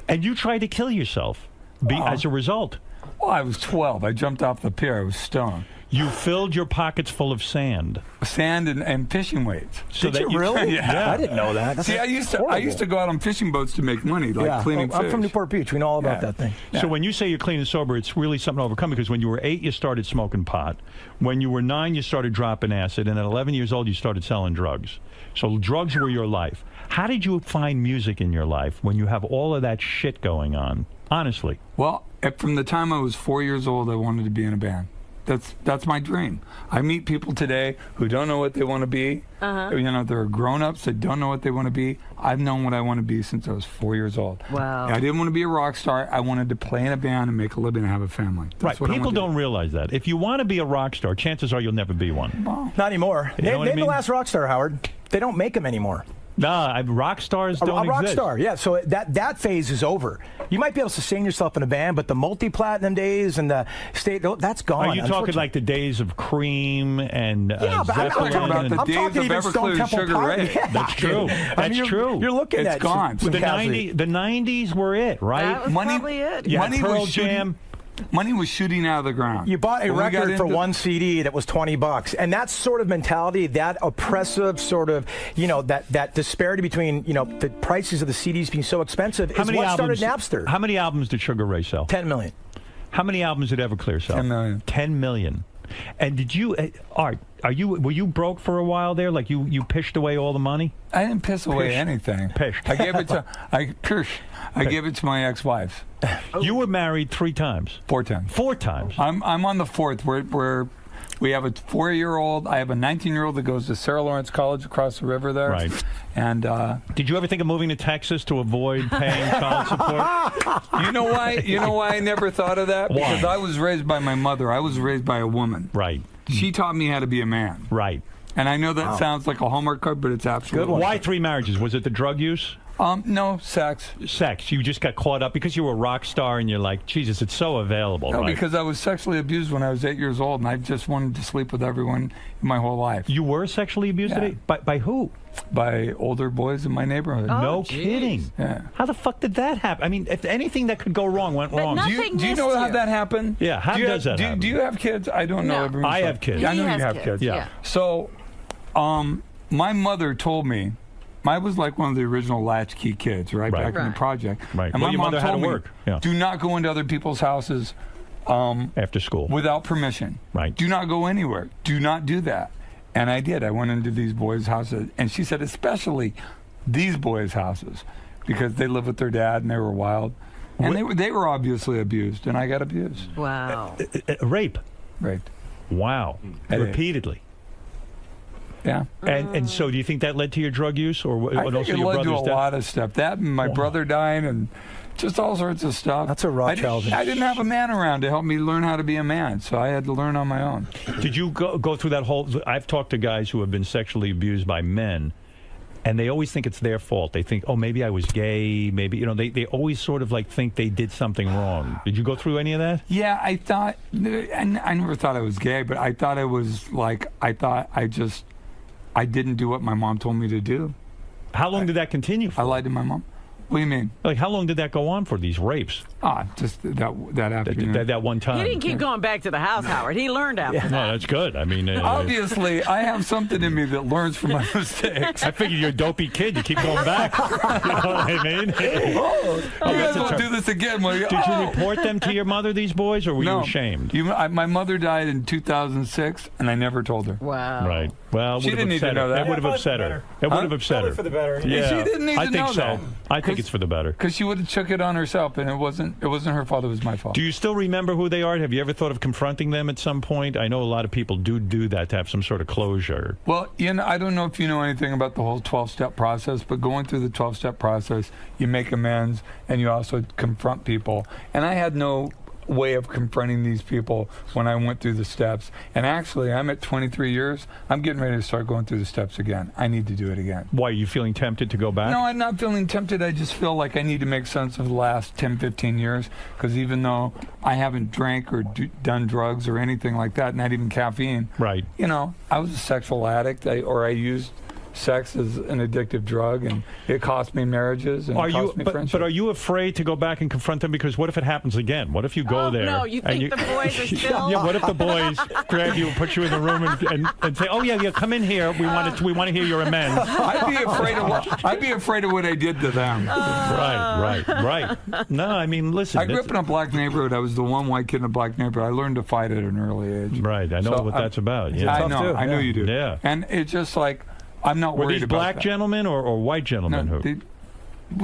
And you tried to kill yourself as a result. Well, I was 12. I jumped off the pier. I was stoned. You filled your pockets full of sand. Sand and fishing weights. So Did you really? Yeah. I didn't know that. That's See, I used to go out on fishing boats to make money, like cleaning fish. I'm from Newport Beach. We know all about that thing. So when you say you're clean and sober, it's really something to overcome, because when you were 8, you started smoking pot. When you were 9, you started dropping acid. And at 11 years old, you started selling drugs. So drugs were your life. How did you find music in your life when you have all of that shit going on? Honestly. Well, from the time I was 4 years old, I wanted to be in a band. That's my dream. I meet people today who don't know what they want to be. You know, there are grown-ups that don't know what they want to be. I've known what I want to be since I was 4 years old. Wow. I didn't want to be a rock star. I wanted to play in a band and make a living and have a family. That's Right. People don't realize that. If you want to be a rock star, chances are you'll never be one. Not anymore. You know what I Name mean? the last rock star, Howard. They don't make them anymore. Nah, rock stars don't exist. A rock star, yeah. So that phase is over. You might be able to sustain yourself in a band, but the multi-platinum days and the state, that's gone. Are you talking like the days of Cream and yeah, but I'm talking about the days of Everclear and Sugar Ray. Yeah. That's true. That's true. You're looking at it's gone. The 90s were it, right? That was probably it. Yeah, Money Pearl was Jam. Money was shooting out of the ground. You bought a record for one CD that was $20, and that sort of mentality, that oppressive sort of, you know, that disparity between, you know, the prices of the CDs being so expensive is what started Napster. How many albums did Sugar Ray sell? 10 million. How many albums did Everclear sell? 10 million. 10 million. And did you, Art, were you broke for a while there? Like you pished away all the money? I didn't piss away anything. Pished. I gave it to I gave it to my ex-wife. You were married 3 times. 4 times. 4 times. I'm on the 4th. We have a 4-year-old. I have a 19-year-old that goes to Sarah Lawrence College across the river there. Right. And did you ever think of moving to Texas to avoid paying child support? You know why I never thought of that? Why? Because I was raised by my mother. I was raised by a woman. Right. She taught me how to be a man. Right. And I know that sounds like a Hallmark card, but it's absolutely. Why 3 marriages? Was it the drug use? No, sex. Sex. You just got caught up because you were a rock star and you're like, Jesus, it's so available. No, right? because I was sexually abused when I was 8 years old, and I just wanted to sleep with everyone my whole life. You were sexually abused at 8? By who? By older boys in my neighborhood. No kidding. Yeah. How the fuck did that happen? I mean, if anything that could go wrong went wrong. Do you know how that happened? Yeah, how does that happen? Do you have kids? I don't know. No. I have kids. Yeah, I know you have kids. Yeah. So, my mother told me, I was like one of the original latchkey kids, right? Back in the project. Right. And Well, my your mom mother had told to me, work. Yeah. do not go into other people's houses after school without permission. Right. Do not go anywhere. Do not do that. And I did. I went into these boys' houses, and she said, especially these boys' houses, because they lived with their dad and they were wild, and they were obviously abused, and I got abused. Wow. Rape. Raped. Wow. Repeatedly. Yeah. And so do you think that led to your drug use, or I also think it your led to brother's a death? lot of stuff. That and my brother dying and just all sorts of stuff. That's a raw childhood. I didn't have a man around to help me learn how to be a man, so I had to learn on my own. Did you go through that whole... I've talked to guys who have been sexually abused by men, and they always think it's their fault. They think, oh, maybe I was gay, maybe, you know, they always sort of like think they did something wrong. Did you go through any of that? Yeah, I thought... I never thought I was gay, but I thought it was like... I didn't do what my mom told me to do. How long did that continue for? I lied to my mom. What do you mean? Like, how long did that go on for, these rapes? Just that afternoon. That one time. He didn't keep going back to the house, Howard. He learned after that. No, that's good. I mean... Obviously, I have something in me that learns from my mistakes. I figured you're a dopey kid. You keep going back. You know what I mean? You guys won't do this again, will you? Did you report them to your mother, these boys, or were you ashamed? My mother died in 2006, and I never told her. Wow. Right. Well, she didn't need to know that. It would have upset her. It would have upset her. For the better. Yeah. She didn't need to know so. that. I think it's for the better. Because she would have took it on herself, and it wasn't her fault. It was my fault. Do you still remember who they are? Have you ever thought of confronting them at some point? I know a lot of people do that to have some sort of closure. Well, I don't know if you know anything about the whole 12-step process, but going through the 12-step process, you make amends, and you also confront people. And I had no way of confronting these people when I went through the steps. And actually, I'm at 23 years. I'm getting ready to start going through the steps again. I need to do it again. Why, are you feeling tempted to go back? No, I'm not feeling tempted. I just feel like I need to make sense of the last 10, 15 years, because even though I haven't drank or done drugs or anything like that, not even caffeine, right? I was a sexual addict, or I used sex is an addictive drug, and it cost me marriages and cost me friendships. But are you afraid to go back and confront them? Because what if it happens again? What if you go there? No, you think the boys are still... Yeah, what if the boys grab you and put you in the room and say, oh, yeah, come in here. We want to hear your amends. I'd be afraid of what I did to them. Right. No, I mean, listen. I grew up in a black neighborhood. I was the one white kid in a black neighborhood. I learned to fight at an early age. Right, I know what that's about. Yeah. I know you do. Yeah. And it's just like, I'm not worried about that. Were these black gentlemen or white gentlemen? No,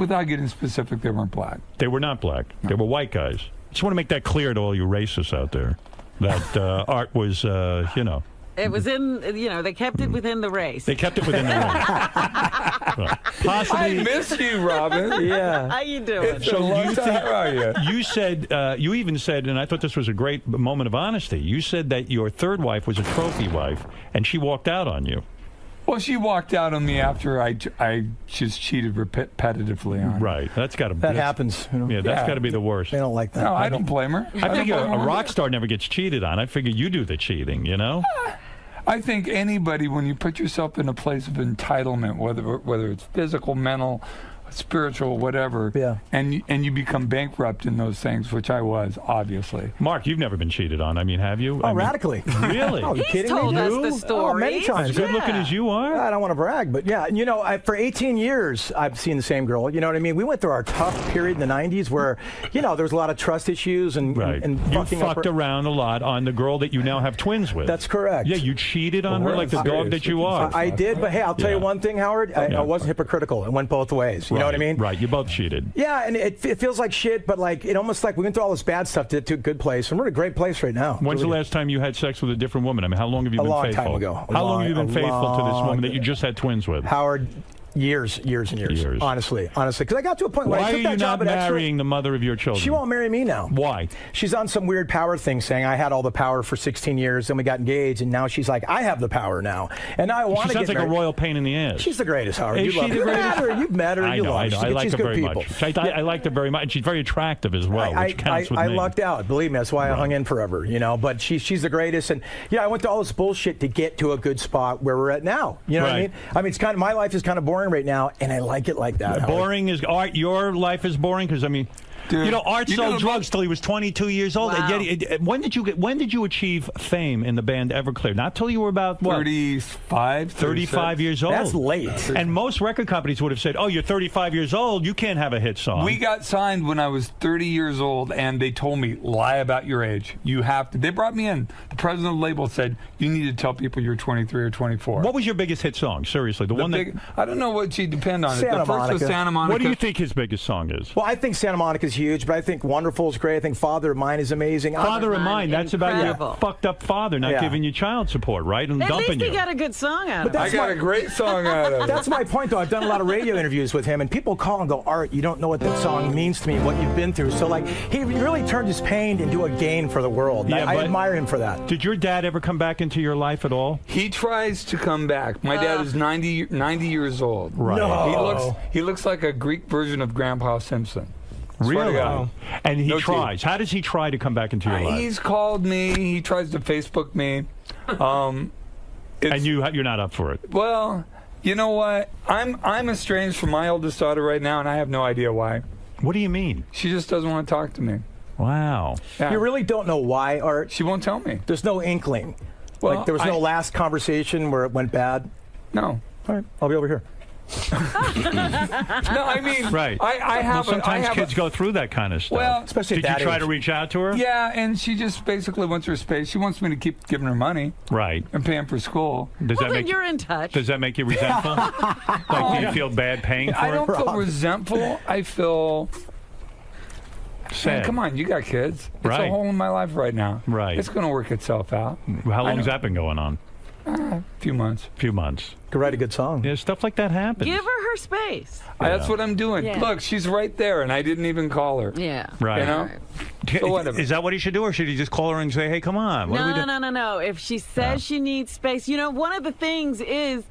without getting specific, they weren't black. They were not black. No. They were white guys. Just want to make that clear to all you racists out there, that art was, It was in, they kept it within the race. They kept it within the race. Possibly. I miss you, Robin. Yeah. How you doing? It's a long time. How are you? You said, you even said, and I thought this was a great moment of honesty, you said that your third wife was a trophy wife, and she walked out on you. Well, she walked out on me after I just cheated repetitively on her. Right. That happens. Yeah, that's got to be the worst. They don't like that. No, I don't blame her. I figure a rock star never gets cheated on. I figure you do the cheating, I think anybody, when you put yourself in a place of entitlement, whether it's physical, mental, spiritual, whatever, and you become bankrupt in those things, which I was, obviously. Mark, you've never been cheated on, have you? Radically. Really? Oh, you kidding told me? us the story. Many times. As good looking as you are? I don't want to brag, but yeah, for 18 years, I've seen the same girl. You know what I mean? We went through our tough period in the 90s where, there was a lot of trust issues and you fucked around a lot on the girl that you now have twins with. That's correct. Yeah, you cheated on her like the dog that you are. I did, but hey, I'll tell you one thing, Howard. I wasn't hypocritical. It went both ways. You know what I mean? Right. You both cheated. Yeah, and it feels like shit, but it almost like we went through all this bad stuff to a good place, and we're in a great place right now. When's the last time you had sex with a different woman? How long have you been faithful? A long time ago. How long have you been faithful to this woman that you just had twins with? Howard, Years and years. Honestly. Because I got to a point where I took that job at Why are you not marrying the mother of your children? She won't marry me now. Why? She's on some weird power thing saying I had all the power for 16 years, then we got engaged, and now she's like, I have the power now. And I want to get She sounds like a royal pain in the ass. She's the greatest, Howard. Is she the greatest? You've met her. You love her. I like she's her good very people. much. I liked her very much. And she's very attractive as well, which counts with me. I lucked out. Believe me, that's why I hung in forever. But she's the greatest. And I went to all this bullshit to get to a good spot where we're at now. You know what I mean? I mean, it's kind of, my life is kind of boring right now, and I like it like that. Boring is art. Your life is boring because I mean, dude, Art sold drugs till he was 22 years old. Wow. And yet, when did you achieve fame in the band Everclear? Not till you were about what? 35 years old. That's late. And most record companies would have said, "Oh, you're 35 years old. You can't have a hit song." We got signed when I was 30 years old, and they told me, lie about your age. You have to. They brought me in. The president of the label said, you need to tell people you're 23 or 24. What was your biggest hit song? Seriously, the one that... I don't know what you depend on. Santa the first Monica. was Santa Monica. What do you think his biggest song is? Well, I think Santa Monica is huge, but I think Wonderful is great. I think Father of Mine is amazing. Father of Mine, that's about your fucked up father not giving you child support, right? And At dumping least he you. got a good song out of it. I got a great song out of it. That's my point, though. I've done a lot of radio interviews with him, and people call and go, Art, you don't know what that song means to me, what you've been through. So, like, he really turned his pain into a gain for the world. Yeah, I admire him for that. Did your dad ever come back into your life at all? He tries to come back. My dad is 90 years old. Right. No. He looks like a Greek version of Grandpa Simpson. Really? And he tries. How does he try to come back into your life? He's called me. He tries to Facebook me. And you're not up for it. Well, you know what? I'm estranged from my oldest daughter right now, and I have no idea why. What do you mean? She just doesn't want to talk to me. Wow. Yeah. You really don't know why, Art? She won't tell me. There's no inkling. Well, like, there was no last conversation where it went bad? No. All right, I'll be over here. No, I mean, right. I have. Well, sometimes kids go through that kind of stuff. Well, especially did you try to reach out to her? Yeah, and she just basically wants her space. She wants me to keep giving her money, right, and paying for school. Does that then make you're in touch. Does that make you resentful? Like, do you feel bad paying for I don't feel resentful. I feel sad. Man, come on, you got kids. It's a hole in my life right now. Right. It's going to work itself out. How long has that been going on? A few months. Could write a good song. Yeah, stuff like that happens. Give her space. That's what I'm doing. Yeah. Look, she's right there, and I didn't even call her. Yeah. Right. You know? So whatever. Is that what he should do, or should he just call her and say, hey, come on? What do we do? No. If she says she needs space, one of the things is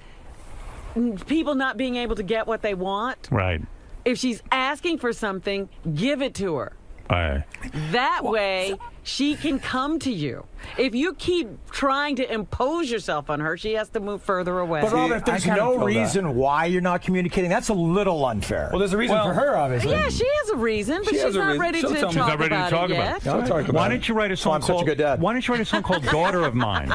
people not being able to get what they want. Right. If she's asking for something, give it to her. Right. That way, she can come to you. If you keep trying to impose yourself on her, she has to move further away. But Robin, if there's no reason why you're not communicating, that's a little unfair. Well, there's a reason for her, obviously. Yeah, she has a reason, but she's not ready to talk about it yet. Why don't you write a song called? Why don't you write a song called "Daughter of Mine"?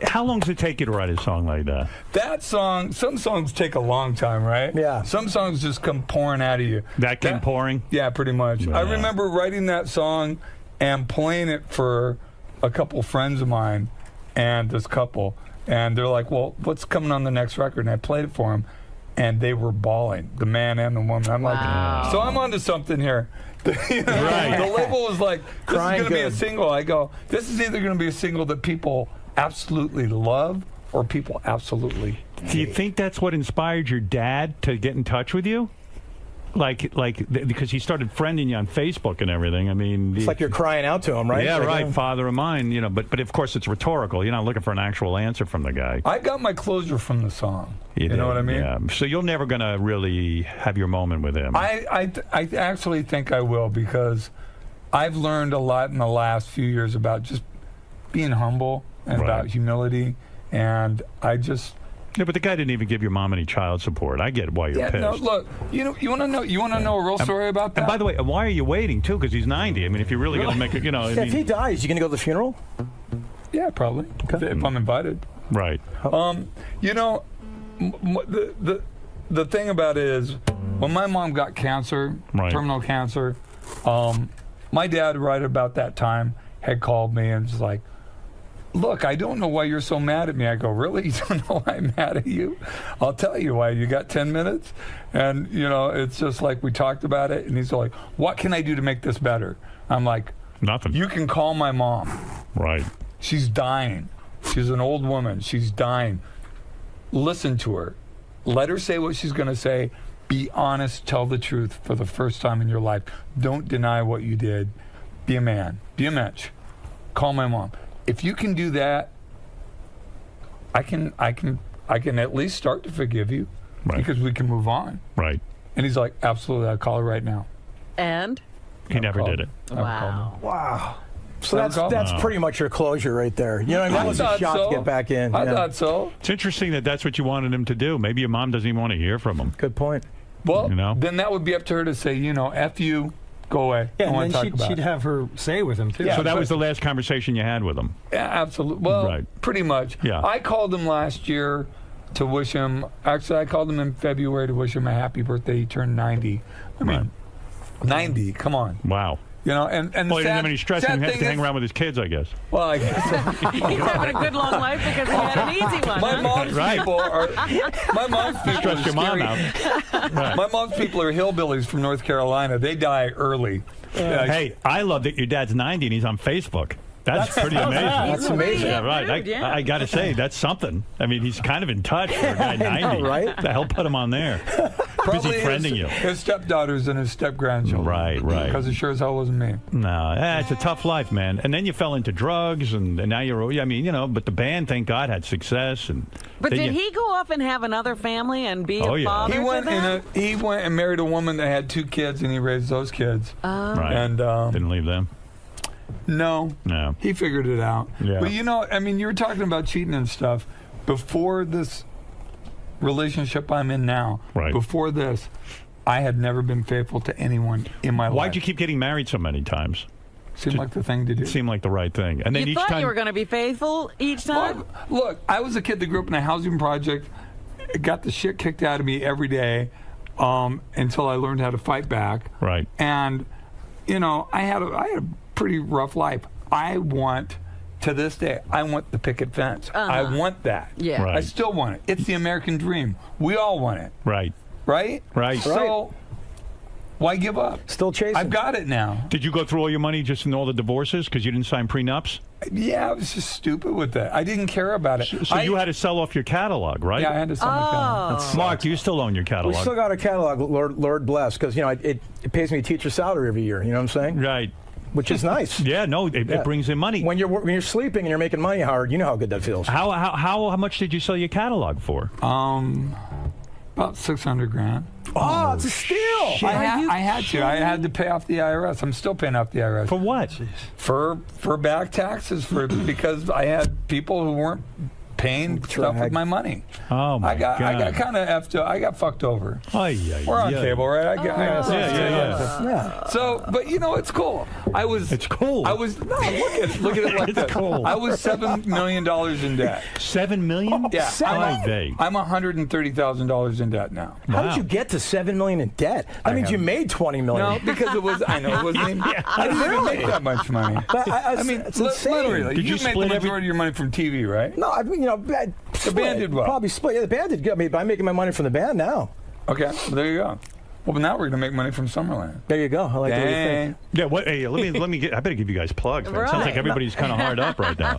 How long does it take you to write a song like that? That song. Some songs take a long time, right? Yeah. Some songs just come pouring out of you. That came pouring. Yeah, pretty much. Yeah. I remember writing that song and playing it for a couple friends of mine and this couple, and they're like, well, what's coming on the next record? And I played it for them, and they were bawling, the man and the woman. I'm like, so I'm onto something here. Right. The label was like, this is going to be a single. I go, this is either going to be a single that people absolutely love or people absolutely hate. Do you think that's what inspired your dad to get in touch with you? Because he started friending you on Facebook and everything. I mean, it's like you're crying out to him, right? Yeah, right. Father of mine, But of course, it's rhetorical. You're not looking for an actual answer from the guy. I got my closure from the song. You know what I mean? Yeah. So you're never gonna really have your moment with him. I actually think I will, because I've learned a lot in the last few years about just being humble and about humility, and I just. Yeah, but the guy didn't even give your mom any child support. I get why you're pissed. No, look, you want to know a real story about that? And by the way, why are you waiting too? Because he's 90. I mean, if you're really going to make it, if he dies, you going to go to the funeral? Yeah, probably. Okay. If I'm invited. Right. The thing about it is, when my mom got cancer, terminal cancer, my dad right about that time had called me and was like, look, I don't know why you're so mad at me. I go, really? You don't know why I'm mad at you? I'll tell you why. You got 10 minutes? And, it's just like we talked about it. And he's like, what can I do to make this better? I'm like, nothing. You can call my mom. Right. She's dying. She's an old woman. She's dying. Listen to her. Let her say what she's going to say. Be honest. Tell the truth for the first time in your life. Don't deny what you did. Be a man. Be a mensch. Call my mom. If you can do that, I can at least start to forgive you because we can move on. Right. And he's like, absolutely, I'll call her right now. And? He never did it. Wow. Wow. So that's pretty much your closure right there. You know, I mean, that was a shot to get back in. I thought so. It's interesting that that's what you wanted him to do. Maybe your mom doesn't even want to hear from him. Good point. Well, then that would be up to her to say, F you, go away. Yeah, I want and to talk then about she'd it. have her say with him, too. Yeah, so that was the last conversation you had with him? Yeah, absolutely. Well, pretty much. Yeah. I called him last year to wish him, actually, I called him in February to wish him a happy birthday. He turned 90. I mean, 90, come on. Wow. And well, he didn't have any stress and he had to hang around with his kids, I guess. Well, I guess so. He's having a good long life because he had an easy one. My mom's people are. My mom's people stressed your mom out. Right. My mom's people are hillbillies from North Carolina. They die early. Hey, I love that your dad's 90 and he's on Facebook. That's pretty amazing. That's amazing. Yeah, right. I got to say, that's something. I mean, he's kind of in touch for a guy 90. know, right? The hell put him on there? Probably busy friending you. His stepdaughters and his step-grandchildren. Right. Because it sure as hell wasn't me. No, it's a tough life, man. And then you fell into drugs, and now you're, I mean, but the band, thank God, had success. But did he go off and have another family and be a father he went to them? He went and married a woman that had 2 kids, and he raised those kids. Right. And didn't leave them. No. He figured it out. Yeah. But I mean, you were talking about cheating and stuff. Before this relationship I'm in now, before this, I had never been faithful to anyone in my life. Why'd you keep getting married so many times? Seemed like the thing to do. Seemed like the right thing. And then you each thought time you were going to be faithful each time? Look, I was a kid that grew up in a housing project, got the shit kicked out of me every day until I learned how to fight back. Right. And, I had a pretty rough life. To this day, I want the picket fence. I want that. Yeah. Right. I still want it. It's the American dream. We all want it. Right. Right? So, why give up? Still chasing. I've got it now. Did you go through all your money just in all the divorces because you didn't sign prenups? Yeah, I was just stupid with that. I didn't care about it. So you had to sell off your catalog, right? Yeah, I had to sell my catalog. Mark, you still own your catalog. We still got a catalog, Lord bless, because, it pays me a teacher's salary every year. You know what I'm saying? Right. Which is nice. Yeah, no, it brings in money. When you're sleeping and you're making money, Howard, you know how good that feels. How much did you sell your catalog for? About $600,000. Oh, it's a steal! I had to pay off the IRS. I'm still paying off the IRS. For what? For back taxes. Because I had people who weren't paying stuff with my money. Oh my God! I got kind of effed up. I got fucked over. We're on cable, right? Yeah. So, but it's cool. It's cool. Look at it like this. Cool. I was $7 million in debt. $7 million? Yeah. I'm $130,000 in debt now. How did you get to $7 million in debt? That means you made $20 million. No, because it wasn't even. I didn't even make that much money. But I mean, it's insane. Literally, you made the majority of your money from TV, right? No, I mean, the band did well. Probably split. Yeah, the band did good. I mean, I'm making my money from the band now. Okay, well, there you go. Well, now we're going to make money from Summerland. There you go. I like the way you think. Yeah, hey, let me get. I better give you guys plugs. Man. It sounds like everybody's kind of hard up right now.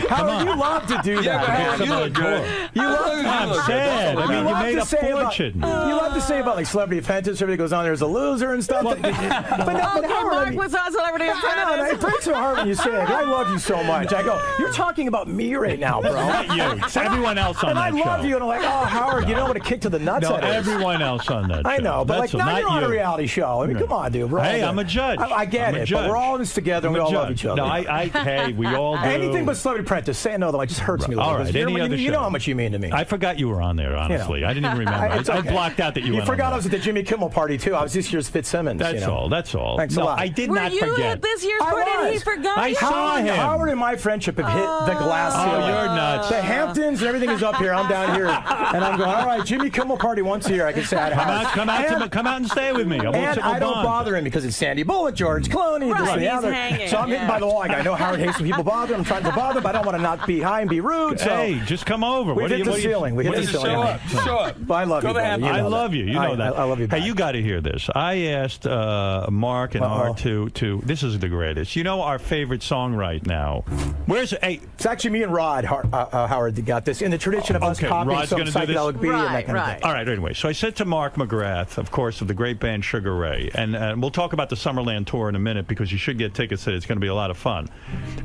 Howard, you love to do that. You look good. You love. I'm sad. I mean, you made a fortune. You love to say about like Celebrity Apprentice. Everybody goes on there as a loser and stuff. But Mark was on Celebrity Apprentice. It breaks my heart when you say it. I love you so much. I go, you're talking about me right now, bro. Not you. It's everyone else on that show. And I love you, and I'm like, oh, Howard, you know what a kick to the nuts that is. Everyone else on that show. I know, but now you're on a reality show. I mean, come on, dude. Hey, I'm a judge. I get it, but we're all in this together, and we all love each other. No, hey, we all do. Anything but Celebrity Apprentice. Say no, though. It just hurts me a little bit. You know how much you mean to me. I forgot you were on there, honestly. I didn't even remember. I blocked out that you went on. You forgot I was at the Jimmy Kimmel party, too. I was this year's Fitzsimmons. That's all. That's all. Thanks a lot. I did not forget. Were you at this year's party and he forgot? I saw him. Howard and my friendship have hit the glass ceiling. Oh, you're nuts. The Hamptons and everything is up here. I'm down here. And I'm going, all right, Jimmy Kimmel party once a year. I can say I Come out and stay with me. And I don't bother him because it's Sandy Bullock, George Clooney, this and the other. So I'm hitting by the wall. I know Howard hates when people bother him. I'm trying to bother, but I don't want to not be high and be rude. So hey, just come over. We hit the ceiling. We hit the ceiling. Show up. I love you. I love you. You know that. I love you. Hey, you got to hear this. I asked Mark and Art to. This is the greatest. You know our favorite song right now. Where's It's actually me and Rod Howard that got this in the tradition of us copying some psychedelic beat and that kind of thing. All right. Anyway, so I said to Mark McGrath, of course, of the great band Sugar Ray, and we'll talk about the Summerland tour in a minute because you should get tickets. It's going to be a lot of fun.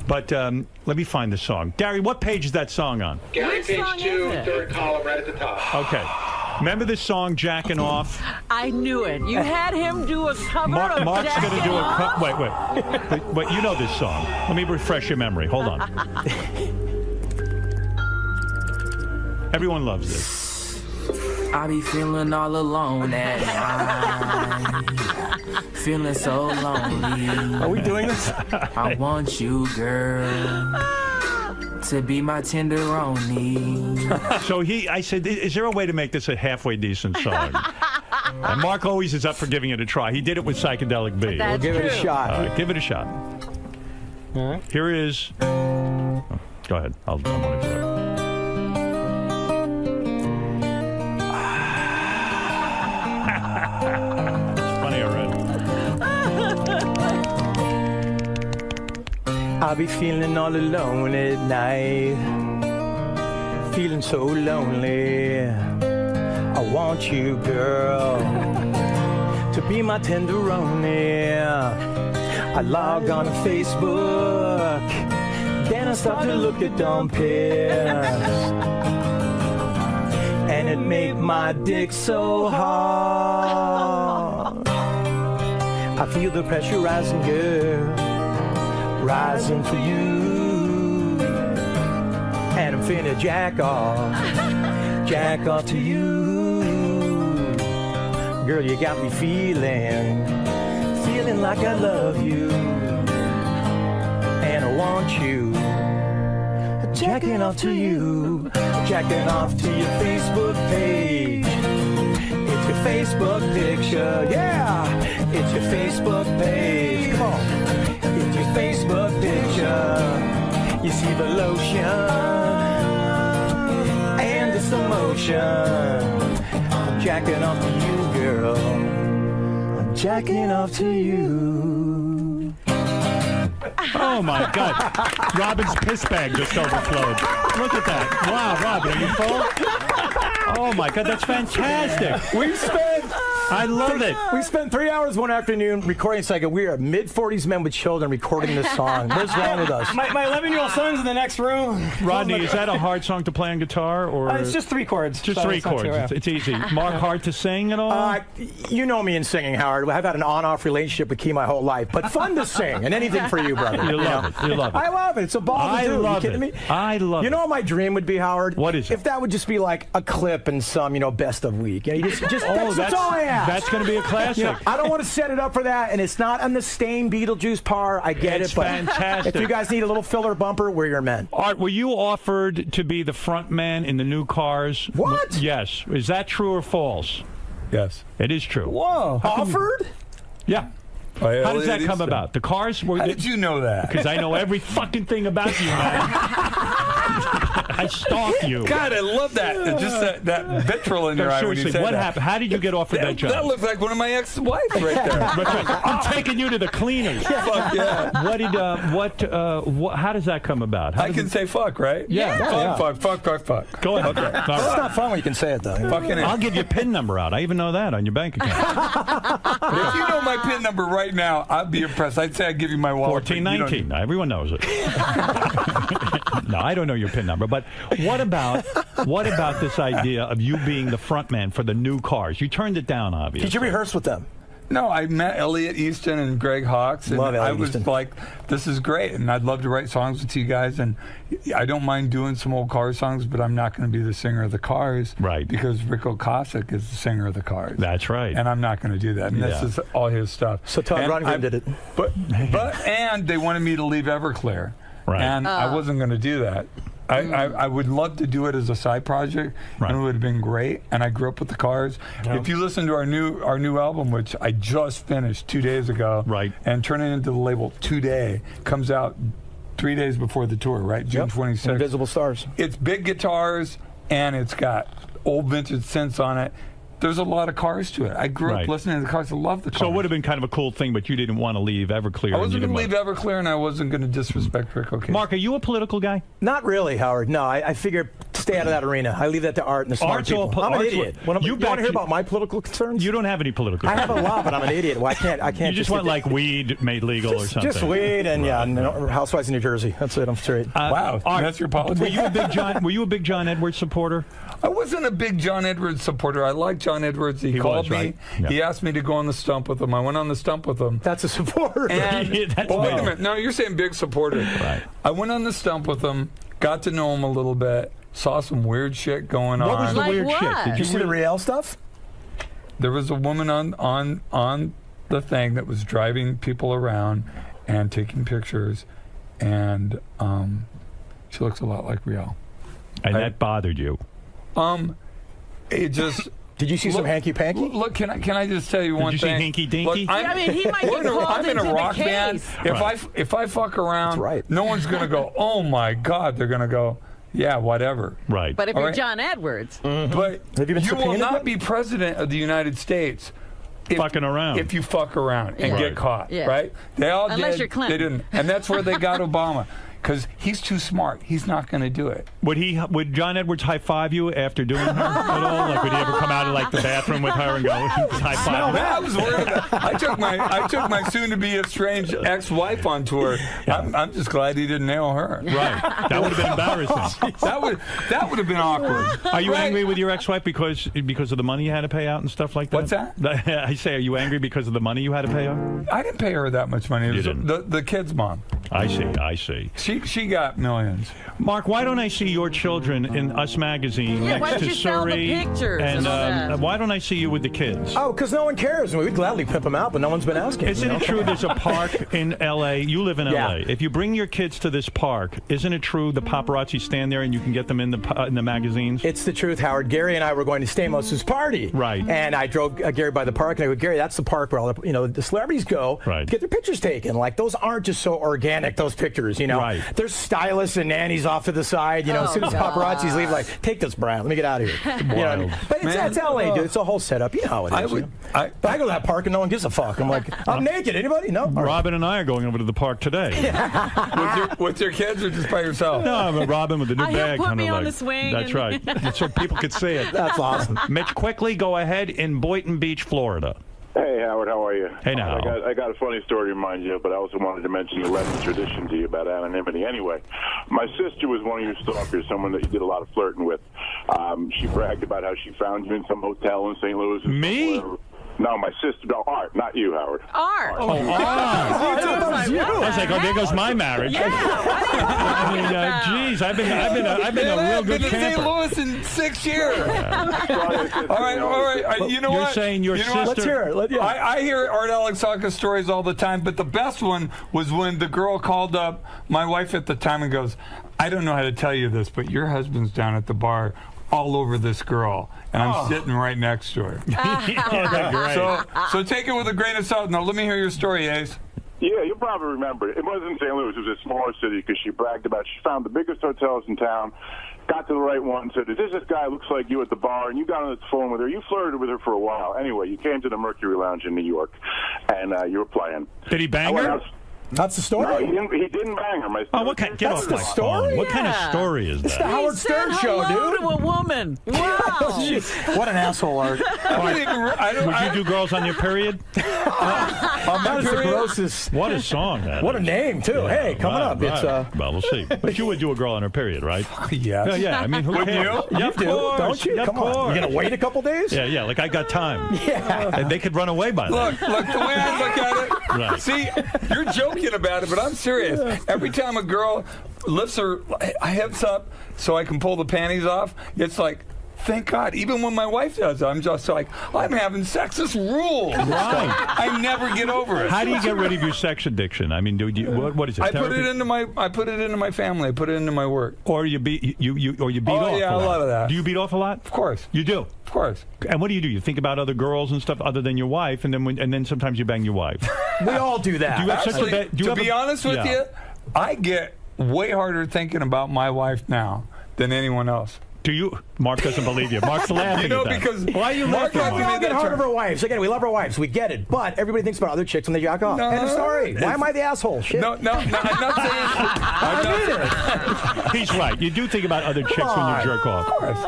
But let me find the song. Gary, what page is that song on? Gary, page 2, third column, right at the top. Okay. Remember this song, Jackin' Off? I knew it. You had him do a cover of Mark's going to do Off? Wait, you know this song. Let me refresh your memory. Hold on. Everyone loves this. I be feeling all alone at night, feeling so lonely. Are we doing this? I want you, girl, to be my tenderoni. So I said, is there a way to make this a halfway decent song? And Mark always is up for giving it a try. He did it with Psychedelic B. We'll give it a shot. All right, give it a shot. All right. Here is... Oh, go ahead. I'm waiting for it. It's funny already. I'll be feeling all alone at night, feeling so lonely. I want you, girl, to be my tenderoni. I log on to Facebook, then I start to look at dumb pics, and it made my dick so hard. I feel the pressure rising, girl, rising for you, and I'm finna jack off to you. Girl, you got me feeling like I love you, and I want you, jacking off to you, jacking off to your Facebook page. It's your Facebook picture, yeah, it's your Facebook page, come on. It's your Facebook picture. You see the lotion and this emotion. I'm jacking off to you, girl. I'm jacking off to you. Oh my God! Robin's piss bag just overflowed. Look at that! Wow, Robin, are you full? Oh my God, that's fantastic. I love it. We spent 3 hours one afternoon recording this. We are mid-40s men with children recording this song. What's wrong with us? My 11-year-old son's in the next room. Rodney, is that a hard song to play on guitar? Or it's just 3 chords. Just 3 chords. It's easy. Mark, hard to sing at all? You know me in singing, Howard. I've had an on-off relationship with Key my whole life, but fun to sing, and anything for you, brother. You love it. You love it. I love it. It's a ball to do. I love you kidding it. me? I love it. You know what my dream would be, Howard? What is it? If that would just be like a clip and some, best of week. That's all I ask. That's going to be a classic. I don't want to set it up for that, and it's not on the Stain Beetlejuice par. I get it's it, but fantastic. If you guys need a little filler bumper, we're your men. Art, were you offered to be the front man in the new Cars? What? Yes. Is that true or false? Yes. It is true. Whoa. Offered? Yeah. Oh, yeah. How does that come about? The Cars were... How did you know that? Because I know every fucking thing about you, man. I stalk you. God, I love that. Just that vitriol in your eye when you say what that. happened? How did you get offered that job? That looks like one of my ex-wives right there. I'm taking you to the cleaners. Fuck yeah. How does that come about? I can say fuck, right? Yeah. Fuck. Go ahead. Okay. It's not fun when you can say it, though. I'll give you a PIN number out. I even know that on your bank account. If you know my PIN number right now, I'd be impressed. I'd say I'd give you my wallet. 1419. Everyone knows it. No, I don't know your PIN number, but what about this idea of you being the front man for the new Cars? You turned it down, obviously. Did you rehearse with them? No, I met Elliot Easton and Greg Hawkes, and I was like, this is great, and I'd love to write songs with you guys, and I don't mind doing some old Cars songs, but I'm not going to be the singer of the Cars. Right. Because Rick Ocasek is the singer of the Cars. That's right. And I'm not going to do that, and this is all his stuff. So Todd Rundgren did it. And they wanted me to leave Everclear. Right. And I wasn't going to do that. I would love to do it as a side project, and it would have been great. And I grew up with the Cars. Yeah. If you listen to our new album, which I just finished 2 days ago, and turn it into the label today, comes out 3 days before the tour, right? June 26th. Invisible Stars. It's big guitars, and it's got old vintage synths on it. There's a lot of Cars to it. I grew up listening to the Cars. I love the Cars. So it would have been kind of a cool thing, but you didn't want to leave Everclear. I wasn't going to leave Everclear, and I wasn't going to disrespect Rick Ocasio. Mark, are you a political guy? Not really, Howard. No, I figure stay out of that arena. I leave that to Art and the smart people. I'm an idiot. You want to hear about my political concerns? You don't have any political concerns. I have a lot, but I'm an idiot. Well, I can't. You just want, like, weed made legal or something. Just weed and, Housewives in New Jersey. That's it. I'm straight. Wow. That's your politics. Were you a big John Edwards supporter? I wasn't a big John Edwards supporter. I like John Edwards. He called me. Yeah. He asked me to go on the stump with him. I went on the stump with him. That's a supporter. And, wait a minute. No, you're saying big supporter. Right. I went on the stump with him, got to know him a little bit, saw some weird shit going on. What was the weird shit? Did you see the Riel stuff? There was a woman on the thing that was driving people around and taking pictures, and she looks a lot like Riel. And that bothered you? It just... Did you see some hanky-panky? Look, can I just tell you one thing? Did you see hinky-dinky? I mean, he might get called I'm in into a rock the band. case. If I fuck around, no one's going to go, oh, my God. They're going to go, yeah, whatever. Right. But if you're John Edwards... But you will not be president of the United States fucking around. If you fuck around and get caught, right? They all Unless did. you're Clinton. They didn't. And that's where they got Obama. Because he's too smart. He's not going to do it. Would John Edwards high five you after doing her at all? Like, would he ever come out of like the bathroom with her and go high five? No, I was worried about. I took my soon-to-be estranged ex-wife on tour. I'm just glad he didn't nail her. Right. That would have been embarrassing. that would have been awkward. Are you angry with your ex-wife because of the money you had to pay out and stuff like that? What's that? I say, are you angry because of the money you had to pay out? I didn't pay her that much money. It was the kid's mom. I see. She got millions. Mark, why don't I see your children in Us Magazine next to Surrey? And why don't I see you with the kids? Oh, because no one cares. We'd gladly pimp them out, but no one's been asking. Isn't it true there's a park in L.A.? You live in L.A. If you bring your kids to this park, isn't it true the paparazzi stand there and you can get them in the magazines? It's the truth, Howard. Gary and I were going to Stamos' party. Right. And I drove Gary by the park, and I go, Gary, that's the park where all the celebrities go to get their pictures taken. Like, those aren't just so organic, those pictures, Right. There's stylists and nannies off to the side, as soon as paparazzis leave, like, take this, Brian, let me get out of here. But it's LA, dude. It's a whole setup. You know how it is. I go to that park and no one gives a fuck. I'm like, I'm naked. Anybody? No? Robin and I are going over to the park today. with your kids or just by yourself? No, but Robin with the new bag. Put me on the swing. That's right. So people could see it. That's awesome. Mitch, quickly go ahead in Boynton Beach, Florida. Hey, Howard, how are you? Hey, now. I got a funny story to remind you, but I also wanted to mention the Latin tradition to you about anonymity. Anyway, my sister was one of your stalkers, someone that you did a lot of flirting with. She bragged about how she found you in some hotel in St. Louis. Me? No, my sister. No, Art, not you, Howard. Art. Oh, Art. I was like, oh, there goes my marriage. Yeah. I mean, geez, I've been a real good camper. St. Louis in 6 years. All right. You know what? You're saying your sister. Let's hear it. I hear Art Alexakis stories all the time, but the best one was when the girl called up my wife at the time and goes, I don't know how to tell you this, but your husband's down at the bar all over this girl, and I'm sitting right next to her. So take it with a grain of salt. Now, let me hear your story, Ace. Yeah, you'll probably remember it. It wasn't St. Louis. It was a smaller city because she bragged about she found the biggest hotels in town, got to the right one, said, is this guy looks like you at the bar? And you got on the phone with her. You flirted with her for a while. Anyway, you came to the Mercury Lounge in New York, and you were playing. Did he bang her? That's the story? No, he didn't bang her. That's the story? What kind of story is that? It's the Howard Stern show, dude. To a woman. Wow. What an asshole, Art. Would you do girls on your period? That is the grossest. What a song that What is. a name, too. Yeah, hey, coming up. Right. It's Well, we'll see. But you would do a girl on her period, right? Yes. Yeah. I mean, who cares? You? Yeah, You do, don't you? Come on. You're going to wait a couple days? Yeah, like I got time. Yeah. And they could run away by Look, the way I look at it, Right. see, you're joking about it, but I'm serious. Every time a girl lifts her hips up so I can pull the panties off, it's like Thank God. Even when my wife does it, I'm just like, I'm having sex. This rules. Right. I never get over it. How do you get rid of your sex addiction? I mean, what is it? I put it into my family. I put it into my work. Or you beat off. Oh yeah, a lot of that. Do you beat off a lot? Of course. You do. Of course. And what do? You think about other girls and stuff other than your wife, and then sometimes you bang your wife. We all do that. Do you have Actually, such a to be honest with you, I get way harder thinking about my wife now than anyone else. Do you? Mark doesn't believe you. Mark's laughing You know, at that. because why are you Mark laughing? We all get hard of our wives. Again, we love our wives. We get it. But everybody thinks about other chicks when they jack off. End of story. Why am I the asshole? Shit. No, I'm not saying. I mean it. He's right. You do think about other chicks when you jerk off. Of course.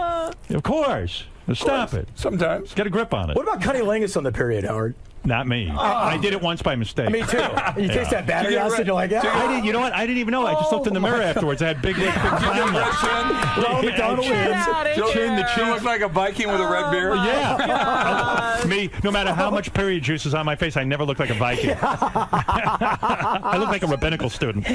Of course. Stop it. Sometimes. Get a grip on it. What about cunnilingus on the period, Howard? Not me. I did it once by mistake. Me too. You taste that battery acid, you're like, I didn't. You know what? I didn't even know. I just looked in the mirror afterwards. I had big lips, big clown lips. Chin, the chin looks like a Viking with a red beard. Yeah. Me, no matter how much period juice is on my face, I never look like a Viking. I look like a rabbinical student.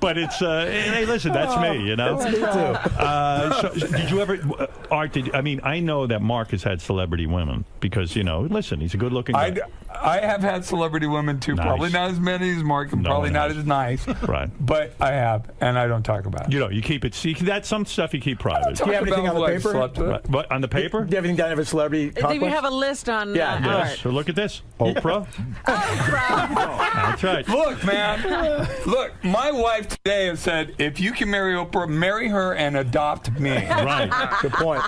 But it's, hey, listen, that's me, you know? That's me too. So, did you ever, Art, I know that Mark has had celebrity women because, listen, he's a good-looking guy. I have had celebrity women, too. Nice. Probably not as many as Mark, and probably not as nice. Right. But I have, and I don't talk about it. You keep it, see, that's some stuff you keep private. Do you have anything on the paper? Right. What, on the paper? Do you have anything down of a celebrity I think we have a list on Yes. So look at this. Oprah. That's right. Look, man. Look, my wife today has said, if you can marry Oprah, marry her and adopt me. Right. Good point.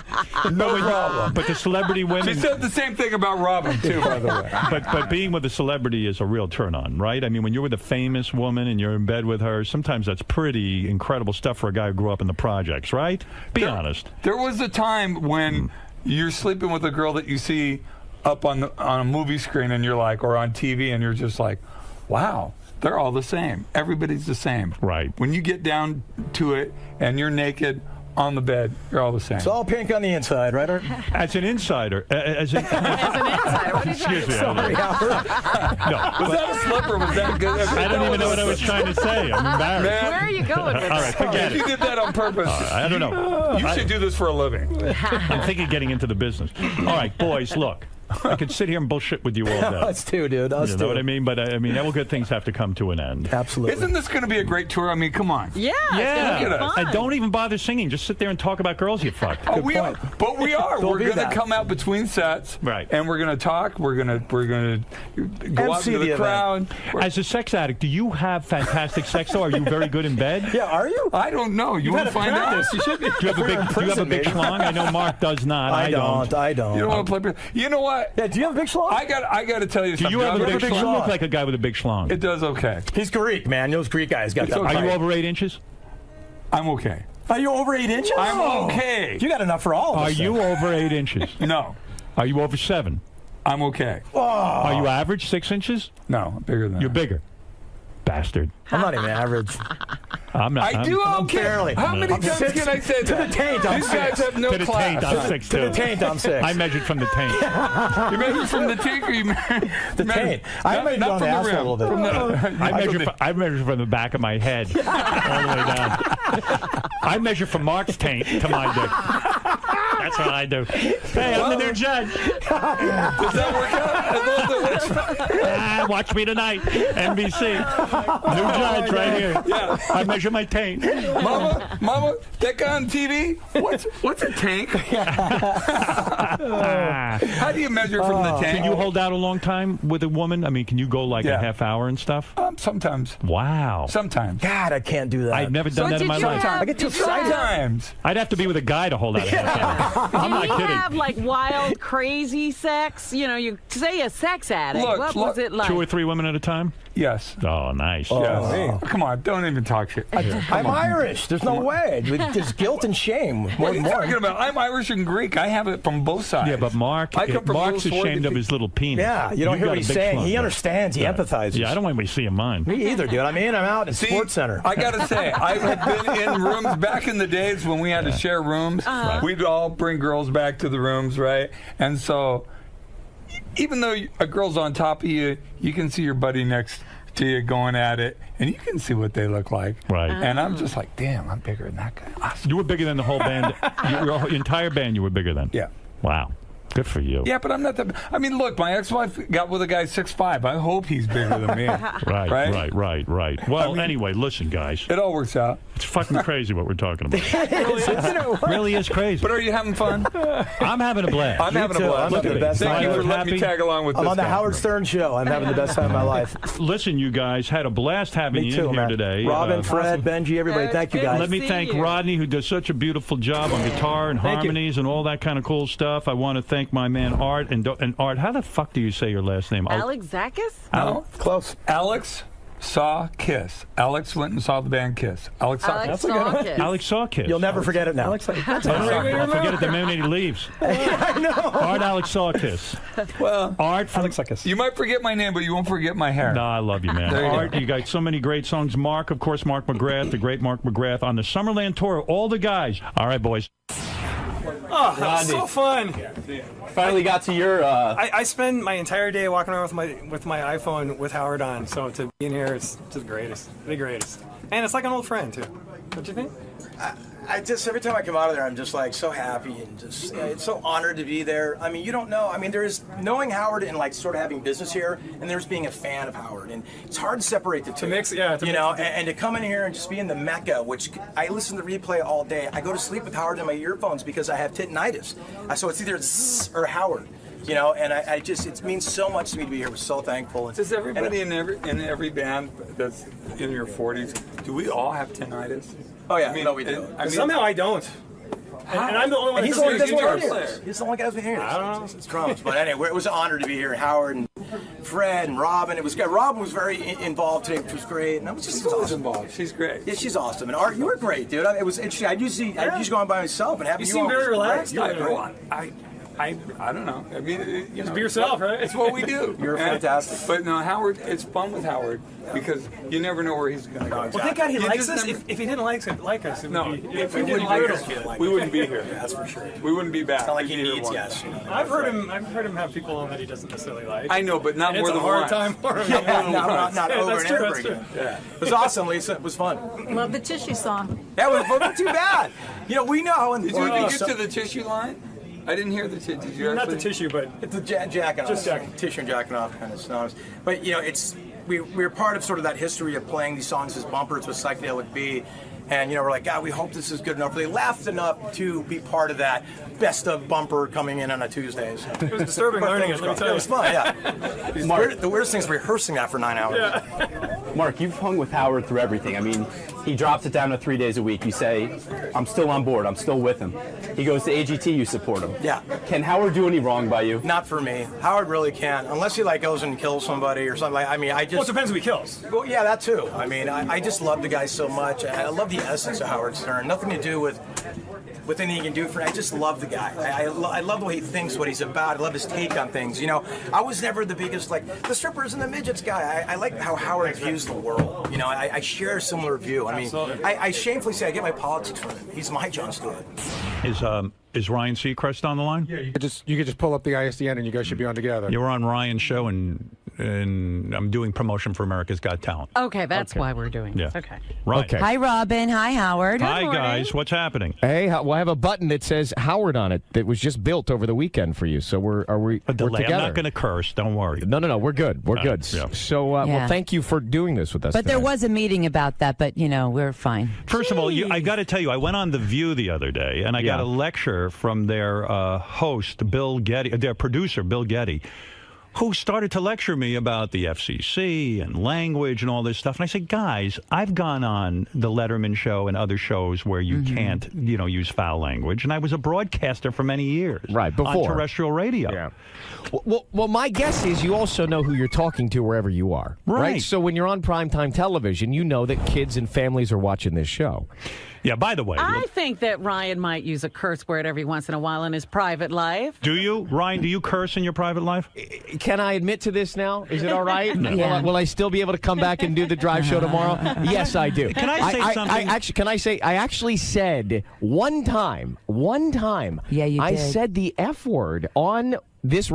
No problem. But the celebrity women... She said the same thing about Robin, too, by the way. But being with a celebrity is a real turn-on, right? I mean, when you're with a famous woman and you're in bed with her, sometimes that's pretty incredible stuff for a guy who grew up in the projects, right? Be honest. There was a time when you're sleeping with a girl that you see up on a movie screen and you're like, or on TV, and you're just like, wow, they're all the same. Everybody's the same. Right. When you get down to it and you're naked on the bed, you're all the same. It's all pink on the inside, right, Art? As an insider. As an insider? What are you Excuse me. Sorry, Howard. Was that a slip or was that good? I don't even know what I was trying to say. I'm embarrassed. Man. Where are you going with All right, this? forget If you did that on purpose, I don't know. You should do this for a living. I'm thinking of getting into the business. All right, boys, look. I could sit here and bullshit with you all day. Us too, dude. Us you too. know what I mean? But all good things have to come to an end. Absolutely. Isn't this going to be a great tour? I mean, come on. Yeah. Yeah. Fun. And don't even bother singing. Just sit there and talk about girls you fucked. Oh, we are. But we are. We're going to come out between sets. Right. And we're going to talk. We're going to go out to the crowd. As a sex addict, do you have fantastic sex, though? Are you very good in bed? Yeah, are you? I don't know. You want to find out? You should be. Do you have a big schlong? I know Mark does not. I don't. You don't want to play. You know what? Yeah, do you have a big schlong? I got to tell you Do something. you have a big schlong? You look like a guy with a big schlong. It does okay. He's Greek, man. Those Greek guys got that. Okay. Are you over 8 inches? I'm okay. Are you over 8 inches? I'm okay. You got enough for all of us. Are you over 8 inches? No. Are you over 7? I'm okay. Oh. Are you average 6 inches? No, I'm bigger than You're that. bigger. Bastard. I'm not even average. I'm not. I do I'm okay. barely. How many times can I say to that? the taint, I'm These guys 6. have no To the class. taint, I'm 6 too. To the taint, I'm 6. I measured from the taint. You measured from the taint, or you the taint? I measured on the asshole a little bit. I measure from the back of my head all the way down. I measure from Mark's taint to my dick. That's what I do. Hey, I'm the new judge. Does that work out? Watch me tonight, NBC. New judge right here. Yeah. I measure my taint. Mama, that guy on TV? What's a tank? How do you measure from the tank? Can you hold out a long time with a woman? I mean, can you go like a half hour and stuff? Sometimes. Wow. Sometimes. God, I can't do that. I've never done that in my life. I get too excited. Sometimes. I'd have to be with a guy to hold out a half hour. I'm not Did you kidding. have like wild, crazy sex? You know, you say a sex addict. What was it like? 2 or 3 women at a time? Yes. Oh, nice. Yes. Come on, don't even talk shit. I'm Irish. There's no way. There's guilt and shame. What are you talking about? I'm Irish and Greek. I have it from both sides. Yeah, but Mark's ashamed of his little penis. Yeah, you don't hear what he's saying. He understands. He empathizes. Yeah, I don't want anybody seeing mine. Me either, dude. I'm out in Sports Center. I got to say, I have been in rooms back in the days when we had to share rooms. We'd all bring girls back to the rooms, right? And so even though a girl's on top of you, you can see your buddy next to you going at it, and you can see what they look like. Right. And I'm just like, damn, I'm bigger than that guy. Awesome. You were bigger than the whole band. Your entire band, you were bigger than. Yeah. Wow. Good for you. Yeah, but I'm not that. I mean, look, my ex-wife got with a guy 6'5". I hope he's bigger than me. Right. Well, I mean, anyway, listen, guys. It all works out. It's fucking crazy what we're talking about. It really is crazy. But are you having fun? I'm having a blast. I'm having a blast. Look at me. Thank you for letting me tag along with this. I'm on the Howard Stern show. I'm having the best time of my life. Listen, you guys, had a blast having you in here today. Robin, Fred, Benji, everybody, thank you guys. Let me thank Rodney, who does such a beautiful job on guitar and harmonies and all that kind of cool stuff. I want to thank my man Art. And Art, how the fuck do you say your last name? Alex Zakis? No, close. Alex saw Kiss. Alex went and saw the band Kiss. Alex saw Kiss. Alex saw Kiss. You'll never forget it now. I'll forget it the minute he leaves. I know. Art Alex saw Kiss. Well, Art from Alex saw Kiss. You might forget my name, but you won't forget my hair. No, I love you, man. Art, you got so many great songs. Mark, of course, Mark McGrath, the great Mark McGrath, on the Summerland tour. All the guys. All right, boys. Oh, that was so fun. Finally got to your... I spend my entire day walking around with my iPhone with Howard on, so to be in here is just the greatest. And it's like an old friend, too. What do you think? I just, every time I come out of there, I'm just like so happy and just, it's so honored to be there. I mean, you don't know. I mean, there's knowing Howard and like sort of having business here, and there's being a fan of Howard. And it's hard to separate the two. And to come in here and just be in the Mecca, which I listen to the replay all day. I go to sleep with Howard in my earphones because I have titanitis. So it's either Zzz or Howard. You know, and I just, it means so much to me to be here. We're so thankful. Does everybody in every band that's in your 40s, do we all have tinnitus? Oh, yeah. I mean, no, we do. Somehow I don't. And I'm the only one He's the only guy who's been here. I don't know. It's drums. But anyway, it was an honor to be here. Howard and Fred and Robin. It was good. Robin was very involved today, which was great. And I was just awesome. Involved. She's great. Yeah, she's awesome. And Art, you were great, dude. It was interesting. I usually go on by myself and have you. You seem very relaxed. I don't know. I mean, just be yourself, right? It's what we do. You're fantastic. But no, Howard, it's fun with Howard because you never know where he's going to go. Well, thank God he likes us. If he didn't like us, if he didn't like us, we wouldn't be here. Yeah, that's for sure. We wouldn't be back. It's not like he needs us. I've heard him have people on that he doesn't necessarily like. I know, but not more than once. It's a hard time for him. Not over and over again. Yeah. It was awesome, Lisa. It was fun. Love the tissue song. That was not too bad. You know, we know how Did you even get to the tissue line? I didn't hear the tissue. Did you Not the tissue, but it's the jacking off. Just tissue and jacking off kind of songs. But you know, we're part of sort of that history of playing these songs as bumpers with Psychedelic B. And, you know, we're like, God, we hope this is good enough. They laughed enough to be part of that best of bumper coming in on a Tuesday. So. It was disturbing learning it, let me tell you. It was fun, yeah. Mark, the weirdest thing is rehearsing that for 9 hours. Yeah. Mark, you've hung with Howard through everything. I mean, he drops it down to 3 days a week. You say, I'm still on board. I'm still with him. He goes to AGT, you support him. Yeah. Can Howard do any wrong by you? Not for me. Howard really can't. Unless he, like, goes and kills somebody or something. I mean, I just... Well, it depends who he kills. Well, yeah, that too. I mean, I just love the guy so much. I love the essence of Howard Stern. Nothing to do with anything he can do for me. I just love the guy. I love the way he thinks, what he's about. I love his take on things. You know, I was never the biggest, like, the strippers and the midgets guy. I like how Howard views the world. You know, I share a similar view. I mean, I shamefully say I get my politics from him. He's my Jon Stewart. Is Ryan Seacrest on the line? Yeah, you could just pull up the ISDN and you guys should be on together. You were on Ryan's show and I'm doing promotion for America's Got Talent. Okay, that's why we're doing this. Okay. Right. Okay. Hi, Robin. Hi, Howard. Hi, guys. What's happening? Hey, well, I have a button that says Howard on it that was just built over the weekend for you. So we're together. I'm not going to curse. Don't worry. No. We're good. We're good. Yeah. So, well, thank you for doing this with us. But there was a meeting about that, but, you know, we're fine. First of all, I got to tell you, I went on The View the other day, and I got a lecture from their host, Bill Getty, their producer, Bill Getty, who started to lecture me about the FCC and language and all this stuff. And I said, guys, I've gone on the Letterman show and other shows where you can't, use foul language. And I was a broadcaster for many years. Right, before. On terrestrial radio. Yeah. Well, my guess is you also know who you're talking to wherever you are. Right. So when you're on primetime television, you know that kids and families are watching this show. Yeah, by the way. I think that Ryan might use a curse word every once in a while in his private life. Do you? Ryan, do you curse in your private life? Can I admit to this now? Is it all right? No. Yeah. Will I still be able to come back and do the drive show tomorrow? Yes, I do. Can I say something? I actually said one time. Yeah, you did. I said the F word on this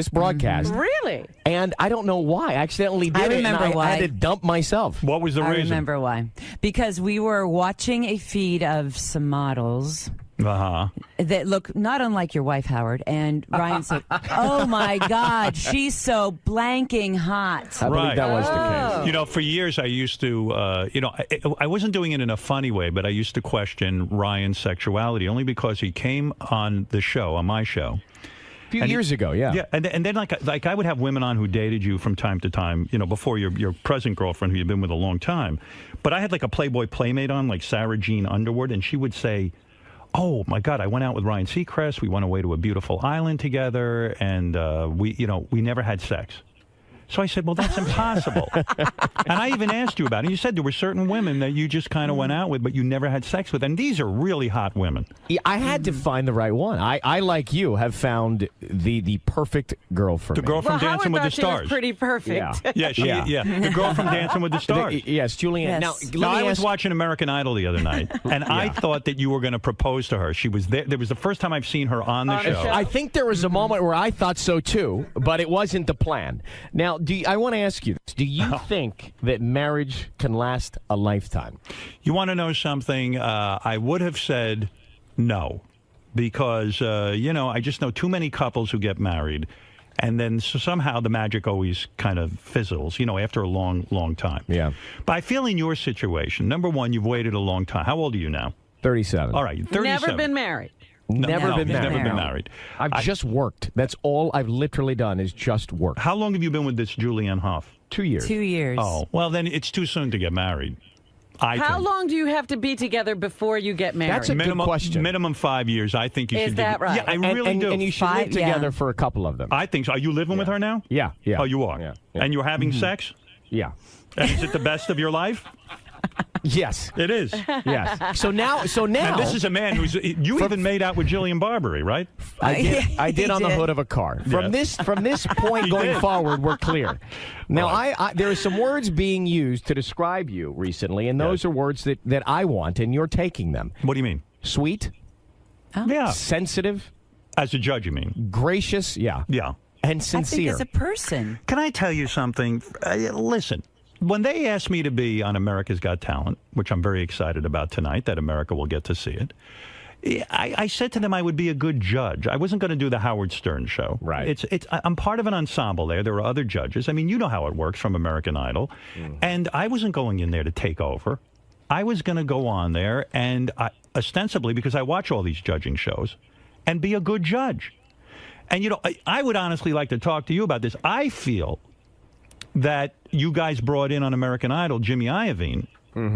broadcast. Really? And I don't know why. I accidentally did I remember it, and why. I had to dump myself. What was the reason? I remember why. Because we were watching a feed of some models that look not unlike your wife, Howard. And Ryan said, "Oh my God, she's so blanking hot." I believe that was the case. You know, for years I used to, I wasn't doing it in a funny way, but I used to question Ryan's sexuality only because he came on the show, on my show. A few years ago, yeah. Yeah, and then like I would have women on who dated you from time to time, you know, before your present girlfriend who you've been with a long time. But I had like a Playboy Playmate on, like Sarah Jean Underwood, and she would say, "Oh my God, I went out with Ryan Seacrest. We went away to a beautiful island together, and we never had sex." So I said, "Well, that's impossible." And I even asked you about it. You said there were certain women that you just kind of went out with, but you never had sex with. And these are really hot women. Yeah, I had to find the right one. I like you, have found the perfect girl for me. The girl from Dancing with the Stars. She was pretty perfect. Yeah, the girl from Dancing with the Stars. Yes, Julianne. Yes. Now, I was watching American Idol the other night, and I thought that you were going to propose to her. She was there. There was the first time I've seen her on the show. I think there was a moment where I thought so too, but it wasn't the plan. Now, I want to ask you this. Do you think that marriage can last a lifetime? You want to know something? I would have said no, because, I just know too many couples who get married, and then somehow the magic always kind of fizzles, after a long, long time. Yeah. But I feel in your situation, number one, you've waited a long time. How old are you now? 37. All right, 37. Never been married. Never been married. I've just worked. That's all I've literally done is just work. How long have you been with this Julianne Hough? 2 years. 2 years. Oh, well, then it's too soon to get married. How long do you have to be together before you get married? That's a good question. Minimum 5 years. I think you should. Is that right? Yeah, I really do. And you should live together for a couple of them. I think so. Are you living with her now? Yeah. Oh, you are? Yeah. And you're having sex? Yeah. And is it the best of your life? Yes. It is. Yes. So now. And this is a man who's. You even made out with Jillian Barbary, right? I did on the hood of a car. From this point going forward, we're clear. Now, there are some words being used to describe you recently, and those are words that I want, and you're taking them. What do you mean? Sweet. Oh. Yeah. Sensitive. As a judge, you mean? Gracious. Yeah. Yeah. And sincere. I think as a person. Can I tell you something? Listen. When they asked me to be on America's Got Talent, which I'm very excited about tonight, that America will get to see it, I said to them I would be a good judge. I wasn't going to do the Howard Stern show. Right. I'm part of an ensemble there. There are other judges. I mean, you know how it works from American Idol. And I wasn't going in there to take over. I was going to go on there and ostensibly, because I watch all these judging shows, and be a good judge. And, I would honestly like to talk to you about this. I feel that you guys brought in on American Idol Jimmy Iovine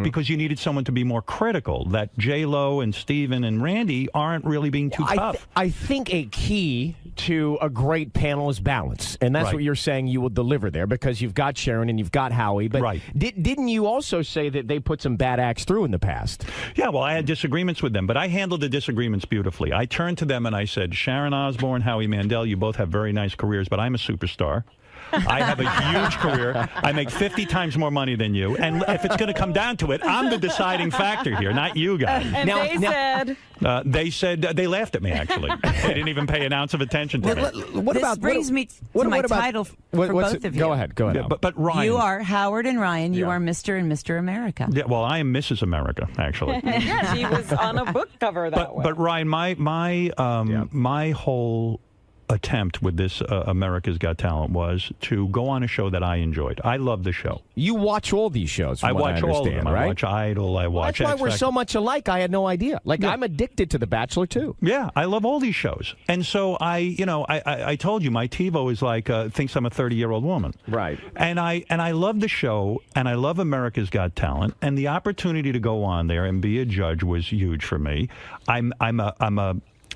because you needed someone to be more critical, that J-Lo and Steven and Randy aren't really being too tough. I think a key to a great panel is balance, and that's what you're saying you will deliver there, because you've got Sharon and you've got Howie. But didn't you also say that they put some bad acts through in the past? Yeah, well, I had disagreements with them, but I handled the disagreements beautifully. I turned to them and I said, Sharon Osbourne, Howie Mandel, you both have very nice careers, but I'm a superstar. I have a huge career. I make 50 times more money than you. And if it's going to come down to it, I'm the deciding factor here, not you guys. And they said they laughed at me, actually. They didn't even pay an ounce of attention to me. This brings me to my title for both of you. Go ahead. Yeah, but Ryan. You are Howard and Ryan. You are Mr. and Mr. America. Yeah, well, I am Mrs. America, actually. Yes, he was on a book cover that way. But Ryan, my whole attempt with this America's Got Talent was to go on a show that I enjoyed. I love the show. You watch all these shows, from what I understand, all of them. right? I watch Idol, I watch That's why we're so much alike. I had no idea. I'm addicted to The Bachelor, too. Yeah, I love all these shows. And so I told you, my TiVo is like, thinks I'm a 30-year-old woman. Right. And I love the show, and I love America's Got Talent, and the opportunity to go on there and be a judge was huge for me.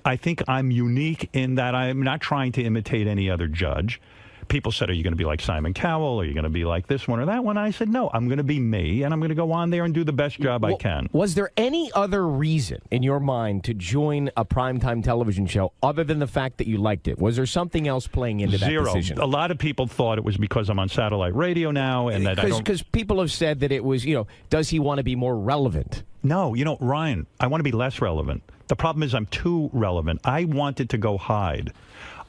I think I'm unique in that I'm not trying to imitate any other judge. People said, are you going to be like Simon Cowell? Are you going to be like this one or that one? I said, no, I'm going to be me, and I'm going to go on there and do the best job I can. Was there any other reason in your mind to join a primetime television show other than the fact that you liked it? Was there something else playing into that decision? A lot of people thought it was because I'm on satellite radio now, and that I don't... Because people have said that it was, does he want to be more relevant? No, Ryan, I want to be less relevant. The problem is I'm too relevant. I wanted to go hide.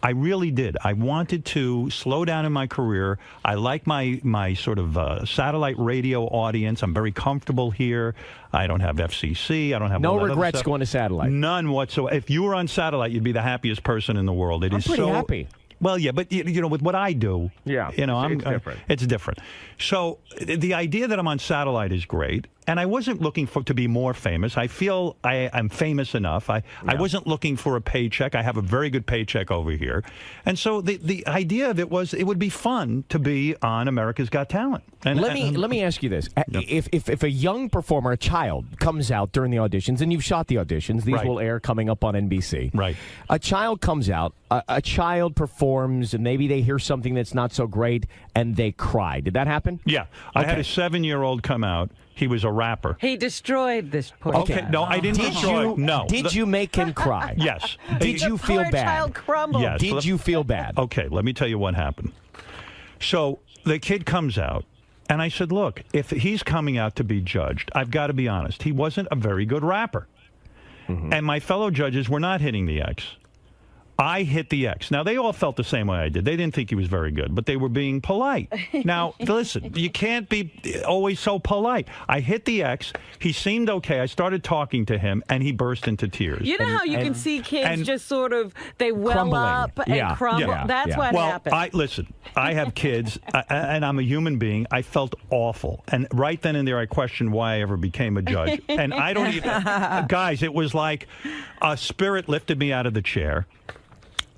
I really did. I wanted to slow down in my career. I like my sort of satellite radio audience. I'm very comfortable here. I don't have FCC. I don't have no regrets going to satellite. None whatsoever. If you were on satellite, you'd be the happiest person in the world. I'm pretty happy. Well, yeah, but you know, with what I do, it's different. It's different. So the idea that I'm on satellite is great, and I wasn't looking to be more famous. I feel I'm famous enough. I wasn't looking for a paycheck. I have a very good paycheck over here, and so the idea of it was it would be fun to be on America's Got Talent. And let me ask you this: if a young performer, a child, comes out during the auditions, and you've shot the auditions, these will air coming up on NBC. Right. A child comes out, a child performs, and maybe they hear something that's not so great, and they cry. Did that happen? Yeah. I had a 7-year-old come out. He was a rapper. He destroyed this poor child. No, I didn't destroy. No. Did you make him cry? Yes. Did you feel poor bad? Child crumbled. Yes. Did you feel bad? Okay, let me tell you what happened. So the kid comes out, and I said, look, if he's coming out to be judged, I've got to be honest. He wasn't a very good rapper. And my fellow judges were not hitting the X. I hit the X. Now, they all felt the same way I did. They didn't think he was very good, but they were being polite. Now, listen, you can't be always so polite. I hit the X. He seemed okay. I started talking to him, and he burst into tears. You know how you can see kids just sort of, they well crumbling. Up and crumble? Yeah. That's what happened. Listen, I have kids, and I'm a human being. I felt awful. And right then and there, I questioned why I ever became a judge. And I don't even... Guys, it was like a spirit lifted me out of the chair.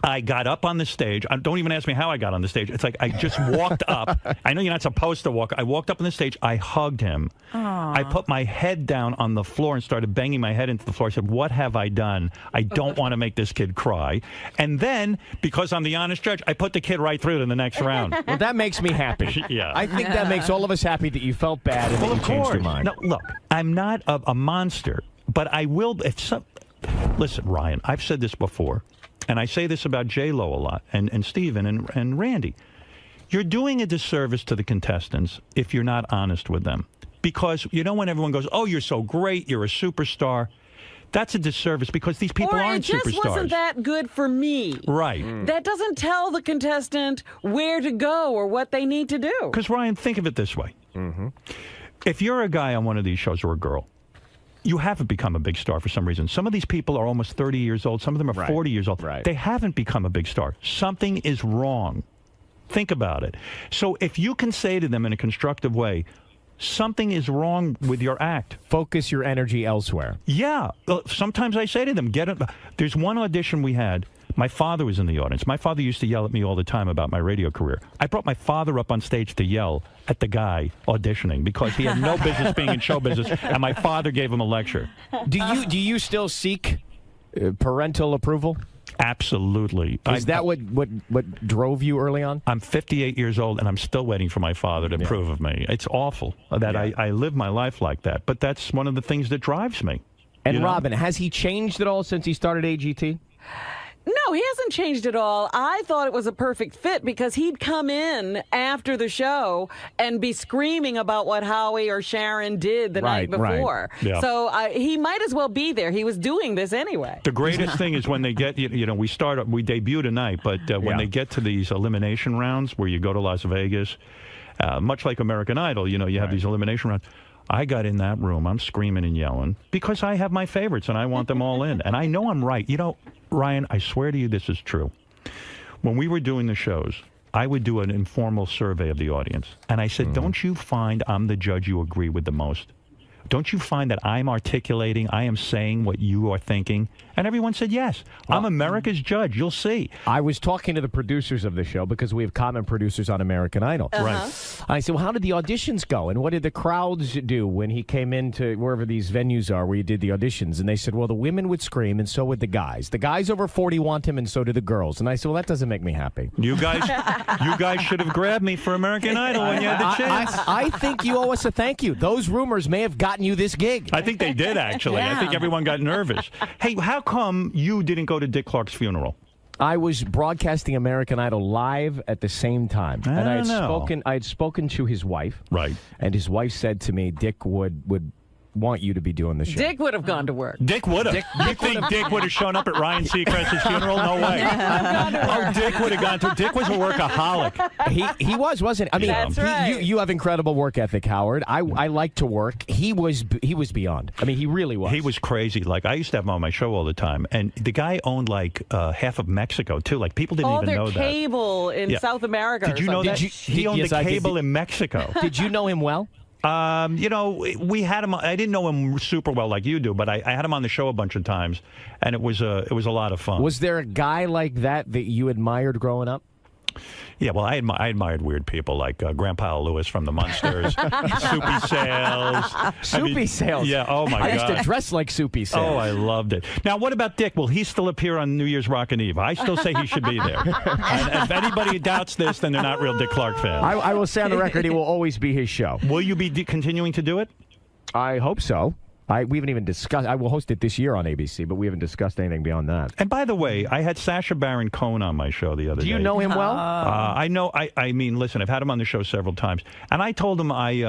I got up on the stage. Don't even ask me how I got on the stage. It's like I just walked up. I know you're not supposed to walk. I walked up on the stage. I hugged him. Aww. I put my head down on the floor and started banging my head into the floor. I said, what have I done? I don't want to make this kid cry. And then, because I'm the honest judge, I put the kid right through to the next round. Well, that makes me happy. Yeah. I think that makes all of us happy that you felt bad and that you changed your mind. No, look, I'm not a monster, but I will... Listen, Ryan, I've said this before. And I say this about J-Lo a lot, and Steven and Randy. You're doing a disservice to the contestants if you're not honest with them. Because, you know, when everyone goes, oh, you're so great, you're a superstar, that's a disservice because these people aren't superstars. Or it just wasn't that good for me. Right. That doesn't tell the contestant where to go or what they need to do. Because, Ryan, think of it this way. If you're a guy on one of these shows or a girl, you haven't become a big star for some reason. Some of these people are almost 30 years old. Some of them are 40 years old. They haven't become a big star. Something is wrong. Think about it. So if you can say to them in a constructive way, something is wrong with your act. Focus your energy elsewhere. Yeah. Sometimes I say to them, there's one audition we had. My father was in the audience. My father used to yell at me all the time about my radio career. I brought my father up on stage to yell at the guy auditioning because he had no business being in show business, and my father gave him a lecture. Do you still seek parental approval? Absolutely. Is that what drove you early on? I'm 58 years old, and I'm still waiting for my father to approve of me. It's awful that I live my life like that, but that's one of the things that drives me. And Robin, has he changed at all since he started AGT? No, he hasn't changed at all. I thought it was a perfect fit because he'd come in after the show and be screaming about what Howie or Sharon did the night before. Right. Yeah. So he might as well be there. He was doing this anyway. The greatest thing is when they get, we debut tonight, but when they get to these elimination rounds where you go to Las Vegas, much like American Idol, you have these elimination rounds. I got in that room. I'm screaming and yelling because I have my favorites and I want them all in. And I know I'm right. Ryan, I swear to you this is true. When we were doing the shows, I would do an informal survey of the audience. And I said, don't you find I'm the judge you agree with the most? Don't you find that I'm articulating, I am saying what you are thinking? And everyone said yes. I'm America's judge. You'll see. I was talking to the producers of the show because we have common producers on American Idol. Right. I said, well, how did the auditions go? And what did the crowds do when he came into wherever these venues are where you did the auditions? And they said, well, the women would scream and so would the guys. The guys over 40 want him and so do the girls. And I said, well, that doesn't make me happy. You guys should have grabbed me for American Idol when you had the chance. I think you owe us a thank you. Those rumors may have gotten you this gig. I think they did, actually. I think everyone got nervous. Hey, how come you didn't go to Dick Clark's funeral? I was broadcasting American Idol live at the same time. And I had spoken to his wife. Right. And his wife said to me, Dick would want you to be doing the show. Dick would have gone to work. Dick would have. You think Dick would have shown up at Ryan Seacrest's funeral? No way. Oh, Dick would have gone to. Dick was a workaholic. He was, wasn't he? I mean, That's right. you have incredible work ethic, Howard. I like to work. He was beyond. I mean, he really was. He was crazy. Like, I used to have him on my show all the time, and the guy owned like half of Mexico too. Like, people didn't even know that. All their cable in South America. Did you know that? He owned the cable in Mexico. Did you know him well? You know, we had him. I didn't know him super well like you do, but I had him on the show a bunch of times, and it was a lot of fun. Was there a guy like that you admired growing up? Yeah, well, I admired weird people like Grandpa Lewis from the Munsters, Soupy Sales. Soupy Sales? Yeah, oh my God. I used to dress like Soupy Sales. Oh, I loved it. Now, what about Dick? Will he still appear on New Year's Rockin' Eve? I still say he should be there. And if anybody doubts this, then they're not real Dick Clark fans. I will say on the record, he will always be his show. Will you be continuing to do it? I hope so. We haven't even discussed. I will host it this year on ABC, but we haven't discussed anything beyond that. And by the way, I had Sacha Baron Cohen on my show the other day. Do you know him well? I know. I mean, listen, I've had him on the show several times, and I told him I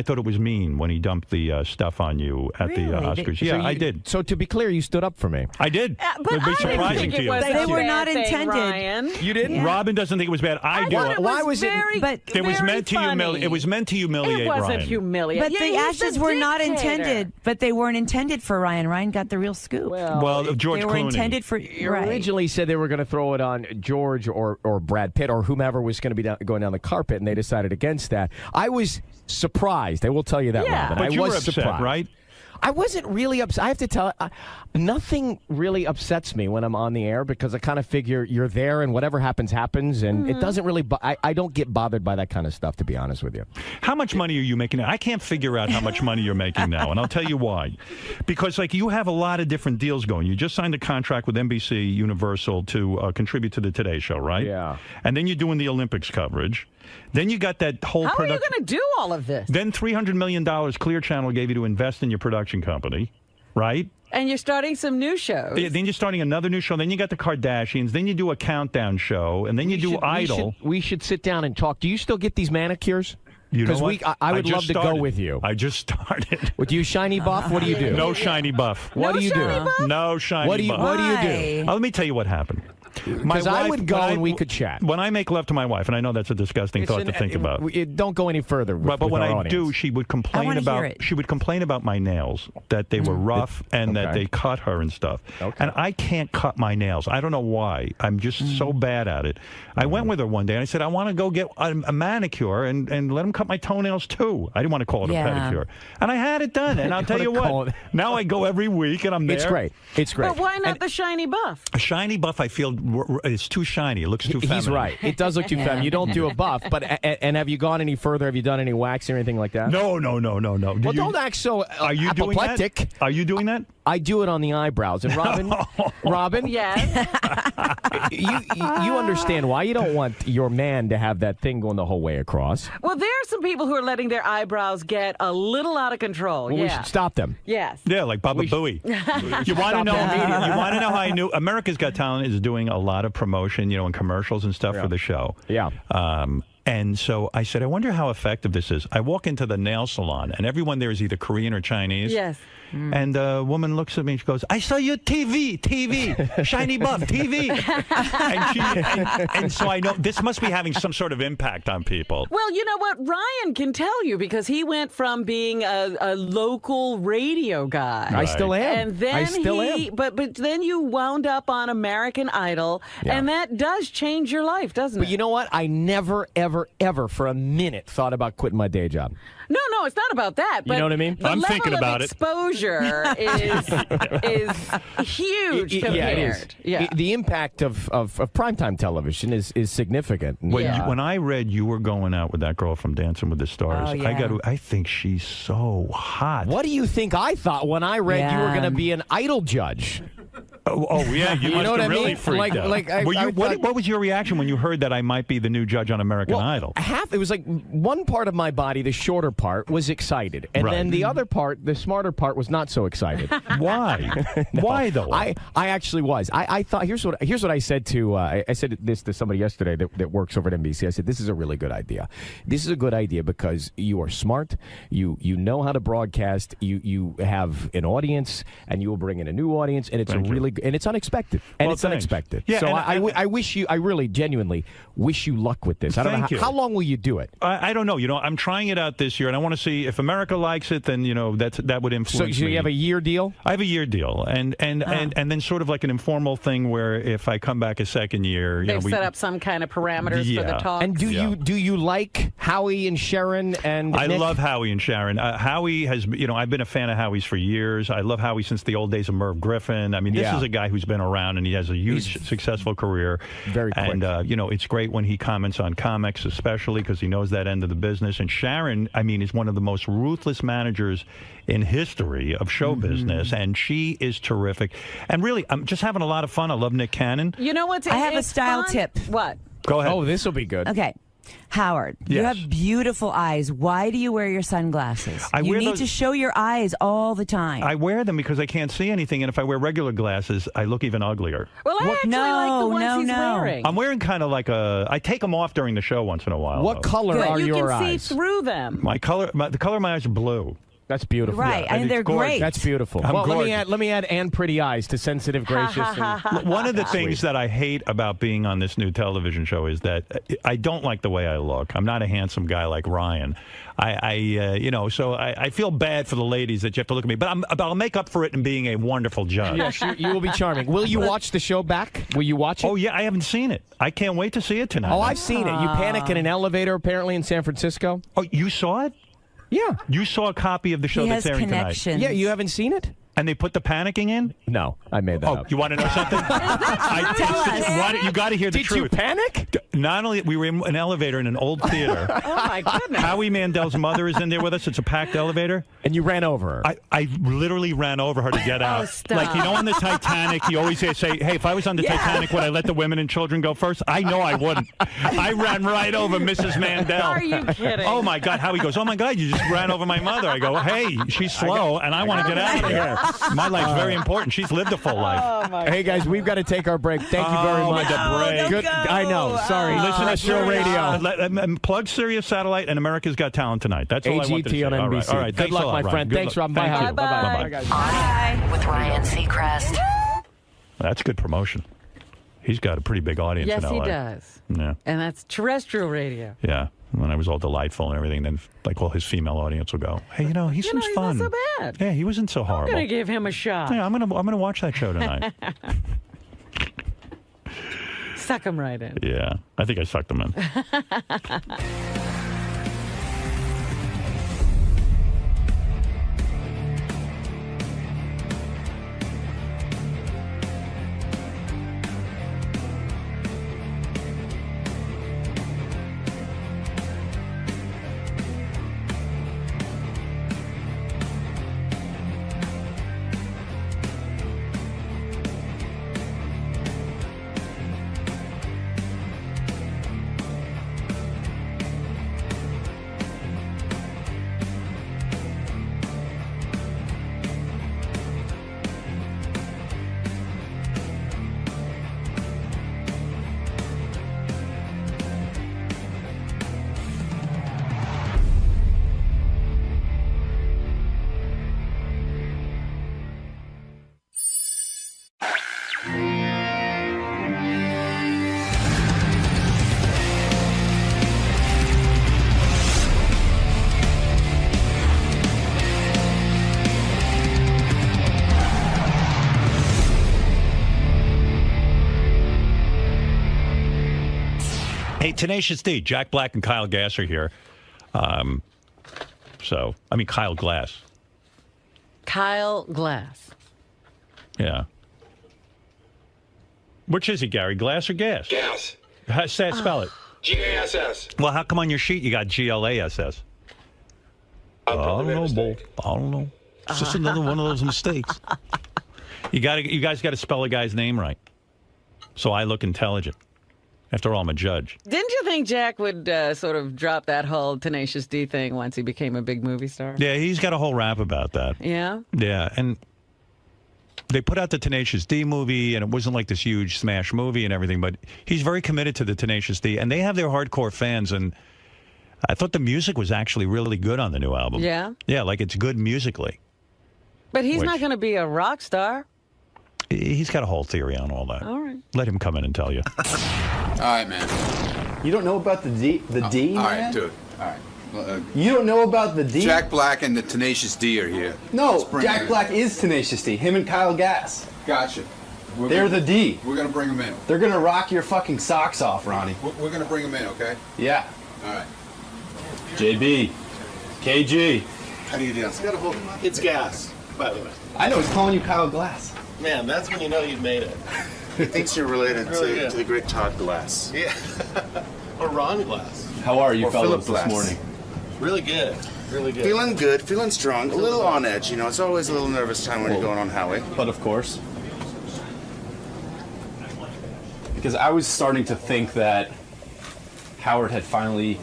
thought it was mean when he dumped the stuff on you at the Oscars. Yeah, I did. So to be clear, you stood up for me. I did. But it would be surprising to you. They were not intended. Ryan. You didn't. Yeah. Robin doesn't think it was bad. I do. Why was it? But it was meant to humiliate. It was meant to humiliate Ryan. It wasn't humiliating. But the ashes were not intended. But they weren't intended for Ryan. Ryan got the real scoop. Well, George They were Clooney. intended for. You originally said they were going to throw it on George or Brad Pitt or whomever was going to be going down the carpet, and they decided against that. I was surprised. I will tell you that, Robin. But you was were upset, surprised. right? I wasn't really upset. I have to tell nothing really upsets me when I'm on the air because I kind of figure you're there and whatever happens, happens. And it doesn't really, I don't get bothered by that kind of stuff, to be honest with you. How much money are you making now? I can't figure out how much money you're making now, and I'll tell you why. Because, like, you have a lot of different deals going. You just signed a contract with NBC Universal to contribute to the Today Show, right? Yeah. And then you're doing the Olympics coverage. Then you got that whole How production. are you going to do all of this? Then $300 million Clear Channel gave you to invest in your production company, right? And you're starting some new shows. Yeah, then you're starting another new show. Then you got the Kardashians. Then you do a countdown show. And then you do Idol. We should sit down and talk. Do you still get these manicures? You know what? I would love to go with you. I just started. Would you shiny buff? What do you do? No shiny buff. What do you do? No shiny buff. What do you do? Let me tell you what happened. Because I would go and we could chat. When I make love to my wife, and I know that's a disgusting thought to think about. Don't go any further. But when I do, she would complain about my nails, that they were rough and that they cut her and stuff. Okay. And I can't cut my nails. I don't know why. I'm just so bad at it. I went with her one day and I said, I want to go get a manicure and let them cut my toenails too. I didn't want to call it a pedicure. And I had it done. And I'll tell you what, now I go every week and I'm there. It's great. It's great. But why not the shiny buff? A shiny buff, I feel, it's too shiny. It looks too feminine. He's right. It does look too feminine. You don't do a buff. But and have you gone any further? Have you done any waxing or anything like that? No. Well, don't act so apoplectic. Doing that? Are you doing that? I do it on the eyebrows. And Robin, yes, you understand why you don't want your man to have that thing going the whole way across. Well, there are some people who are letting their eyebrows get a little out of control. Well, we should stop them. Yes. Yeah, like Baba Booey. You want to know? You want to know how I knew? America's Got Talent is doing a lot of promotion, and commercials and stuff for the show. Yeah. And so I said, I wonder how effective this is. I walk into the nail salon, and everyone there is either Korean or Chinese. Yes. And a woman looks at me and she goes, I saw you TV, shiny buff, TV. and so I know this must be having some sort of impact on people. Well, you know what? Ryan can tell you because he went from being a local radio guy. I still am. And then I still am. But then you wound up on American Idol, and that does change your life, doesn't it? But you know what? I never, ever, ever for a minute thought about quitting my day job. No, it's not about that. But you know what I mean? I'm thinking about it. Exposure is huge compared. Yeah, it is. Yeah. The impact of primetime television is significant. When I read you were going out with that girl from Dancing with the Stars, I think she's so hot. What do you think I thought when I read you were going to be an Idol judge? Oh yeah, you must know what have I really mean? freaked out. What was your reaction when you heard that I might be the new judge on American Idol? It was like one part of my body, the shorter part, was excited, and then the other part, the smarter part, was not so excited. Why? Why though? I actually was. I thought here's what I said to I said this to somebody yesterday that works over at NBC. I said this is a really good idea. This is a good idea because you are smart. You know how to broadcast. You have an audience, and you will bring in a new audience, and it's and it's unexpected. And it's unexpected. Yeah, so I wish you. I really genuinely wish you luck with this. I don't know how long will you do it. I don't know. I'm trying it out this year, and I want to see if America likes it. Then that would influence. So you have a year deal? I have a year deal, and then sort of like an informal thing where if I come back a second year, they've set up some kind of parameters for the talk. And do you like Howie and Sharon and I Nick? love Howie and Sharon. Howie has, I've been a fan of Howie's for years. I love Howie since the old days of Merv Griffin. I mean, this is a guy who's been around and he has a huge, successful career. Very quick. And, it's great when he comments on comics, especially because he knows that end of the business. And Sharon, I mean, is one of the most ruthless managers in history of show business, and she is terrific. And really, I'm just having a lot of fun. I love Nick Cannon. You know what's? I have a style tip. What? Go ahead. Oh, this will be good. Okay. Howard, you have beautiful eyes. Why do you wear your sunglasses? You need to show your eyes all the time. I wear them because I can't see anything, and if I wear regular glasses, I look even uglier. Well, I actually like the ones he's wearing. I'm wearing kind of like I take them off during the show once in a while. What color are your eyes? You can see through them. The color of my eyes are blue. That's beautiful. Right, yeah. and they're great. That's beautiful. Well, let me add and pretty eyes to sensitive, gracious. One of the things that I hate about being on this new television show is that I don't like the way I look. I'm not a handsome guy like Ryan. So I feel bad for the ladies that you have to look at me. But I'll make up for it in being a wonderful judge. Yes, you will be charming. Will you watch the show back? Will you watch it? Oh, yeah, I haven't seen it. I can't wait to see it tonight. Oh, I've seen it. You panic in an elevator, apparently, in San Francisco. Oh, you saw it? Yeah. You saw a copy of the show that's airing tonight. Yeah, you haven't seen it? And they put the panicking in? No, I made that up. You want to know something? You got to hear the truth. Did you panic? Not only we were in an elevator in an old theater. Oh my goodness! Howie Mandel's mother is in there with us. It's a packed elevator. And you ran over her. I literally ran over her to get out. Oh, stop. Like on the Titanic, you always say, "Hey, if I was on the Titanic, would I let the women and children go first?" I know I wouldn't. I ran right over Mrs. Mandel. Are you kidding? Oh my God! Howie goes, "Oh my God, you just ran over my mother." I go, "Hey, she's slow, and I want to get out of here. My life's very important. She's lived a full life." Oh my Hey guys, we've got to take our break. Thank you very much. Break. I know. Sorry. Listen to Sirius Radio. Plug Sirius Satellite and America's Got Talent tonight. That's all I want to say. on NBC. All right. Good luck, my friend. Thanks, Rob. Bye. Bye. Bye. Bye. With Ryan Seacrest. That's good promotion. He's got a pretty big audience in LA. Yes, he does. Yeah. And that's terrestrial radio. Yeah. When I was all delightful and everything, then all his female audience will go, "Hey, he seems fun. He's not so bad. Yeah, he wasn't so horrible. I'm gonna give him a shot. Yeah, I'm gonna watch that show tonight." Suck him right in. Yeah, I think I sucked him in. Hey, Tenacious D, Jack Black and Kyle Gass are here. Kyle Glass. Kyle Glass. Yeah. Which is he, Gary? Glass or Gas? Gas. Spell it. G-A-S-S. Well, how come on your sheet you got G-L-A-S-S? I don't know, Bull. I don't know. It's just another one of those mistakes. You guys got to spell a guy's name right, so I look intelligent. After all, I'm a judge. Didn't you think Jack would sort of drop that whole Tenacious D thing once he became a big movie star? Yeah, he's got a whole rap about that. Yeah? Yeah, and they put out the Tenacious D movie, and it wasn't like this huge smash movie and everything, but he's very committed to the Tenacious D, and they have their hardcore fans, and I thought the music was actually really good on the new album. Yeah? Yeah, like it's good musically. But he's not going to be a rock star. He's got a whole theory on all that. All right. Let him come in and tell you. All right, man. You don't know about the D, All man? right, dude. All right. You don't know about the D? Jack Black and the Tenacious D are here. No, Jack Black is Tenacious D. Him and Kyle Gass. Gotcha. They're the D. We're going to bring them in. They're going to rock your fucking socks off, Ronnie. We're going to bring them in, okay? Yeah. All right. JB. KG. How do you do? It's Gas, by the way. I know, he's calling you Kyle Glass. Man, that's when you know you've made it. He thinks you're related Really to the great Todd Glass. Yeah. Or Ron Glass. How are you Or fellows Philip this Glass. morning? Really good. Really good. Feeling good, feeling strong, a little on edge. You know, it's always a little nervous time when you're going on highway. But of course. Because I was starting to think that Howard had finally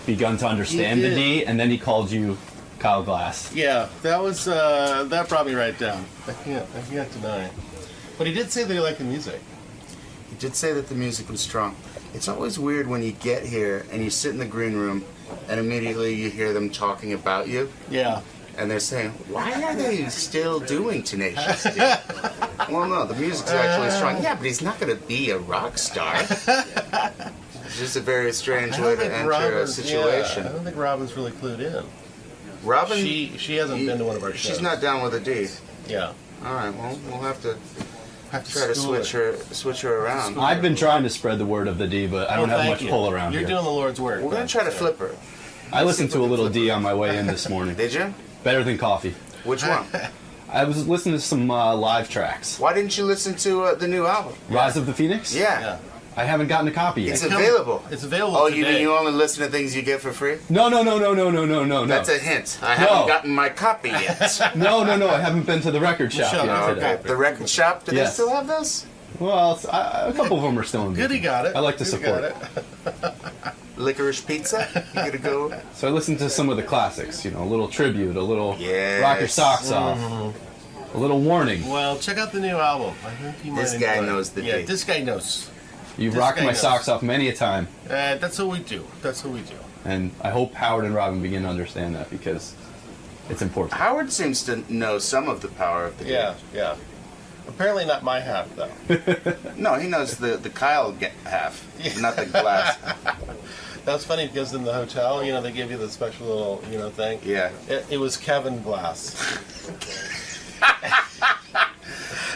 begun to understand He the did. D, and then he called you Kyle Glass. Yeah, that was that brought me right down. I can't deny it. But he did say that he liked the music. He did say that the music was strong. It's always weird when you get here and you sit in the green room and immediately you hear them talking about you. Yeah. And they're saying, why are they still doing Tenacious D? Well, no, the music's actually strong. Yeah, but he's not going to be a rock star. It's just a very strange way to enter a situation. I don't think Robin's really clued in. Robin? She hasn't been to one of our shows. She's not down with a D. Yeah. All right, well, we'll have to try to switch her around. I've been trying to spread the word of the D, but I don't have much pull around You're here. doing the Lord's work. We're going to try to flip her. I listened to a little D on my way in this morning. Did you? Better than coffee. Which one? I was listening to some live tracks. Why didn't you listen to the new album? Rise of the Phoenix? Yeah. I haven't gotten a copy yet. It's available. It's available Oh, today. you mean you only listen to things you get for free? No. That's a hint. I haven't gotten my copy yet. No. I haven't been to the record shop yet today. Okay. The record shop? Do they still have those? Well, a couple of them are still in Good, he got it. I like to Good, he support got it. Licorice pizza? You gotta go. So I listened to some of the classics, a little tribute, a little rock your socks off, a little warning. Well, check out the new album. I think you might This guy enjoy it. knows the Yeah, D. this guy knows. You've This rocked guy my knows. socks off many a time, That's what we do. That's what we do. and I hope Howard and Robin begin to understand that because it's important. Howard seems to know some of the power of the D. Yeah. Apparently not my half, though. No, he knows the Kyle half, not the Glass. That's funny because in the hotel, they give you the special little, thing. Yeah. It was Kevin Glass.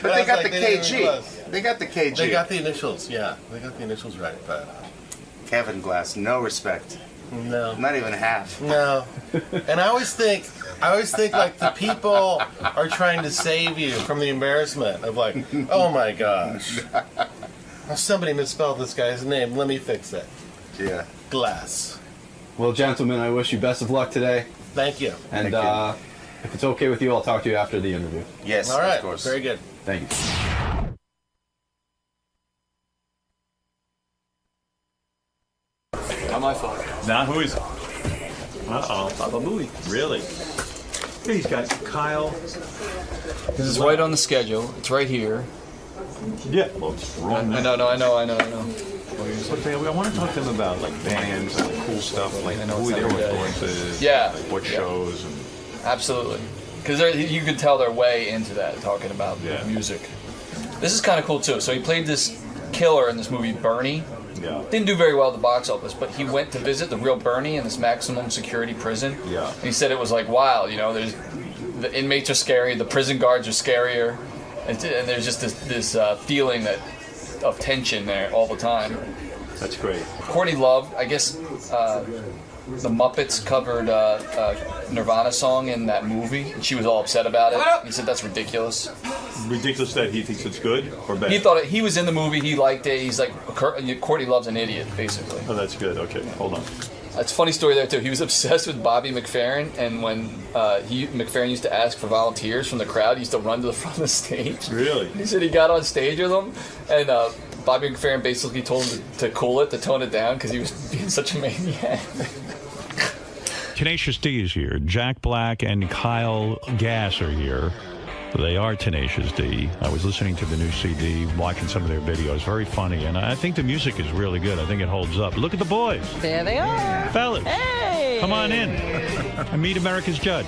But they got the KG. They got the KG. They got the initials, yeah. They got the initials right, but... Kevin Glass, no respect. No. Not even half. No. And I always think like the people are trying to save you from the embarrassment of like, oh my gosh. Somebody misspelled this guy's name. Let me fix it. Yeah. Glass. Well, gentlemen, I wish you best of luck today. Thank you. And if it's okay with you, I'll talk to you after the interview. Yes, all right. of course. Very good. Thank you. Not my fault. Now who is it? Uh-oh. Baba Booey. Really? He's got Kyle. This is right on the schedule. It's right here. Yeah. Well, it's wrong. I know. But I want to talk to them about like bands and cool stuff, like who they were going to, Yeah. like, what shows and. Absolutely. Because you can tell their way into that, talking about music. This is kind of cool, too. So he played this killer in this movie, Bernie. Yeah. Didn't do very well at the box office, but he went to visit the real Bernie in this maximum security prison. Yeah. And he said it was like wild, the inmates are scary, the prison guards are scarier, and there's just this feeling of tension there all the time. That's great. Courtney Love, I guess the Muppets covered Nirvana song in that movie, and she was all upset about it. He said that's ridiculous. Ridiculous that he thinks it's good or bad? He thought he was in the movie, he liked it. He's like, Courtney Love's an idiot, basically. Oh, that's good. Okay, hold on. It's a funny story there too. He was obsessed with Bobby McFerrin, and when McFerrin used to ask for volunteers from the crowd, he used to run to the front of the stage. Really? He said he got on stage with him, and Bobby McFerrin basically told him to cool it, to tone it down, because he was being such a maniac. Tenacious D is here. Jack Black and Kyle Gass are here. They are Tenacious D. I was listening to the new CD, watching some of their videos. Very funny, and I think the music is really good. I think it holds up. Look at the boys. There they are. Fellas. Hey. Come on in. And meet America's judge.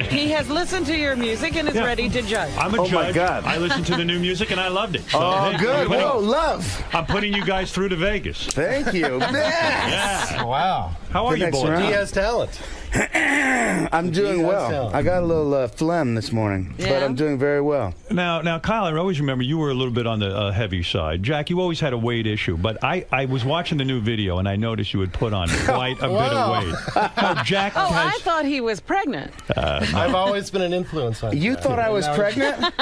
He has listened to your music and is ready to judge. I'm a judge. my God. I listened to the new music and I loved it. So, hey, good. Whoa, love. I'm putting you guys through to Vegas. Thank you. Yeah. Wow. How are you, boys? He has talent. I'm doing well. I got a little phlegm this morning, but I'm doing very well. Now, Kyle, I always remember you were a little bit on the heavy side. Jack, you always had a weight issue, but I was watching the new video and I noticed you had put on quite a bit of weight. No, Jack I thought he was pregnant. I've always been an influence on you. Thought I was pregnant?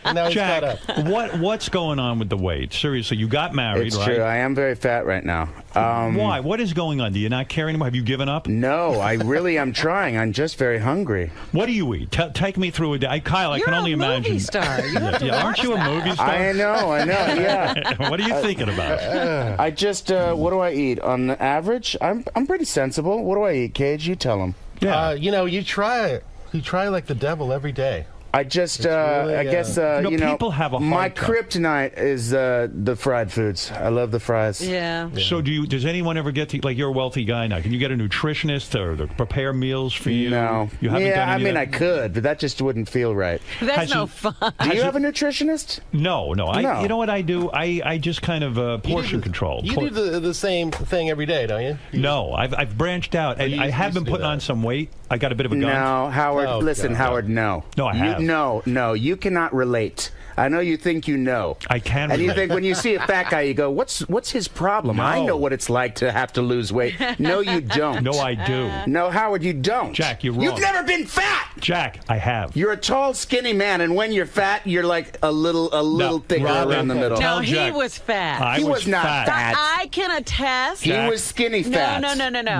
And now he's Jack, caught up. what's going on with the weight? Seriously, you got married, It's right? true. I am very fat right now. Why? What is going on? Do you not care anymore? Have you given up? No, I really am trying. I'm just very hungry. What do you eat? Take me through a day. Kyle, I You're can only a imagine. movie star. You have to aren't you a movie star? I know, yeah. What are you thinking about? I just, what do I eat? On the average, I'm pretty sensible. What do I eat, Cage? You tell him. Yeah. You try like the devil every day. I just, really, I guess, people have a hard my time. kryptonite is the fried foods. I love the fries. Yeah. So does anyone ever get to, like, you're a wealthy guy now, can you get a nutritionist or prepare meals for you? No. You haven't done any of that? I could, but that just wouldn't feel right. That's no fun. Do you have a nutritionist? No. You know what I do? I just kind of portion control. You do the same thing every day, don't you? No, I've branched out, and I have been putting on some weight. I got a bit of a gun. No, Howard, listen, Howard, no. No, I have. No, you cannot relate. I know you think you know. I can And relate. you think when you see a fat guy, you go, what's his problem? No. I know what it's like to have to lose weight. No, you don't. No, I do. No, Howard, you don't. Jack, you're wrong. You've never been fat! Jack, I have. You're a tall, skinny man, and when you're fat, you're like a little thicker around the middle. No, he was fat. He was not fat. I can attest. He was skinny fat.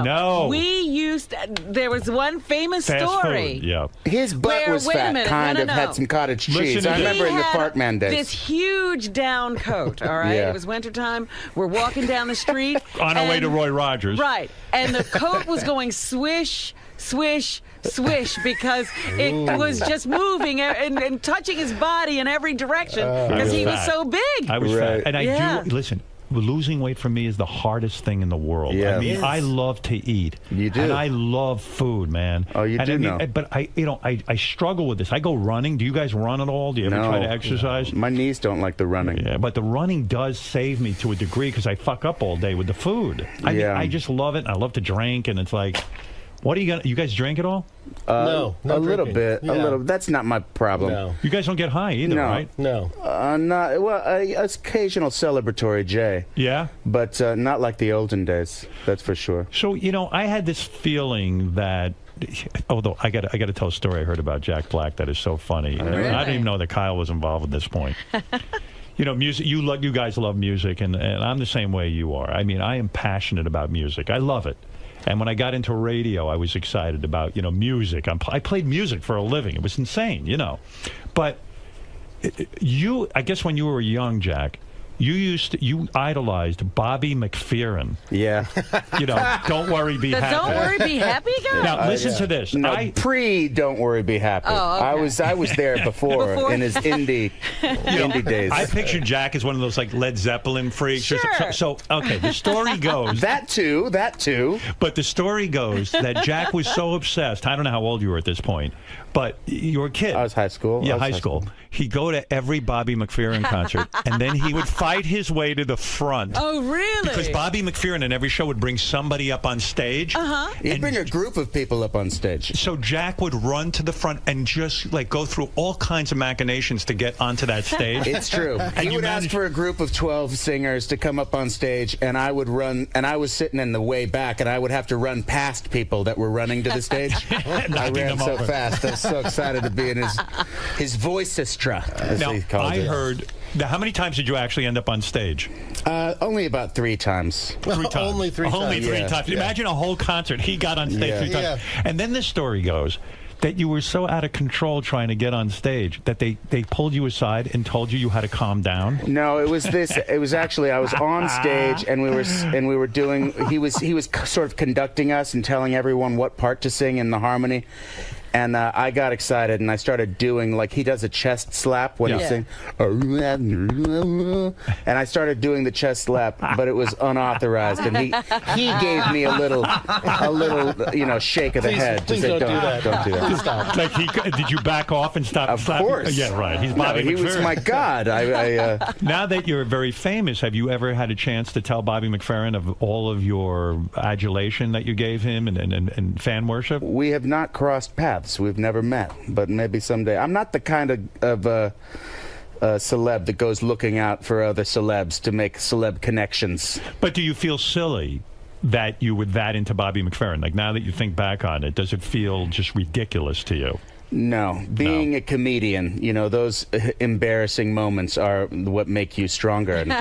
No. We used. There was one famous story. Food, yeah. His butt was fat. Kind of had some cottage cheese. I remember in the Fartman days. This huge down coat. All right. Yeah. It was wintertime. We're walking down the street on our way to Roy Rogers. Right, and the coat was going swish, swish, swish because it was just moving and touching his body in every direction because he was so big. I was fat. And I do, listen, losing weight for me is the hardest thing in the world. Yeah. I mean, I love to eat. You do. And I love food, man. Oh, you do know. But I struggle with this. I go running. Do you guys run at all? Do you ever try to exercise? My knees don't like the running. Yeah, but the running does save me to a degree because I fuck up all day with the food. I just love it. I love to drink, and it's like, what are you gonna? You guys drink at all? No, a little bit. Yeah. A little. That's not my problem. No. You guys don't get high either, right? No. Not well. Occasional celebratory J. Yeah. But not like the olden days. That's for sure. So I had this feeling that. Although I got to tell a story I heard about Jack Black that is so funny. Really? I didn't even know that Kyle was involved at this point. Music. You guys love music, and I'm the same way you are. I mean, I am passionate about music. I love it. And when I got into radio, I was excited about, music. I played music for a living. It was insane, But I guess when you were young, Jack, you idolized Bobby McFerrin. Yeah. Don't worry, be happy. Don't worry, be happy guy? Now, listen to this. No, Don't worry, be happy. Oh, okay. I was there before in his indie days. I pictured Jack as one of those, like, Led Zeppelin freaks. Sure. So, okay, the story goes... That too. But the story goes that Jack was so obsessed. I don't know how old you were at this point, but you were a kid. I was high school. Yeah, high school. He'd go to every Bobby McFerrin concert, and then he would fight his way to the front. Oh, really? Because Bobby McFerrin in every show would bring somebody up on stage. Uh-huh. He'd bring a group of people up on stage. So Jack would run to the front and just, like, go through all kinds of machinations to get onto that stage. It's true. He would ask for a group of 12 singers to come up on stage, and I would run, and I was sitting in the way back, and I would have to run past people that were running to the stage. I ran so fast. I was so excited to be in his voicestra, as he called it. I heard Now, how many times did you actually end up on stage? Only about 3 times. 3 times. Only 3 times. Only 3 times. Imagine a whole concert. He got on stage 3 times. And then the story goes that you were so out of control trying to get on stage that they pulled you aside and told you had to calm down. No, it was this. It was actually I was on stage and we were doing. He was sort of conducting us and telling everyone what part to sing in the harmony. And I got excited, and I started doing, like, he does a chest slap when he sings. And I started doing the chest slap, but it was unauthorized. And he gave me a little, shake of the head. Please don't do that. Don't do that. Stop. Like, did you back off and stop slapping? Of course. Yeah, right. He's Bobby he McFerrin. was my god. Now that you're very famous, have you ever had a chance to tell Bobby McFerrin of all of your adulation that you gave him and fan worship? We have not crossed paths. We've never met, but maybe someday. I'm not the kind of celeb that goes looking out for other celebs to make celeb connections. But do you feel silly that you were that into Bobby McFerrin? Like, now that you think back on it, does it feel just ridiculous to you? No. Being a comedian, those embarrassing moments are what make you stronger. And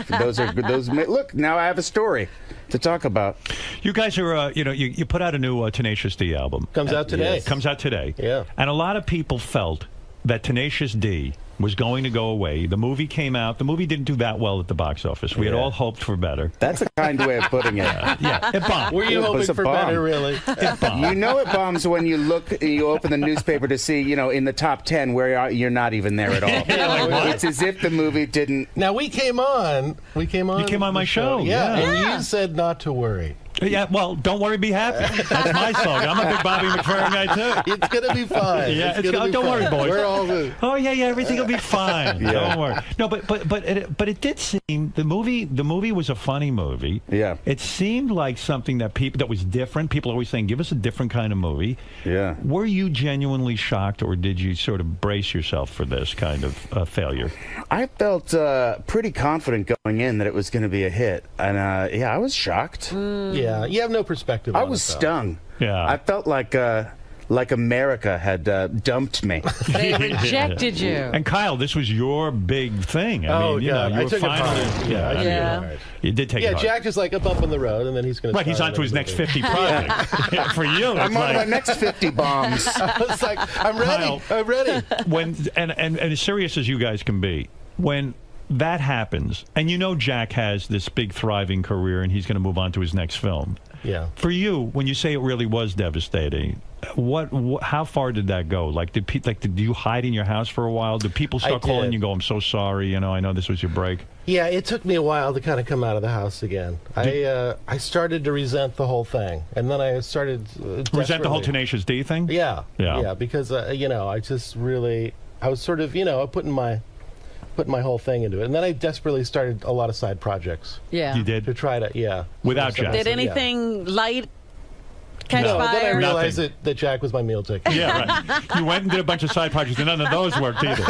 look, now I have a story to talk about. You guys are, you put out a new Tenacious D album. Comes out today. Yes. Comes out today. Yeah. And a lot of people felt that Tenacious D was going to go away. The movie came out. The movie didn't do that well at the box office. We had all hoped for better. That's a kind way of putting it. Yeah, it bombed. Were you hoping for better, really? It bombed. You know it bombs when you open the newspaper to see, in the top 10 where you're not even there at all. It's as if the movie didn't. Now, we came on. You came on my show. Yeah, and you said not to worry. Yeah, well, don't worry, be happy. That's my slogan. I'm a big Bobby McFerrin guy, too. It's going to be fine. Yeah, don't worry, boys. We're all good. Oh, yeah, everything will be fine. Don't worry. No, but it did seem, the movie was a funny movie. Yeah. It seemed like something that was different. People always saying, give us a different kind of movie. Yeah. Were you genuinely shocked, or did you sort of brace yourself for this kind of failure? I felt pretty confident going in that it was going to be a hit. And, I was shocked. Yeah, you have no perspective I on was it, though. stung. Yeah. I felt like America had dumped me. They rejected you. And Kyle, this was your big thing. I mean, you God. know, you I were took finally. it hard. Yeah, I took it hard. You did take it hard. Jack is like a bump on the road, and then he's going to. Right, he's on to his next 50 projects. For you, I'm on my next 50 bombs. I was like, I'm ready. Kyle, I'm ready. And as serious as you guys can be, when that happens, and Jack has this big thriving career, and he's going to move on to his next film. Yeah. For you, when you say it really was devastating, how far did that go? Like, did you hide in your house for a while? Did people start calling you and go, I'm so sorry, I know this was your break? Yeah, it took me a while to kind of come out of the house again. I started to resent the whole thing, and then I started resent the whole Tenacious D thing? Yeah, because I just really, I was sort of putting my whole thing into it, and then I desperately started a lot of side projects. Yeah, you did to try to without Jack. Did anything light catch fire? Then I realized that Jack was my meal ticket. Yeah, right. You went and did a bunch of side projects, and none of those worked either.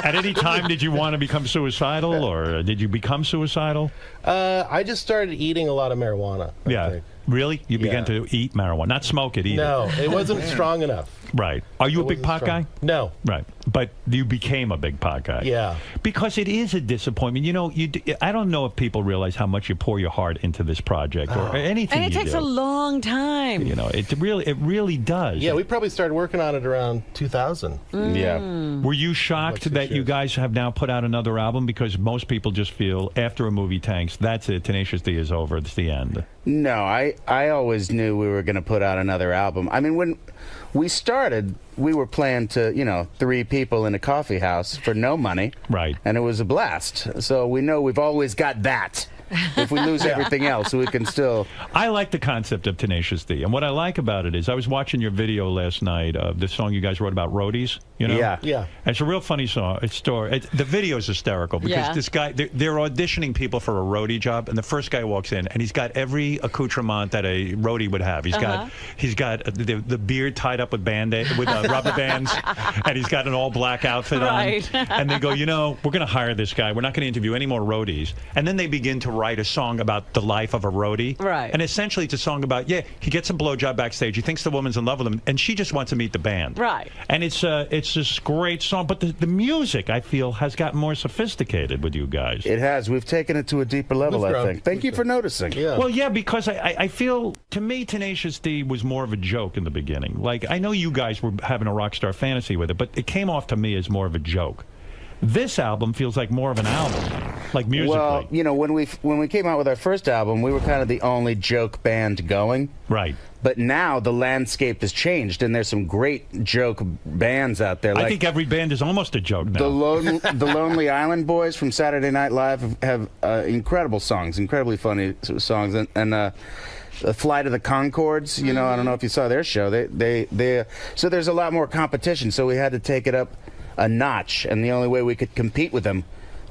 At any time, did you want to become suicidal, or did you become suicidal? I just started eating a lot of marijuana. I think. Really? You began to eat marijuana, not smoke it either. No, it wasn't strong enough. Right. Are you a big pot guy? No. Right. But you became a big pot guy. Yeah. Because it is a disappointment. I don't know if people realize how much you pour your heart into this project or anything. And it takes a long time. It really does. Yeah, we probably started working on it around 2000. Yeah. Were you shocked that you guys have now put out another album? Because most people just feel after a movie tanks, that's it. Tenacious D is over. It's the end. No, I always knew we were going to put out another album. I mean, when we started, we were playing to, 3 people in a coffee house for no money. Right. And it was a blast. So we know we've always got that. If we lose everything else, we can still... I like the concept of Tenacious D. And what I like about it is I was watching your video last night of the song you guys wrote about roadies. Yeah. It's a real funny song. The video is hysterical because this guy, they're auditioning people for a roadie job, and the first guy walks in, and he's got every accoutrement that a roadie would have. He's got the beard tied up with rubber bands, and he's got an all-black outfit on. And they go, we're going to hire this guy. We're not going to interview any more roadies. And then they begin to write a song about the life of a roadie. Right. And essentially it's a song about, he gets a blowjob backstage. He thinks the woman's in love with him, and she just wants to meet the band. Right. And it's it's this great song, but the music, I feel, has gotten more sophisticated with you guys. It has. We've taken it to a deeper level, I think. Thank you for noticing. Yeah. Well, yeah, because I feel, to me, Tenacious D was more of a joke in the beginning. Like, I know you guys were having a rock star fantasy with it, but it came off to me as more of a joke. This album feels like more of an album, like musically. Well, you know, when we came out with our first album, we were kind of the only joke band going. Right. But now the landscape has changed, and there's some great joke bands out there. Like I think every band is almost a joke now. The Lonely Island Boys from Saturday Night Live have incredible songs, incredibly funny songs, and Flight of the Conchords. You know, I don't know if you saw their show. So there's a lot more competition. So we had to take it up a notch, and the only way we could compete with them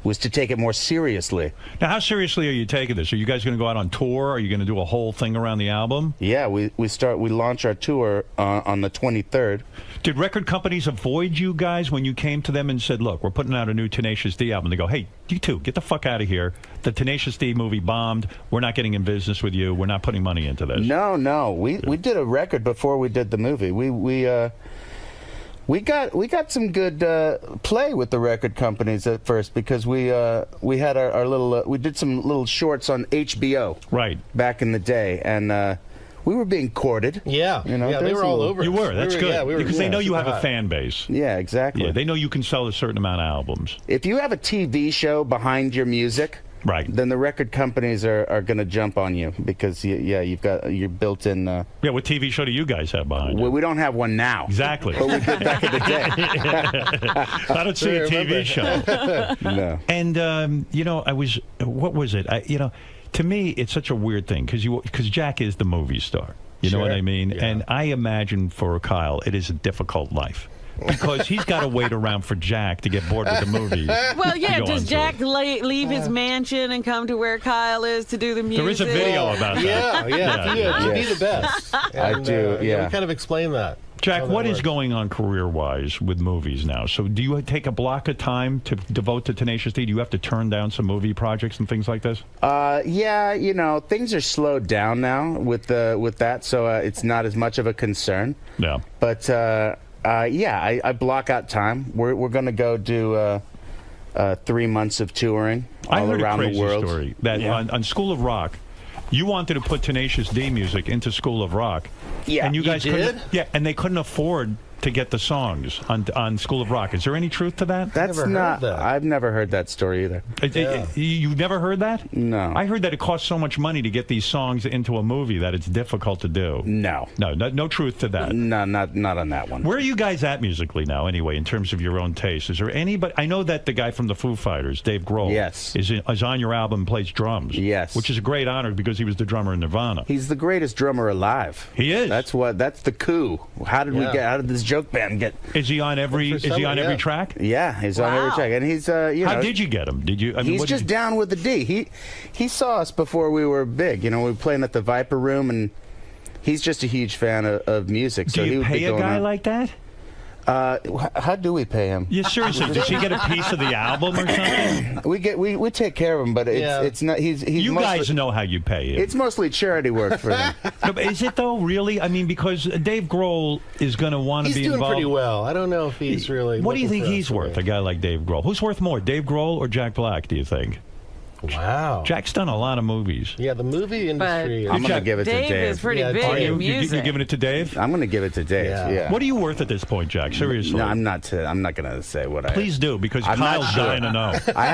was to take it more seriously. Now, how seriously are you taking this? Are you guys going to go out on tour? Are you going to do a whole thing around the album? Yeah, we launch our tour on the 23rd. Did record companies avoid you guys when you came to them and said, look, we're putting out a new Tenacious D album? They go, hey, you two, get the fuck out of here. The Tenacious D movie bombed. We're not getting in business with you. We're not putting money into this. No. We did a record before we did the movie. We got some good play with the record companies at first, because we had our little we did some little shorts on HBO back in the day, and we were being courted. Yeah, you know, they were all over. You were. That's good. Because they know you have a fan base. Yeah, exactly. Yeah, they know you can sell a certain amount of albums. If you have a TV show behind your music, then the record companies are going to jump on you, because you've got your built-in. Yeah, what TV show do you guys have behind you? We don't have one now. Exactly. But we did back in the day. I don't see a TV show. No. And you know, what was it? To me, it's such a weird thing, because Jack is the movie star. You know what I mean? Yeah. And I imagine for Kyle, it is a difficult life. Because he's got to wait around for Jack to get bored with the movie. Well, yeah, does Jack leave his mansion and come to where Kyle is to do the music? There is a video about that. Yeah. You'd be the best. I do, yeah. We kind of explain that. Jack, what is going on career-wise with movies now? So do you take a block of time to devote to Tenacious D? Do you have to turn down some movie projects and things like this? Yeah, you know, things are slowed down now with that, so it's not as much of a concern. Yeah. But... I block out time. We're going to go do 3 months of touring all around the world. I heard a crazy story that on School of Rock, you wanted to put Tenacious D music into School of Rock. Yeah, and you guys did? and they couldn't afford to get the songs on School of Rock. Is there any truth to that? I've never heard that story either. You've never heard that? No. I heard that it costs so much money to get these songs into a movie that it's difficult to do. No truth to that. No, not on that one. Where are you guys at musically now, anyway, in terms of your own taste? Is there anybody? I know that the guy from the Foo Fighters, Dave Grohl, is on your album, plays drums. Yes. Which is a great honor, because he was the drummer in Nirvana. He's the greatest drummer alive. He is. That's the coup. How did this joke band get? Is he on every track? Yeah, he's on every track, and he's How did you get him? Did you? He's just down with the D. He saw us before we were big. You know, we were playing at the Viper Room, and he's just a huge fan of music. Do you pay a guy like that? How do we pay him? Yeah, seriously. Does he get a piece of the album or something? We take care of him, but it's not. He's you mostly, guys know how you pay him. It's mostly charity work for him. No, but is it though? Really? I mean, because Dave Grohl is going to want to be involved. He's doing pretty well. I don't know if he's really. What do you think he's worth? A guy like Dave Grohl. Who's worth more, Dave Grohl or Jack Black? Do you think? Wow. Jack's done a lot of movies. Yeah, the movie industry. I'm going to give it to Dave. Dave is pretty big in music. You're giving it to Dave? I'm going to give it to Dave. Yeah. What are you worth at this point, Jack? Seriously. No, I'm not going to say what I. Please do, because Kyle's dying to know. I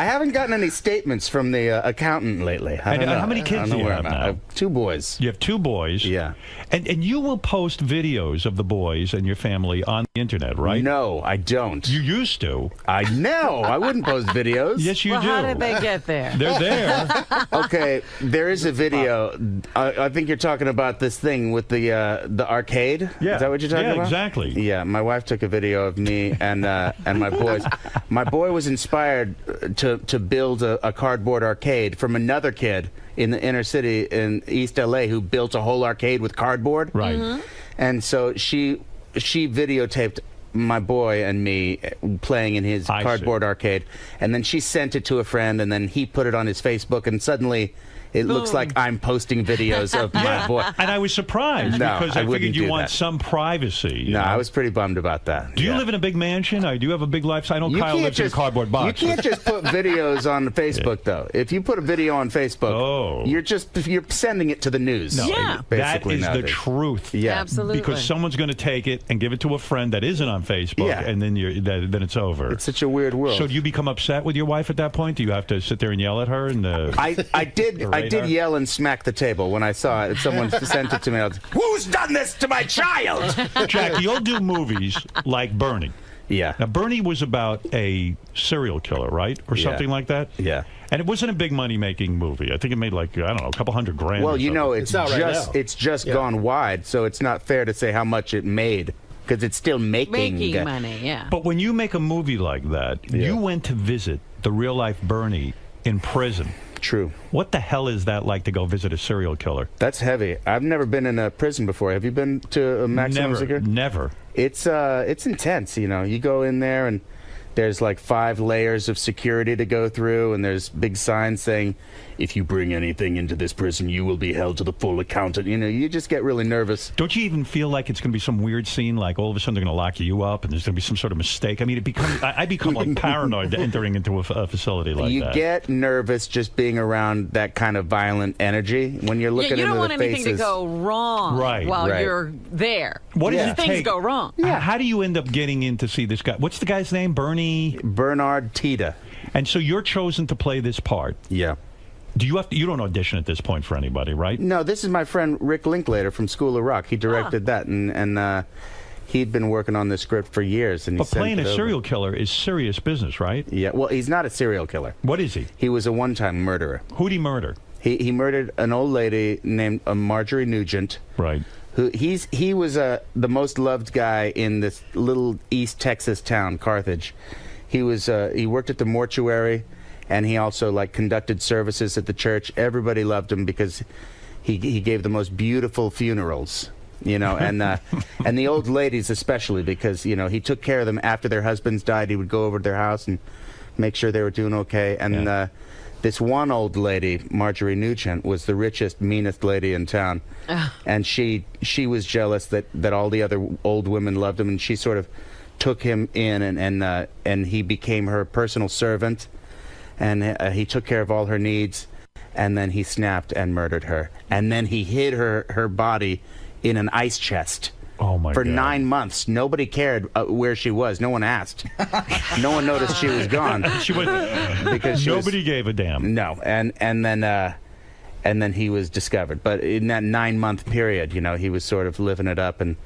haven't gotten any statements from the accountant lately. I don't know. How many kids do you have now? I have 2 boys. You have 2 boys. Yeah. And you will post videos of the boys and your family on the internet, right? No, I don't. You used to. I know. I wouldn't post videos. Yes, you do. How did they get there? They're there. Okay, there is a video. I think you're talking about this thing with the arcade. Yeah. Is that what you're talking about? Yeah, exactly. Yeah, my wife took a video of me and my boys. My boy was inspired to build a cardboard arcade from another kid in the inner city in East LA who built a whole arcade with cardboard. Right. Mm-hmm. And so she videotaped my boy and me playing in his cardboard arcade, and then she sent it to a friend, and then he put it on his Facebook, and suddenly It looks like I'm posting videos of my boy. And I was surprised because I figured you want some privacy. No, I was pretty bummed about that. Do you live in a big mansion? Do you have a big lifestyle? I know Kyle lives in a cardboard box. You can't just put videos on Facebook, though. If you put a video on Facebook, you're sending it to the news. No, that is the truth. Yeah, absolutely. Because someone's going to take it and give it to a friend that isn't on Facebook, and then then it's over. It's such a weird world. So do you become upset with your wife at that point? Do you have to sit there and yell at her? And I did yell and smack the table when I saw it. Someone sent it to me. I was like, "Who's done this to my child?" Jack, you'll do movies like Bernie. Yeah. Now, Bernie was about a serial killer, right? Or something like that? Yeah. And it wasn't a big money-making movie. I think it made like, I don't know, a couple $100,000. Well, it's just gone wide, so it's not fair to say how much it made. Because it's still making money, yeah. But when you make a movie like that, you went to visit the real-life Bernie in prison. True. What the hell is that like to go visit a serial killer? That's heavy. I've never been in a prison before. Have you been to a maximum security? Never. It's intense, you know. You go in there and there's like 5 layers of security to go through, and there's big signs saying, if you bring anything into this prison, you will be held to the full accountant. You know, you just get really nervous. Don't you even feel like it's going to be some weird scene, like all of a sudden they're going to lock you up and there's going to be some sort of mistake? I mean, I become like paranoid entering into a facility like that. You get nervous just being around that kind of violent energy when you're looking into the faces. You don't want anything to go wrong while you're there. What does it things take? go wrong. Yeah. How do you end up getting in to see this guy? What's the guy's name? Bernard Tita. And so you're chosen to play this part. Yeah. Do you have to? You don't audition at this point for anybody, right? No, this is my friend Rick Linklater from School of Rock. He directed that, and he'd been working on this script for years. And but playing a serial killer is serious business, right? Yeah. Well, he's not a serial killer. What is he? He was a one-time murderer. Who'd he murder? He murdered an old lady named Marjorie Nugent. Right. He was the most loved guy in this little East Texas town, Carthage. He worked at the mortuary, and he also conducted services at the church. Everybody loved him because he gave the most beautiful funerals, you know, and the old ladies especially, because he took care of them after their husbands died. He would go over to their house and make sure they were doing okay. And this one old lady, Marjorie Nugent, was the richest, meanest lady in town, and she was jealous that all the other old women loved him, and she sort of took him in, and he became her personal servant, and he took care of all her needs, and then he snapped and murdered her, and then he hid her body in an ice chest. Oh my for God. 9 months. Nobody cared where she was. No one asked. No one noticed she was gone. She was because nobody gave a damn. No, and then he was discovered. But in that 9-month period, he was sort of living it up and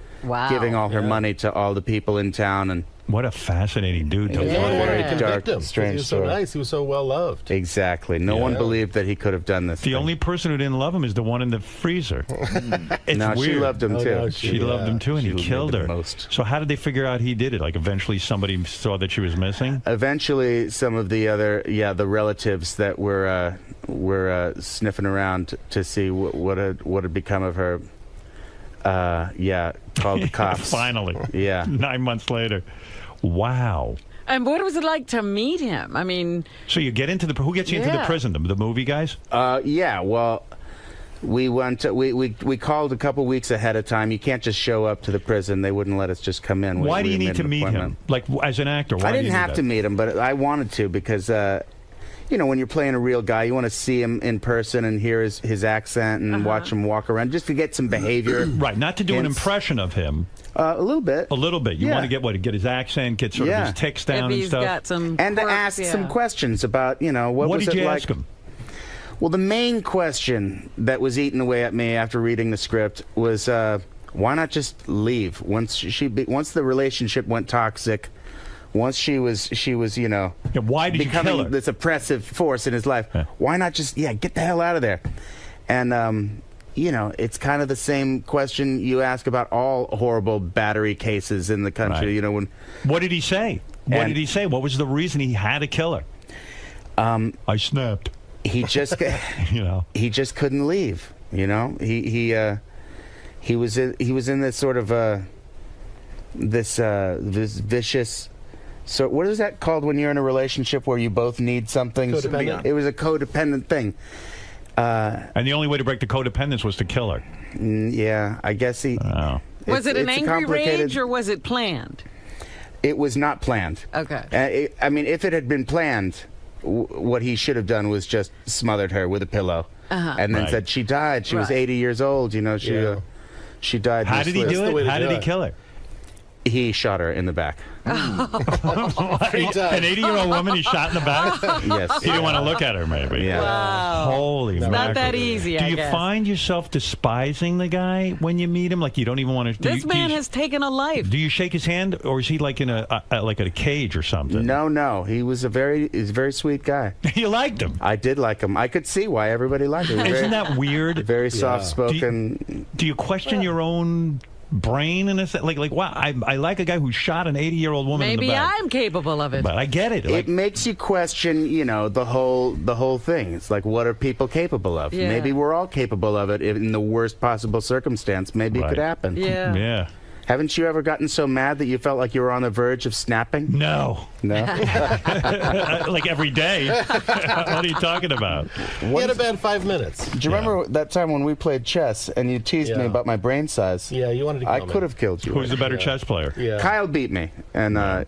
giving all her money to all the people in town. And what a fascinating dude to It was a very dark, strange He was so story. nice. He was so well loved. Exactly. No one believed that he could have done this. The only person who didn't love him is the one in the freezer. It's No, she weird. loved him, too. No, she loved him too, and he killed her. most. So how did they figure out he did it? Like eventually somebody saw that she was missing? Eventually, some of the other, the relatives that were sniffing around to see what had become of her, called the cops. Finally. Yeah. 9 months later. Wow. And what was it like to meet him? I mean... So you get into who gets you into the prison? The movie guys? Well, we went. We called a couple weeks ahead of time. You can't just show up to the prison. They wouldn't let us just come in. Why do you made need to an meet appointment. him? Like, as an actor, why I do didn't you do have that? to meet him, but I wanted to because, when you're playing a real guy, you want to see him in person and hear his accent and watch him walk around just to get some behavior. Right, not to do an impression of him. A little bit. A little bit. You want to get his accent, get sort of his tics down and stuff. And to ask some questions about, what was did it you like? ask him? Well, the main question that was eating away at me after reading the script was, why not just leave? Once the relationship went toxic, once she was why did you kill her? becoming this oppressive force in his life, why not just get the hell out of there? And it's kind of the same question you ask about all horrible battery cases in the country. Right. What did he say? What did he say? What was the reason he had to kill her? I snapped. He just, he just couldn't leave. He was in this sort of this vicious. So what is that called when you're in a relationship where you both need something? Codependent. It was a codependent thing. And the only way to break the codependence was to kill her. Yeah, I guess he... Was it an angry rage or was it planned? It was not planned. Okay. I mean, if it had been planned, what he should have done was just smothered her with a pillow. And then said she died. She was 80 years old. You know, she died. How did he do it? How did he kill her? He shot her in the back. An 80-year-old woman he shot in the back? Yes. He didn't want to look at her, maybe. Yeah. Wow. Holy It's not that easy, Do I you guess. find yourself despising the guy when you meet him? Like, you don't even want to... This man has taken a life. Do you shake his hand, or is he like in a cage or something? No. He was a very sweet guy. You liked him? I did like him. I could see why everybody liked him. Isn't that weird? Very soft-spoken. Do you question your own brain in a sense? Like, wow, I like a guy who shot an 80-year-old woman in the Maybe back. I'm capable of it. But I get it. It makes you question, you know, the whole thing. It's like, what are people capable of? Yeah. Maybe we're all capable of it in the worst possible circumstance. Maybe it could happen. Yeah. Haven't you ever gotten so mad that you felt like you were on the verge of snapping? No. Like every day. What are you talking about? He had a bad 5 minutes. Do you remember that time when we played chess and you teased me about my brain size? Yeah, you wanted to kill I me. could have killed you. Who's the better chess player? Yeah. Kyle beat me, and I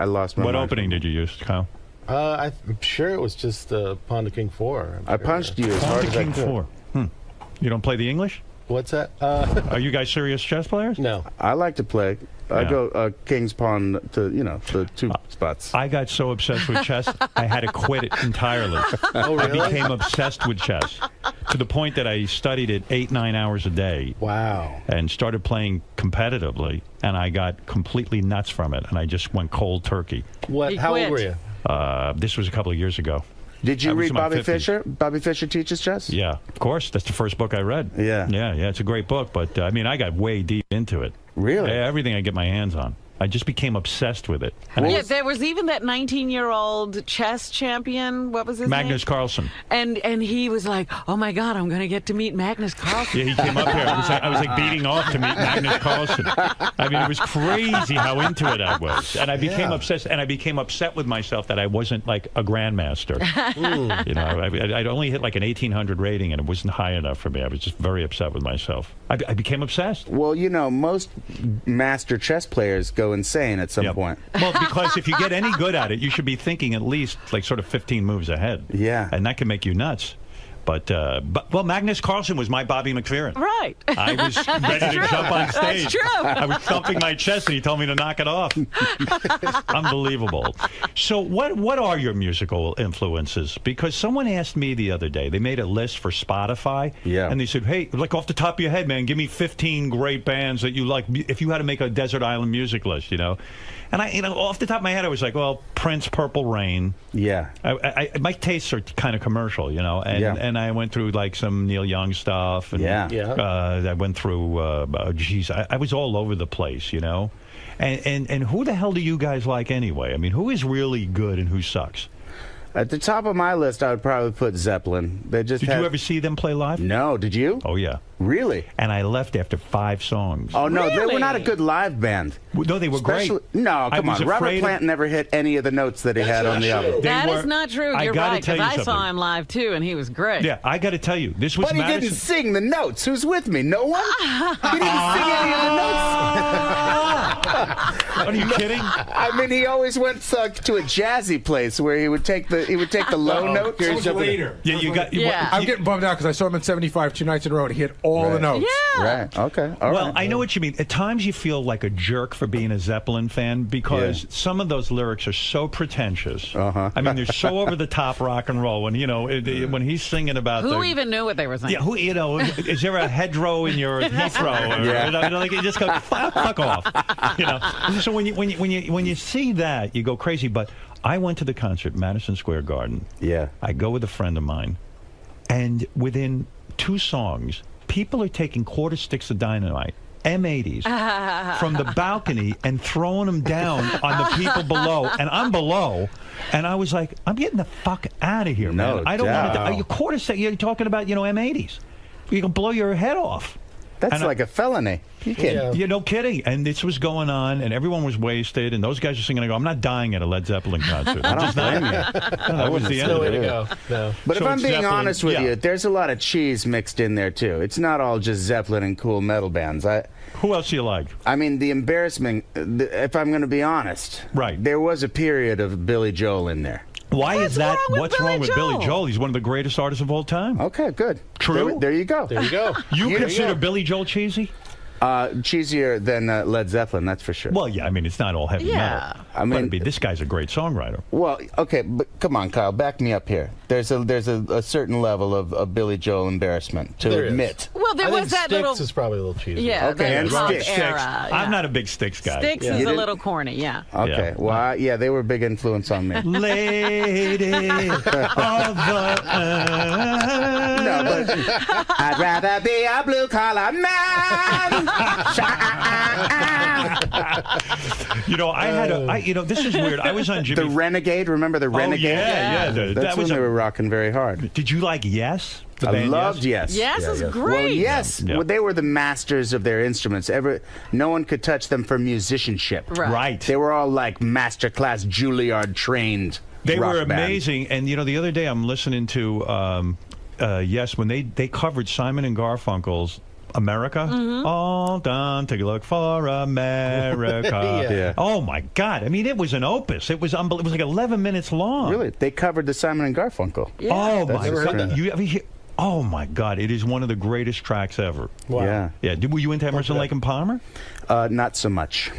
lost my What mind. opening did you use, Kyle? I'm sure it was just Pawn to King 4. I punched you as Pawn hard to as I King could. 4. You don't play the English? What's that? Are you guys serious chess players? No. I like to play. I go King's Pawn to, the 2 spots. I got so obsessed with chess, I had to quit it entirely. Oh, really? I became obsessed with chess to the point that I studied it 8-9 hours a day. Wow. And started playing competitively, and I got completely nuts from it, and I just went cold turkey. How old were you? This was a couple of years ago. Did you I was read in my Bobby 50s. Fischer? Bobby Fischer Teaches Chess? Yeah, of course. That's the first book I read. Yeah. Yeah, it's a great book, but I mean, I got way deep into it. Really? Everything I get my hands on. I just became obsessed with it. And There was even that 19-year-old chess champion. What was his Magnus name? Carlsen. And he was like, "Oh my God, I'm going to get to meet Magnus Carlsen." Yeah, he came up here. I was like beating off to meet Magnus Carlsen. I mean, it was crazy how into it I was, and I became obsessed. And I became upset with myself that I wasn't like a grandmaster. You know, I'd only hit like an 1800 rating, and it wasn't high enough for me. I was just very upset with myself. I became obsessed. Well, you know, most master chess players go insane at some point. Well, because if you get any good at it, you should be thinking at least like sort of 15 moves ahead. Yeah. And that can make you nuts. But Magnus Carlsen was my Bobby McFerrin. Right. I was ready to jump on stage. That's true. I was thumping my chest, and he told me to knock it off. Unbelievable. So what are your musical influences? Because someone asked me the other day, they made a list for Spotify, and they said, hey, like off the top of your head, man, give me 15 great bands that you like, if you had to make a desert island music list, you know? And I, off the top of my head, I was like, well, Prince, Purple Rain. Yeah. My tastes are kind of commercial, you know, and I went through like some Neil Young stuff. And, I went through, I was all over the place, you know. And who the hell do you guys like anyway? I mean, who is really good and who sucks? At the top of my list, I would probably put Zeppelin. They just Did you ever see them play live? No, did you? Oh, yeah. Really? And I left after 5 songs. Oh, no, they were not a good live band. No, they were great. No, come on. Robert Plant never hit any of the notes that he had on the album. That is not true. You're right, because I saw him live, too, and he was great. Yeah, I got to tell you, this was But he didn't sing the notes. Who's with me? No one? He didn't sing any of the notes. Are you kidding? I mean, he always went to a jazzy place where he would take the low note. Later. Yeah, you got. I'm getting bummed out because I saw him in 75 2 nights in a row. And he hit all the notes. Yeah. Right. Okay. All well, right. I know what you mean. At times you feel like a jerk for being a Zeppelin fan because some of those lyrics are so pretentious. I mean, they're so over the top rock and roll. When when he's singing about who even knew what they were saying? Yeah, is there a hedgerow in your Heathrow? Or, like, you just go fuck off. You know. So when you see that, you go crazy. But I went to the concert, Madison Square Garden. Yeah. I go with a friend of mine, and within 2 songs, people are taking quarter sticks of dynamite, M80s, from the balcony and throwing them down on the people below. And I'm below, and I was like, I'm getting the fuck out of here, man. I don't want to. Quarter stick. You're talking about M80s. You can blow your head off. That's like a felony. You can't. Yeah, no kidding. And this was going on, and everyone was wasted, and those guys are singing. I go, I'm not dying at a Led Zeppelin concert. I don't blame you. That was the end of it. No. But So if I'm it's being Zeppelin, honest with you, there's a lot of cheese mixed in there too. It's not all just Zeppelin and cool metal bands. Who else do you like? I mean, the embarrassment. If I'm going to be honest, right? There was a period of Billy Joel in there. Why is that? What's wrong with Billy Joel? He's one of the greatest artists of all time. Okay, good. True. There you go. There you go. You consider Billy Joel cheesy? Cheesier than Led Zeppelin, that's for sure. Well, yeah, I mean, it's not all heavy metal. I mean, this guy's a great songwriter. Well, okay, but come on, Kyle, back me up here. There's a certain level of Billy Joel embarrassment to admit. Well, there was that Styx little. is probably a little cheesy. Yeah, okay, and pop Styx. era. Yeah. I'm not a big Styx guy. Styx is a little corny, yeah. Okay, well, yeah, they were a big influence on me. Lady of the No, but I'd rather be a blue-collar man. You know, I had you know, this is weird. I was on Jimmy. The Renegade, remember the Renegade? Yeah. That's That was when they were rocking very hard. Did you like Yes? The I band loved Yes. Yes is Well, great. Yes, Yeah. well, they were the masters of their instruments. No one could touch them for musicianship. Right. They were all like masterclass Juilliard trained. They rock were band. amazing. And, you know, the other day I'm listening to Yes, when they covered Simon and Garfunkel's America. All done. Take a look for America. Yeah. Oh, my God. I mean, it was an opus. It was unbelievable. It was like 11 minutes long. Really? They covered the Simon and Garfunkel. Oh, That's my never heard God. that. You ever hear? Oh, my God. It is one of the greatest tracks ever. Wow. Yeah. Were you into Emerson, Lake and Palmer? Not so much.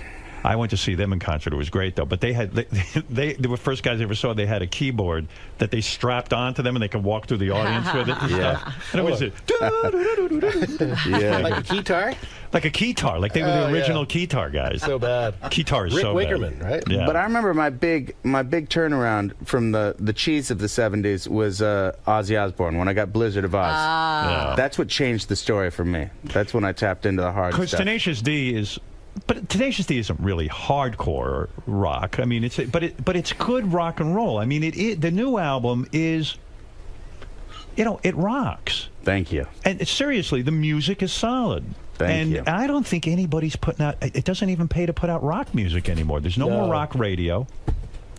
I went to see them in concert. It was great, though. But they were the first guys I ever saw. They had a keyboard that they strapped onto them, and they could walk through the audience with it and stuff. And it was Like a guitar? like a keytar. Like they were the original keytar guys. So bad. Keytar is Rick so Wakerman, bad. right? Yeah. But I remember my big turnaround from the cheese of the 70s was Ozzy Osbourne when I got Blizzard of Oz. Yeah. That's what changed the story for me. That's when I tapped into the hard Because stuff. Tenacious D is. But Tenacious D isn't really hardcore rock. I mean, it's good rock and roll. I mean, the new album is, you know, it rocks. Thank you. And seriously, the music is solid. Thank you. And I don't think anybody's putting out. It doesn't even pay to put out rock music anymore. There's no more rock radio.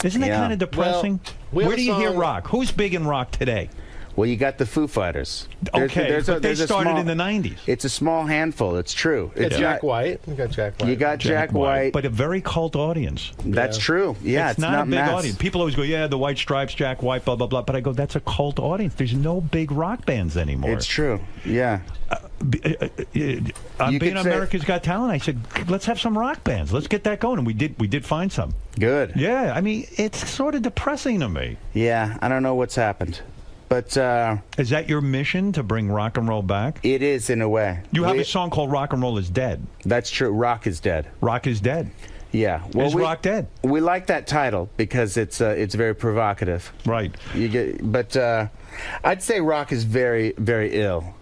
Isn't that kind of depressing? Well, Where do you hear rock? Who's big in rock today? Well, you got the Foo Fighters. Okay, but they started in the 90s. It's a small handful. It's true. It's Jack White. You got Jack White. You got Jack White. But a very cult audience. That's true. Yeah, it's not a big mass. audience. People always go, yeah, the White Stripes, Jack White, blah, blah, blah. But I go, that's a cult audience. There's no big rock bands anymore. It's true. Yeah. On being America's Got Talent, I said, let's have some rock bands. Let's get that going. And we did find some. Good. Yeah, I mean, it's sort of depressing to me. Yeah, I don't know what's happened. But is that your mission, to bring rock and roll back? It is, in a way. You have a song called Rock and Roll is Dead. That's true. Rock is dead. Rock is dead. Yeah. Well, is rock dead? We like that title because it's very provocative. Right. But I'd say rock is very, very ill.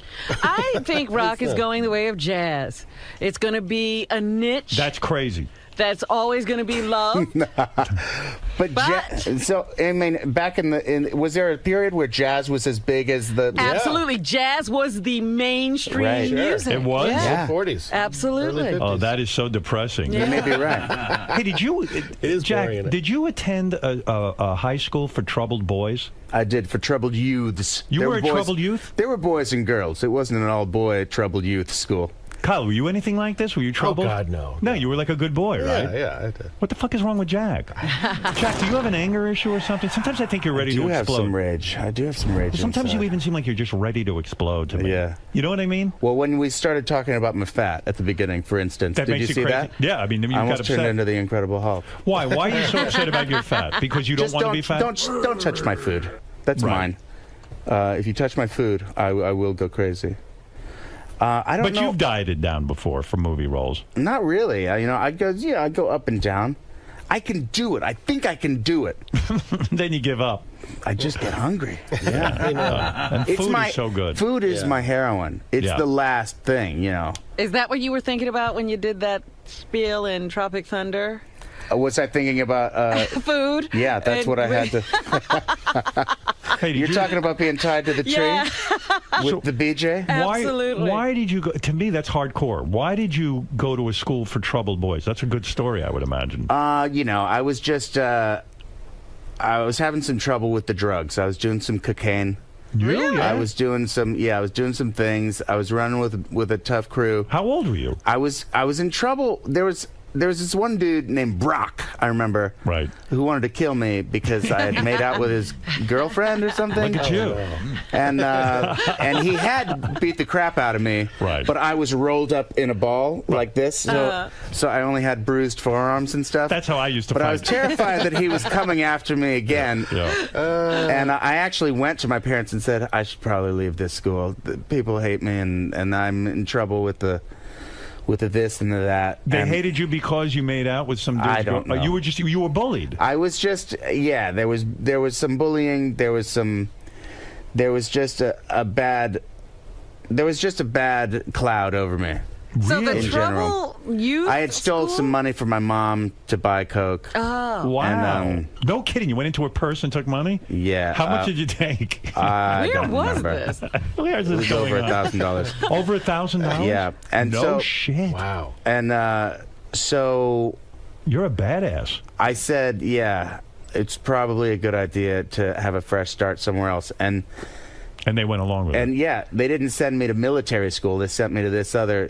I think rock is going the way of jazz. It's going to be a niche. That's crazy. That's always going to be loved. So I mean, back was there a period where jazz was as big as the? Absolutely, jazz was the mainstream music. It was. Yeah. 40s. Absolutely. Oh, that is so depressing. You may be right. Hey, Jack? Did you attend a high school for troubled boys? I did, for troubled youths. You were a troubled youth? There were boys and girls. It wasn't an all-boy troubled youth school. Kyle, were you anything like this? Were you troubled? Oh, God, no. No, you were like a good boy, right? Yeah, I did. What the fuck is wrong with Jack? Jack, do you have an anger issue or something? Sometimes I think you're ready to explode. I do have some rage. I do have some rage. Sometimes inside. you even seem like you're just ready to explode to me. Yeah. You know what I mean? Well, when we started talking about my fat at the beginning, for instance, That did makes you see crazy? that? Yeah, I mean, you I got almost upset. turned into the Incredible Hulk. Why? Why are you so upset about your fat? Because you don't want to be fat? Don't touch my food. That's mine. If you touch my food, I will go crazy. I don't know. But you've dieted down before for movie roles. Not really. I'd go up and down. I can do it. I think I can do it. Then you give up. I just get hungry. Yeah. I know. And food is so good. Food is my heroin. It's the last thing, Is that what you were thinking about when you did that spiel in Tropic Thunder? Was I thinking about food? Yeah, that's what I had to. Hey, You're talking about being tied to the tree with the BJ? Absolutely. Why did you go? To me, that's hardcore. Why did you go to a school for troubled boys? That's a good story, I would imagine. You know, I was just I was having some trouble with the drugs. I was doing some cocaine. Really? I was doing some. Yeah, I was doing some things. I was running with a tough crew. How old were you? I was in trouble. There was this one dude named Brock, I remember, right, who wanted to kill me because I had made out with his girlfriend or something. Look at you. And he had beat the crap out of me. Right. But I was rolled up in a ball like this, so I only had bruised forearms and stuff. That's how I used to fight. But I was terrified that he was coming after me again. And I actually went to my parents and said, I should probably leave this school. People hate me, and I'm in trouble with the this and the that. They hated you because you made out with some dude. I don't know. You were bullied. I was just there was some bullying. There was just a bad cloud over me. So the in trouble you I had stole some money from my mom to buy coke. Oh. Wow. And, no kidding. You went into a purse and took money? Yeah. How much did you take? I Where don't was remember. this? Where's It this was going over on? $1,000. Over $1,000? Yeah. And no so, shit. Wow. And so you're a badass. I said, yeah, it's probably a good idea to have a fresh start somewhere else. And they went along with it. And yeah, they didn't send me to military school. They sent me to this other,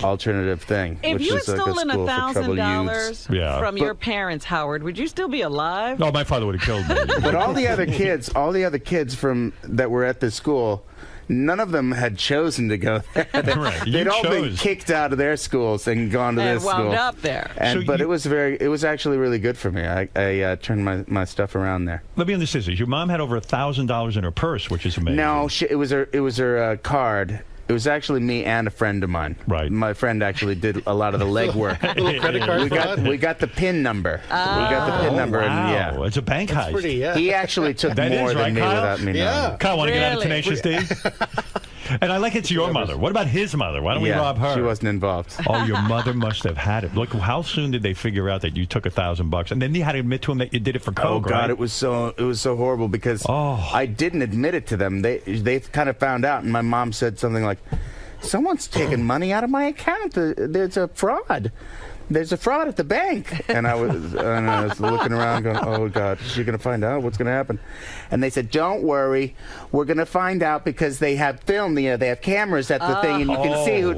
alternative thing. If which you had is like a stolen school for troubled youths. $1,000 from your parents, Howard, would you still be alive? No, my father would have killed me. But all the other kids that were at this school, none of them had chosen to go there. They'd all been kicked out of their schools and gone to this wound school. up there. And, but it was actually really good for me. I turned my stuff around there. Let me understand this. Your mom had over $1,000 in her purse, which is amazing. No, it was her card. It was actually me and a friend of mine. Right. My friend actually did a lot of the legwork. Little credit card fraud? We got the PIN number. We got the PIN number. Wow. And yeah. It's a bank heist. Pretty, yeah. He actually took That more is, than right, me Kyle? without me knowing. Kyle, want to get out of Really? Tenacious D? And I like it's your mother. What about his mother? Why don't we rob her? She wasn't involved. Oh, your mother must have had it. Look, how soon did they figure out that you took $1,000? And then you had to admit to him that you did it for coke, Oh God, right? it was so horrible because I didn't admit it to them. They kind of found out, and my mom said something like, "Someone's taking money out of my account. There's a fraud. There's a fraud at the bank." And I was looking around going, "Oh God, is she going to find out? What's going to happen?" And they said, "Don't worry, we're going to find out because they have film. They have cameras at the thing, and you can see who."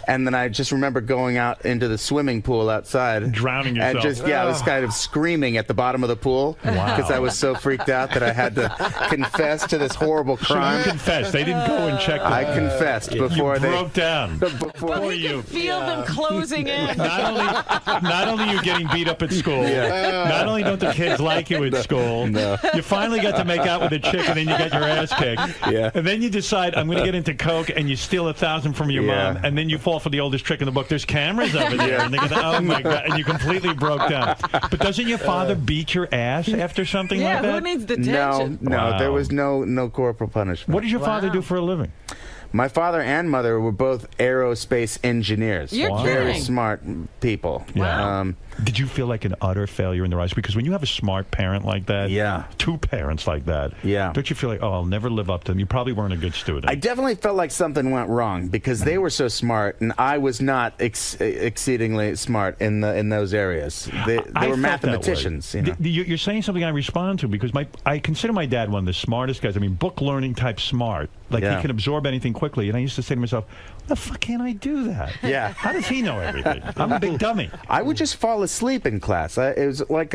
And then I just remember going out into the swimming pool outside, drowning yourself. And I was kind of screaming at the bottom of the pool because I was so freaked out that I had to confess to this horrible crime. So you confessed. They didn't go and check. I confessed before you broke down. Before you feel them closing in. Not only are you getting beat up at school, not only don't the kids like you at school, you finally got to make out with a chick and then you got your ass kicked. Yeah. And then you decide, I'm going to get into coke, and you steal $1,000 from your mom, and then you fall for the oldest trick in the book. There's cameras over there. And they go, oh my God, and you completely broke down. But doesn't your father beat your ass after something like that? Who needs detention? No, Wow. there was no corporal punishment. What did your father do for a living? My father and mother were both aerospace engineers. You're very kidding. smart people. Yeah. Did you feel like an utter failure in their eyes? Because when you have a smart parent like that, two parents like that, don't you feel like, oh, I'll never live up to them? You probably weren't a good student. I definitely felt like something went wrong because they were so smart and I was not exceedingly smart in those areas. They were mathematicians. You know? You're saying something I respond to because I consider my dad one of the smartest guys. I mean, book learning type smart. Like he can absorb anything quickly. And I used to say to myself, "What the fuck can't I do that? Yeah. How does he know everything? I'm a big dummy." I would just fall asleep in class. It was like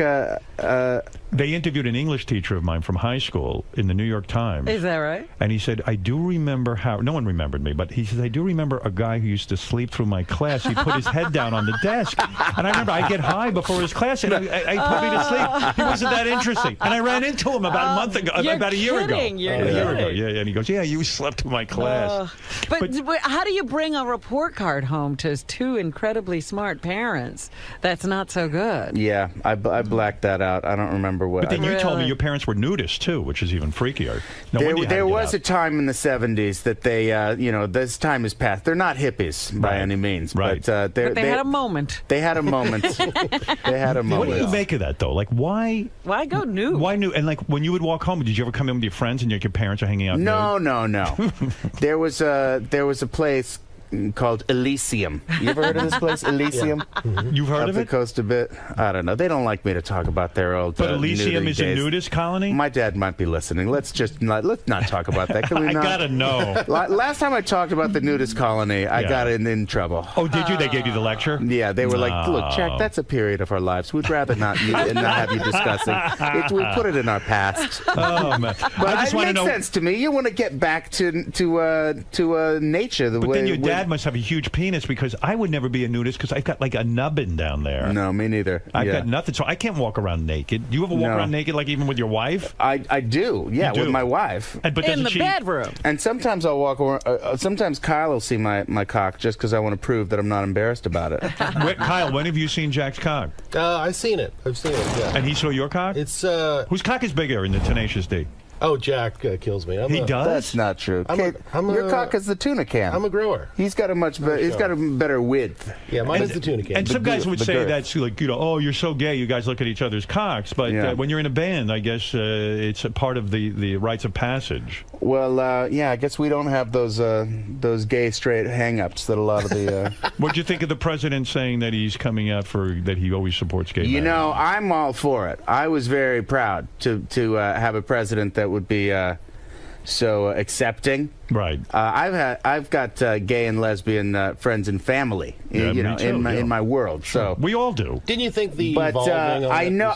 They interviewed an English teacher of mine from high school in the New York Times. Is that right? And he said, I do remember how, no one remembered me, but he says, I do remember a guy who used to sleep through my class. He put his head down on the desk. And I remember I'd get high before his class and I put me to sleep. He wasn't that interesting. And I ran into him about a month ago, about a year ago. You're A year ago. kidding. Yeah, and he goes, yeah, you slept in my class. But how do you bring a report card home to two incredibly smart parents? That's not so good. Yeah, I blacked that out. I don't remember what. But then you told me your parents were nudists, too, which is even freakier. No, there was a time in the 70s that they, this time has passed. They're not hippies by any means. Right. But, they had a moment. They had a moment. They had a moment. What do you make of that, though? Like, why? Why go nude? Why nude? And, like, when you would walk home, did you ever come in with your friends and your parents are hanging out No, nude? no. There was a place called Elysium. You ever heard of this place, Elysium? Yeah. You've heard Up of the it? coast a bit. I don't know. They don't like me to talk about their old. But Elysium is a nudist colony. My dad might be listening. Let's not talk about that. Can we I not? gotta know. Last time I talked about the nudist colony, I got in trouble. Oh, did you? They gave you the lecture? Yeah, they were like, "Look, Jack, that's a period of our lives. We'd rather not have you discussing. We put it in our past." Oh man! But I just want to know. It makes sense to me. You want to get back to nature. But then your dad must have a huge penis, because I would never be a nudist because I've got like a nubbin down there. No, me neither. I've got nothing, so I can't walk around naked. Do you ever walk around naked, like even with your wife? I do, yeah, with my wife. But in the bedroom. And sometimes I'll walk around. Sometimes Kyle will see my cock just because I want to prove that I'm not embarrassed about it. Kyle, when have you seen Jack's cock? I've seen it. Yeah. And he saw your cock? It's whose cock is bigger in the Tenacious D? Oh, Jack kills me. He does? That's not true. Your cock is the tuna can. I'm a grower. He's got a he's got a better width. Yeah, mine is the tuna can. And some guys would say that's like, oh, you're so gay, you guys look at each other's cocks. But when you're in a band, I guess it's a part of the rites of passage. Well, I guess we don't have those gay straight hang-ups that a lot of the... What'd you think of the president saying that he's coming out that he always supports gay marriage? You know, I'm all for it. I was very proud to have a president that would be so accepting. Right. I've got gay and lesbian friends and family, in my world. Sure. So we all do. Didn't you think the But evolving on I know,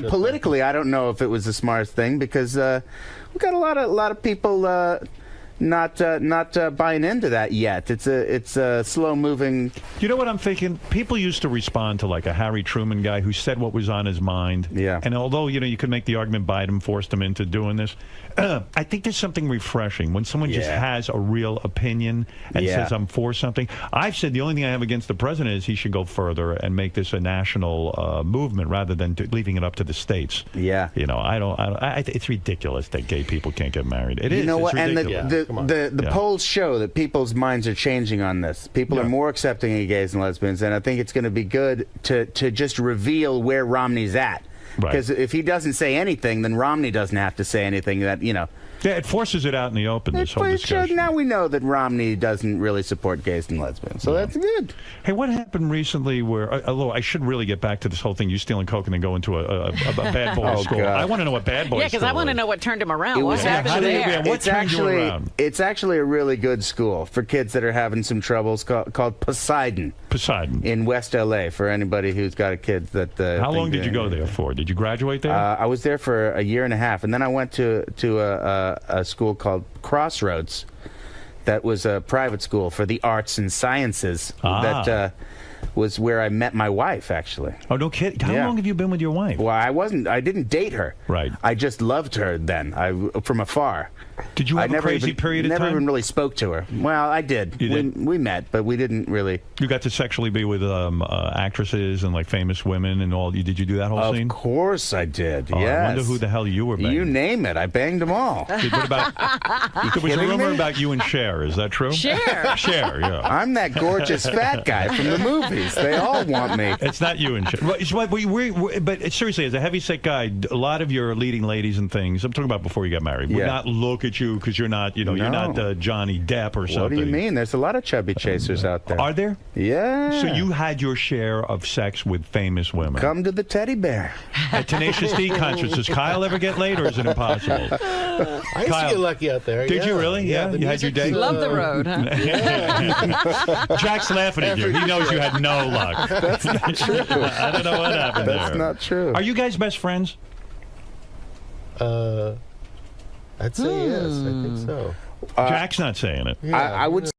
politically, I don't know if it was the smartest thing, because we've got a lot of people not buying into that yet. It's a slow moving. You know what I'm thinking? People used to respond to like a Harry Truman guy who said what was on his mind. Yeah. And although you could make the argument Biden forced him into doing this, I think there's something refreshing when someone just has a real opinion and says I'm for something. I've said the only thing I have against the president is he should go further and make this a national movement rather than leaving it up to the states. Yeah. You know, it's ridiculous that gay people can't get married. It is. You know what? It's And the polls show that people's minds are changing on this. People are more accepting of gays and lesbians, and I think it's going to be good to just reveal where Romney's at. Because if he doesn't say anything, then Romney doesn't have to say anything. Yeah, it forces it out in the open, this whole discussion. Now we know that Romney doesn't really support gays and lesbians, so that's good. Hey, what happened recently where, although I should really get back to this whole thing, you stealing coke and then going to a bad boy school. God. I want to know what bad boy school Yeah, because I want to know what turned him around. What happened there? It's actually a really good school for kids that are having some troubles called Poseidon. Poseidon. In West L.A. for anybody who's got a kid that... How long did you go there for? Did you graduate there? I was there for a year and a half, and then I went to a school called Crossroads. That was a private school for the arts and sciences. That was where I met my wife, actually. Oh, no kidding. How long have you been with your wife? Well, I didn't date her. Right. I just loved her then, from afar. Did you have a crazy period of time? Never even really spoke to her. Well, I did. You did? We met, but we didn't really. You got to sexually be with actresses and like famous women and all. Did you do that whole scene? Of course I did, yes. I wonder who the hell you were banging. You name it. I banged them all. What about... There was a rumor about you and Cher. Is that true? Cher? Cher, yeah. I'm that gorgeous fat guy from the movies. They all want me. It's not you and Cher. But seriously, as a heavyset guy, a lot of your leading ladies and things, I'm talking about before you got married, would not look at you because you're not, you're not Johnny Depp or something. What do you mean? There's a lot of chubby chasers out there. Are there? Yeah. So you had your share of sex with famous women. Come to the teddy bear. At Tenacious D concerts, does Kyle ever get laid or is it impossible? I used to get lucky out there. Did you really? Yeah. You had your day? Love the road, huh? Jack's laughing at you. He knows you had no luck. That's not true. I don't know what happened there. That's not true. Are you guys best friends? I'd say yes. I think so. Jack's not saying it. I would